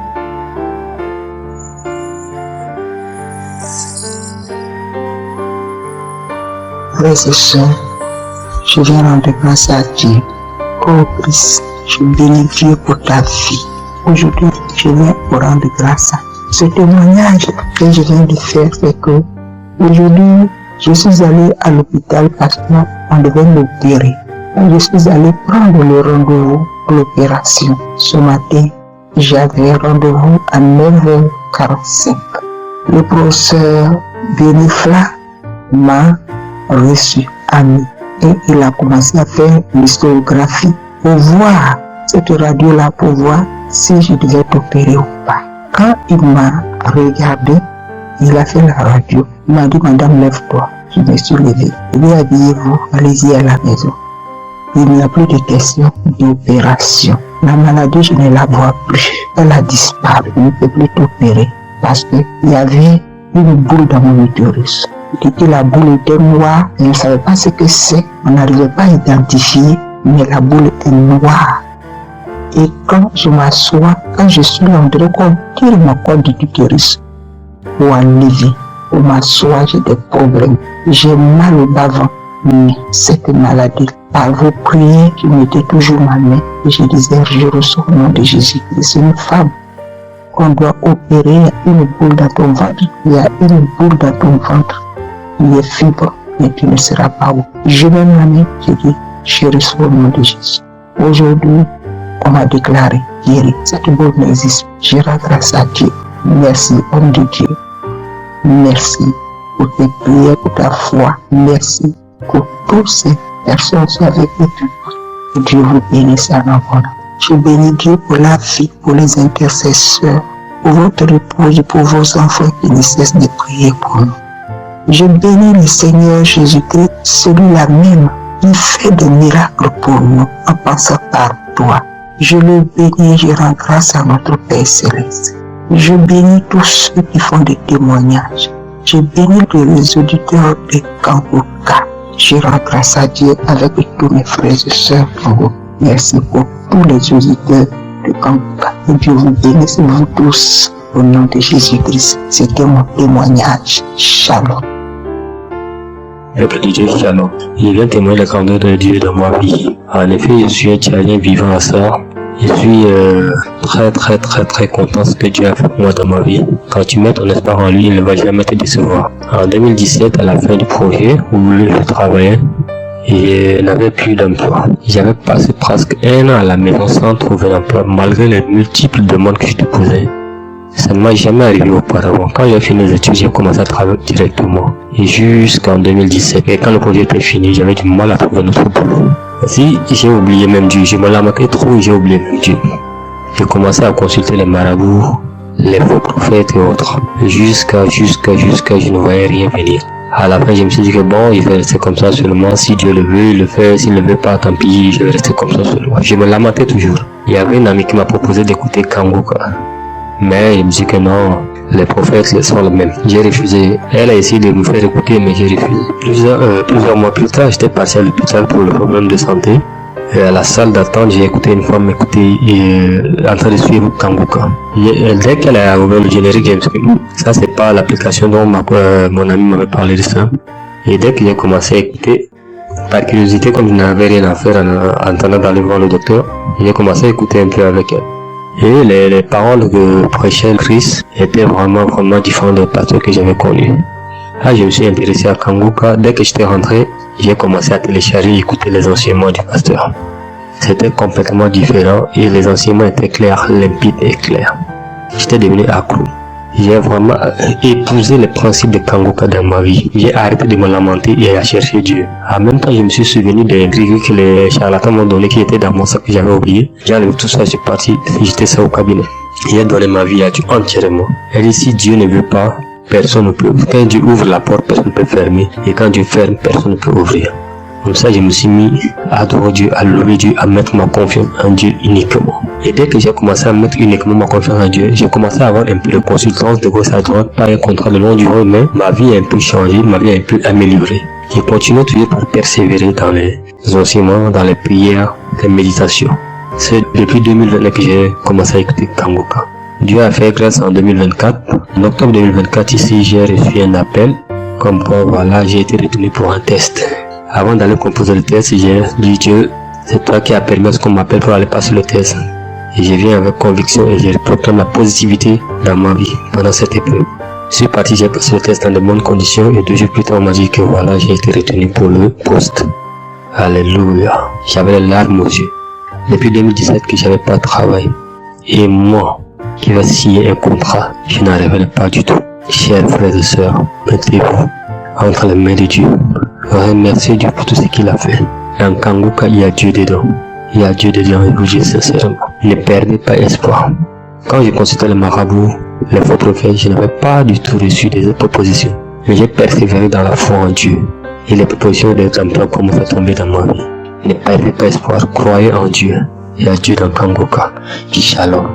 Frères et sœurs, je viens rendre grâce à Dieu. Oh Christ, je bénis Dieu pour ta vie. Aujourd'hui, je viens pour rendre grâce. Ce témoignage que je viens de faire, c'est que aujourd'hui, je suis allé à l'hôpital parce qu'on devait m'opérer. Je suis allé prendre le rendez-vous pour l'opération. Ce matin, j'avais rendez-vous à 9h45. Le professeur Benifla m'a reçu à midi et il a commencé à faire l'histographie pour voir cette radio-là, pour voir si je devais t'opérer ou pas. Quand il m'a regardé, il a fait la radio. Il m'a dit, madame, lève-toi. Je me suis levé. Il dit, habillez-vous, allez-y à la maison. Il n'y a plus de question d'opération. La maladie, je ne la vois plus. Elle a disparu. Je ne peux plus t'opérer parce qu'il y avait une boule dans mon utérus. Il dit que la boule était noire. Je ne savais pas ce que c'est. On n'arrivait pas à identifier, mais la boule est noire. Et quand je m'assois, quand je suis là, on dirait qu'on tire ma corde d'utérus pour enlever. Pour m'asseoir, j'ai des problèmes. J'ai mal au bas-ventre. Mais cette maladie, par vos prières, je mettais toujours ma main et je disais, je reçois au nom de Jésus. C'est une femme qu'on doit opérer. Il y a une boule dans ton ventre. Il y a une boule dans ton ventre. Il est fibre, mais tu ne seras pas où. Je mets ma main, je dis, je reçois au nom de Jésus. Aujourd'hui, on m'a déclaré guéri. Cette boule n'existe. Je rends grâce à Dieu. Merci, homme de Dieu. Merci pour tes prières, pour ta foi. Merci pour toutes ces personnes avec qui tu. Dieu vous bénisse en abondance. Je bénis Dieu pour la vie, pour les intercesseurs, pour votre épouse, pour vos enfants qui ne cessent de prier pour nous. Je bénis le Seigneur Jésus-Christ, celui-là même qui fait des miracles pour nous en passant par toi. Je le bénis, je rends grâce à notre Père Céleste. Je bénis tous ceux qui font des témoignages. Je bénis les auditeurs de Kanguka. Je rends grâce à Dieu avec tous mes frères et sœurs Congo. Merci pour tous les auditeurs de Kanguka. Que Dieu vous bénisse, vous tous, au nom de Jésus-Christ. C'était mon témoignage. Shalom. Peuple de Dieu, shalom. Je viens témoigner la grandeur de Dieu dans ma vie. En effet, je suis un Tchadien vivant à ça. Je suis très content de ce que Dieu a fait pour moi dans ma vie. Quand tu mets ton espoir en lui, il ne va jamais te décevoir. En 2017, à la fin du projet où je travaillais, je n'avais plus d'emploi. J'avais passé presque 1 an à la maison sans trouver d'emploi, malgré les multiples demandes que je déposais. Ça ne m'a jamais arrivé auparavant. Quand j'ai fini les études, j'ai commencé à travailler directement. Et jusqu'en 2017, et quand le projet était fini, j'avais du mal à trouver notre boulot. Si j'ai oublié même Dieu, je me lamentais trop et j'ai oublié même Dieu. J'ai commencé à consulter les marabouts, les faux prophètes et autres. Jusqu'à je ne voyais rien venir. À la fin, je me suis dit que bon, il va rester comme ça seulement. Si Dieu le veut, il le fait. S'il ne le veut pas, tant pis, je vais rester comme ça seulement. Je me lamentais toujours. Il y avait une amie qui m'a proposé d'écouter Kanguka. Mais il me dit que non, les prophètes sont les mêmes. J'ai refusé. Elle a essayé de me faire écouter, mais j'ai refusé. Plusieurs mois plus tard, j'étais passé à l'hôpital pour le problème de santé. Et à la salle d'attente, j'ai écouté une femme m'écouter en train de suivre Kanguka. Dès qu'elle a ouvert le générique, j'ai dit, ça c'est pas l'application dont mon ami m'avait parlé de ça. Et dès que j'ai commencé à écouter, par curiosité, comme je n'avais rien à faire en attendant d'aller voir le docteur, j'ai commencé à écouter un peu avec elle. Et les paroles que prêchait Christ étaient vraiment différentes des pasteurs que j'avais connus. Là, je me suis intéressé à Kanguka. Dès que j'étais rentré, j'ai commencé à télécharger et écouter les enseignements du pasteur. C'était complètement différent et les enseignements étaient clairs, limpides et clairs. J'étais devenu accro. J'ai vraiment épousé les principes de Kanguka dans ma vie. J'ai arrêté de me lamenter et à chercher Dieu. En même temps, je me suis souvenu des gris que les charlatans m'ont donné qui étaient dans mon sac que j'avais oublié. J'ai enlevé tout ça, j'ai parti, j'étais ça au cabinet. J'ai donné ma vie à Dieu entièrement. Elle dit, si Dieu ne veut pas, personne ne peut. Quand Dieu ouvre la porte, personne ne peut fermer. Et quand Dieu ferme, personne ne peut ouvrir. Comme ça, je me suis mis à adorer Dieu, à louer Dieu, à mettre ma confiance en Dieu uniquement. Et dès que j'ai commencé à mettre uniquement ma confiance en Dieu, j'ai commencé à avoir un peu de consultance de gauche à droite, pas un contrat de long durée, mais ma vie a un peu changé, ma vie a un peu améliorée. J'ai continué toujours par persévérer dans les enseignements, dans les prières, les méditations. C'est depuis 2020 que j'ai commencé à écouter Kanguka. Dieu a fait grâce en 2024. En octobre 2024, ici, j'ai reçu un appel, comme quoi, voilà, j'ai été retenu pour un test. Avant d'aller composer le test, j'ai dit Dieu, c'est toi qui as permis à ce qu'on m'appelle pour aller passer le test. Et je viens avec conviction et je proclame la positivité dans ma vie pendant cette épreuve. Je suis parti, j'ai passé le test dans de bonnes conditions et 2 jours plus tard, on m'a dit que voilà, j'ai été retenu pour le poste. Alléluia. J'avais les larmes aux yeux. Depuis 2017 que j'avais pas de travail. Et moi, qui va signer un contrat, je n'en rêvais pas du tout. Chers frères et sœurs, mettez-vous entre les mains de Dieu. Remerciez Dieu pour tout ce qu'il a fait. En Kanguka, il y a Dieu dedans. Il y a Dieu dedans, je vous dis sincèrement. Ne perdez pas espoir. Quand j'ai consulté le marabout, les faux prophètes, je n'avais pas du tout reçu des propositions. Mais j'ai persévéré dans la foi en Dieu. Et les propositions des emplois commencent à tomber dans ma vie. Ne perdez pas espoir, croyez en Dieu. Il y a Dieu dans Kanguka. Shalom.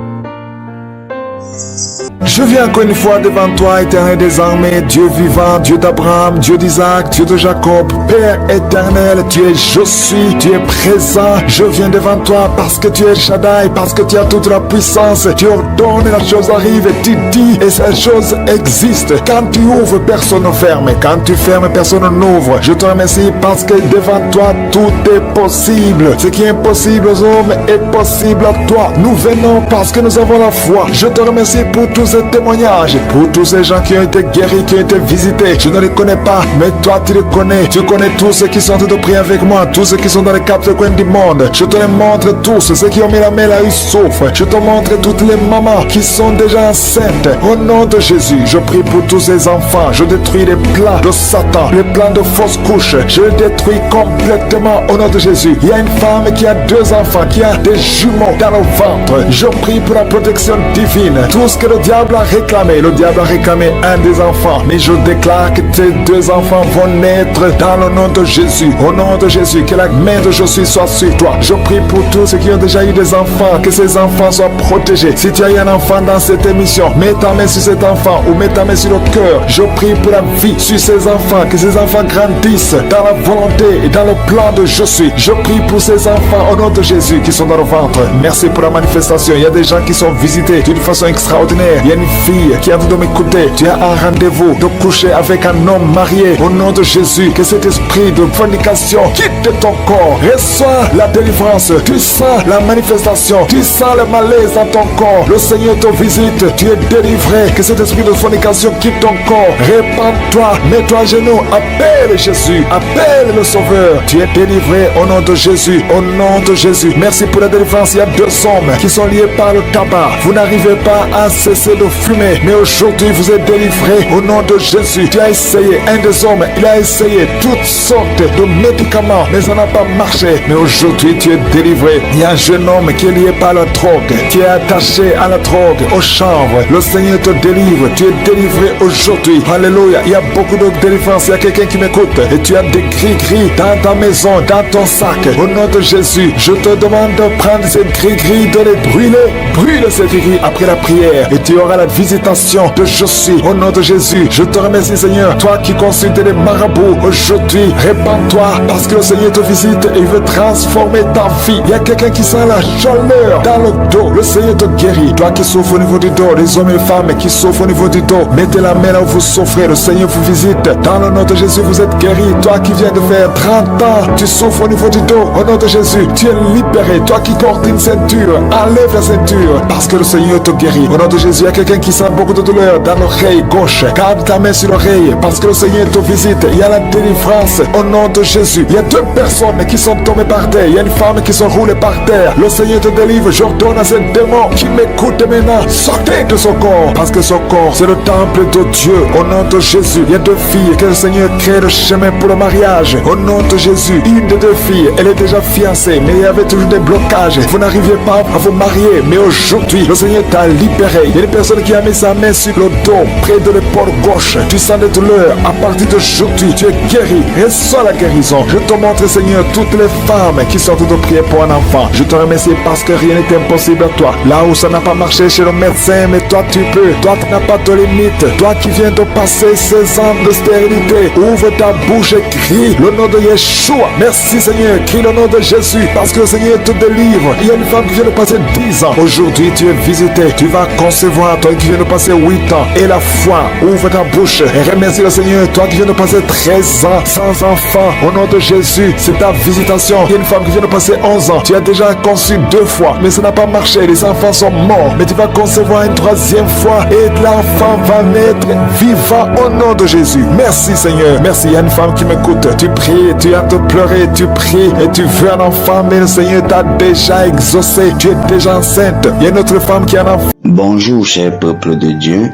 Je viens encore une fois devant toi, éternel des armées, Dieu vivant, Dieu d'Abraham, Dieu d'Isaac, Dieu de Jacob, Père éternel, tu es je suis, tu es présent. Je viens devant toi parce que tu es Shaddai, parce que tu as toute la puissance. Tu ordonnes, la chose arrive, et tu dis, et cette chose existe. Quand tu ouvres, personne ne ferme. Quand tu fermes, personne n'ouvre. Je te remercie parce que devant toi, tout est possible. Ce qui est impossible aux hommes est possible à toi. Nous venons parce que nous avons la foi. Je te remercie pour tous ces témoignages, pour tous ces gens qui ont été guéris, qui ont été visités. Je ne les connais pas, mais toi tu les connais. Tu connais tous ceux qui sont en train de prier avec moi, tous ceux qui sont dans les 4 coins du monde. Je te les montre tous, ceux qui ont mis la main là, ils souffrent. Je te montre toutes les mamans qui sont déjà enceintes. Au nom de Jésus, je prie pour tous ces enfants. Je détruis les plans de Satan, les plans de fausses couches. Je les détruis complètement au nom de Jésus. Il y a une femme qui a 2 enfants, qui a des jumeaux dans le ventre. Je prie pour la protection divine. Tout ce que le diable a réclamé, le diable a réclamé un des enfants, mais je déclare que tes 2 enfants vont naître dans le nom de Jésus. Au nom de Jésus, que la main de Jésus soit sur toi. Je prie pour tous ceux qui ont déjà eu des enfants, que ces enfants soient protégés. Si tu as eu un enfant dans cette émission, mets ta main sur cet enfant ou mets ta main sur le cœur. Je prie pour la vie sur ces enfants, que ces enfants grandissent dans la volonté et dans le plan de Jésus. Je prie pour ces enfants au nom de Jésus qui sont dans le ventre. Merci pour la manifestation. Il y a des gens qui sont visités d'une façon extraordinaire. Il y a une fille qui est en train de m'écouter. Tu as un rendez-vous de coucher avec un homme marié. Au nom de Jésus, que cet esprit de fornication quitte ton corps. Reçois la délivrance. Tu sens la manifestation. Tu sens le malaise dans ton corps. Le Seigneur te visite. Tu es délivré. Que cet esprit de fornication quitte ton corps. Répands-toi. Mets-toi à genoux. Appelle Jésus. Appelle le Sauveur. Tu es délivré au nom de Jésus. Au nom de Jésus. Merci pour la délivrance. Il y a 2 hommes qui sont liés par le tabac. Vous n'arrivez pas à cesser de fumer, mais aujourd'hui vous êtes délivré au nom de Jésus. Tu as essayé, un des hommes, il a essayé toutes sortes de médicaments, mais ça n'a pas marché. Mais aujourd'hui tu es délivré. Il y a un jeune homme qui est lié par la drogue, qui est attaché à la drogue, au chanvre. Le Seigneur te délivre. Tu es délivré aujourd'hui. Alléluia. Il y a beaucoup de délivrance. Il y a quelqu'un qui m'écoute et tu as des gris-gris dans ta maison, dans ton sac. Au nom de Jésus, je te demande de prendre ces gris-gris, de les brûler. Brûle ces gris-gris après la prière et tu auras la visitation de Jésus. Au nom de Jésus, je te remercie Seigneur. Toi qui consultes les marabouts aujourd'hui, répands-toi parce que le Seigneur te visite et il veut transformer ta vie. Il y a quelqu'un qui sent la chaleur dans le dos. Le Seigneur te guérit. Toi qui souffres au niveau du dos, les hommes et les femmes qui souffrent au niveau du dos, mettez la main là où vous souffrez. Le Seigneur vous visite. Dans le nom de Jésus, vous êtes guéri. Toi qui viens de faire 30 ans, tu souffres au niveau du dos. Au nom de Jésus, tu es libéré. Toi qui portes une ceinture, enlève la ceinture parce que le Seigneur te guérit. Au nom de Jésus, il y a quelqu'un qui sent beaucoup de douleur dans l'oreille gauche, garde ta main sur l'oreille parce que le Seigneur te visite. Il y a la délivrance au nom de Jésus. Il y a 2 personnes qui sont tombées par terre. Il y a une femme qui sont roulées par terre. Le Seigneur te délivre. J'ordonne à ce démon qui m'écoute maintenant, sortez de son corps parce que son corps c'est le temple de Dieu. Au nom de Jésus, il y a 2 filles que le Seigneur crée le chemin pour le mariage. Au nom de Jésus, une des 2 filles, elle est déjà fiancée, mais il y avait toujours des blocages. Vous n'arriviez pas à vous marier, mais aujourd'hui, le Seigneur t'a libéré. Il y a une personne qui a mis sa main sur le dos, près de l'épaule gauche. Tu sens des douleurs. À partir d'aujourd'hui, tu es guéri. Reçois la guérison. Je te montre, Seigneur, toutes les femmes qui sortent de prier pour un enfant. Je te remercie parce que rien n'est impossible à toi. Là où ça n'a pas marché chez le médecin, mais toi tu peux. Toi tu n'as pas de limite. Toi qui viens de passer 16 ans de stérilité, ouvre ta bouche et crie le nom de Yeshua. Merci Seigneur, crie le nom de Jésus parce que le Seigneur te délivre. Il y a une femme qui vient de passer 10 ans. Aujourd'hui tu es visité. Tu vas concevoir. Toi qui viens de passer 8 ans. Et la foi, ouvre ta bouche et remercie le Seigneur. Toi qui viens de passer 13 ans sans enfant, au nom de Jésus, c'est ta visitation. Il y a une femme qui vient de passer 11 ans. Tu as déjà conçu 2 fois, mais ça n'a pas marché. Les enfants sont morts, mais tu vas concevoir une 3e fois et l'enfant va naître vivant au nom de Jésus. Merci Seigneur. Merci. Il y a une femme qui m'écoute. Tu pries, tu as de pleurer, tu pries et tu veux un enfant, mais le Seigneur t'a déjà exaucé. Tu es déjà enceinte. Il y a une autre femme qui a un enfant. Bonjour cher peuple de Dieu.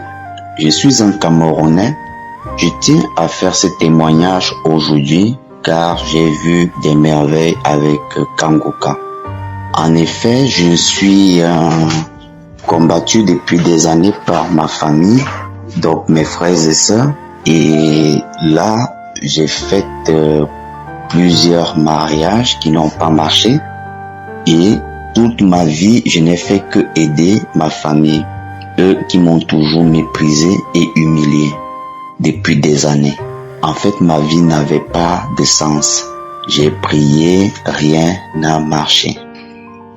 Je suis un Camerounais. Je tiens à faire ce témoignage aujourd'hui car j'ai vu des merveilles avec Kanguka. En effet, je suis combattu depuis des années par ma famille, donc mes frères et sœurs. Et là, j'ai fait plusieurs mariages qui n'ont pas marché. Et toute ma vie, je n'ai fait que aider ma famille. Eux qui m'ont toujours méprisé et humilié depuis des années. En fait, ma vie n'avait pas de sens. J'ai prié, rien n'a marché.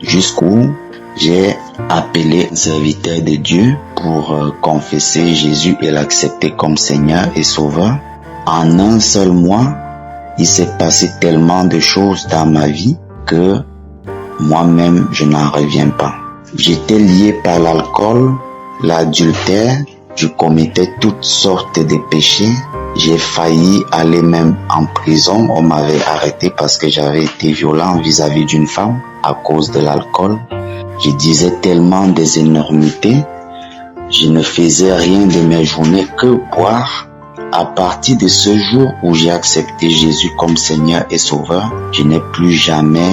Jusqu'où j'ai appelé un serviteur de Dieu pour confesser Jésus et l'accepter comme Seigneur et Sauveur. En un seul mois, il s'est passé tellement de choses dans ma vie que moi-même, je n'en reviens pas. J'étais lié par l'alcool, l'adultère, je commettais toutes sortes de péchés. J'ai failli aller même en prison. On m'avait arrêté parce que j'avais été violent vis-à-vis d'une femme à cause de l'alcool. Je disais tellement des énormités. Je ne faisais rien de mes journées que boire. À partir de ce jour où j'ai accepté Jésus comme Seigneur et Sauveur, je n'ai plus jamais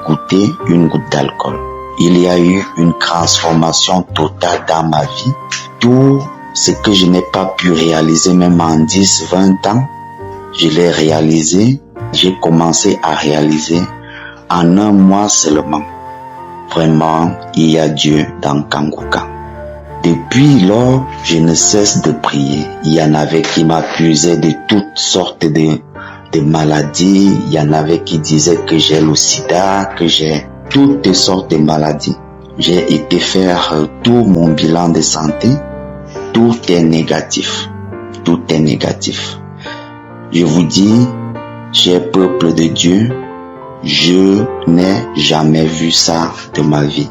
goûté une goutte d'alcool. Il y a eu une transformation totale dans ma vie. Tout ce que je n'ai pas pu réaliser même en 10, 20 ans, je l'ai réalisé. J'ai commencé à réaliser en un mois seulement. Vraiment, il y a Dieu dans Kanguka. Depuis lors, je ne cesse de prier. Il y en avait qui m'accusaient de toutes sortes de maladies. Il y en avait qui disaient que j'ai le sida, que j'ai toutes sortes de maladies. J'ai été faire tout mon bilan de santé. Tout est négatif. Tout est négatif. Je vous dis, cher peuple de Dieu, je n'ai jamais vu ça de ma vie.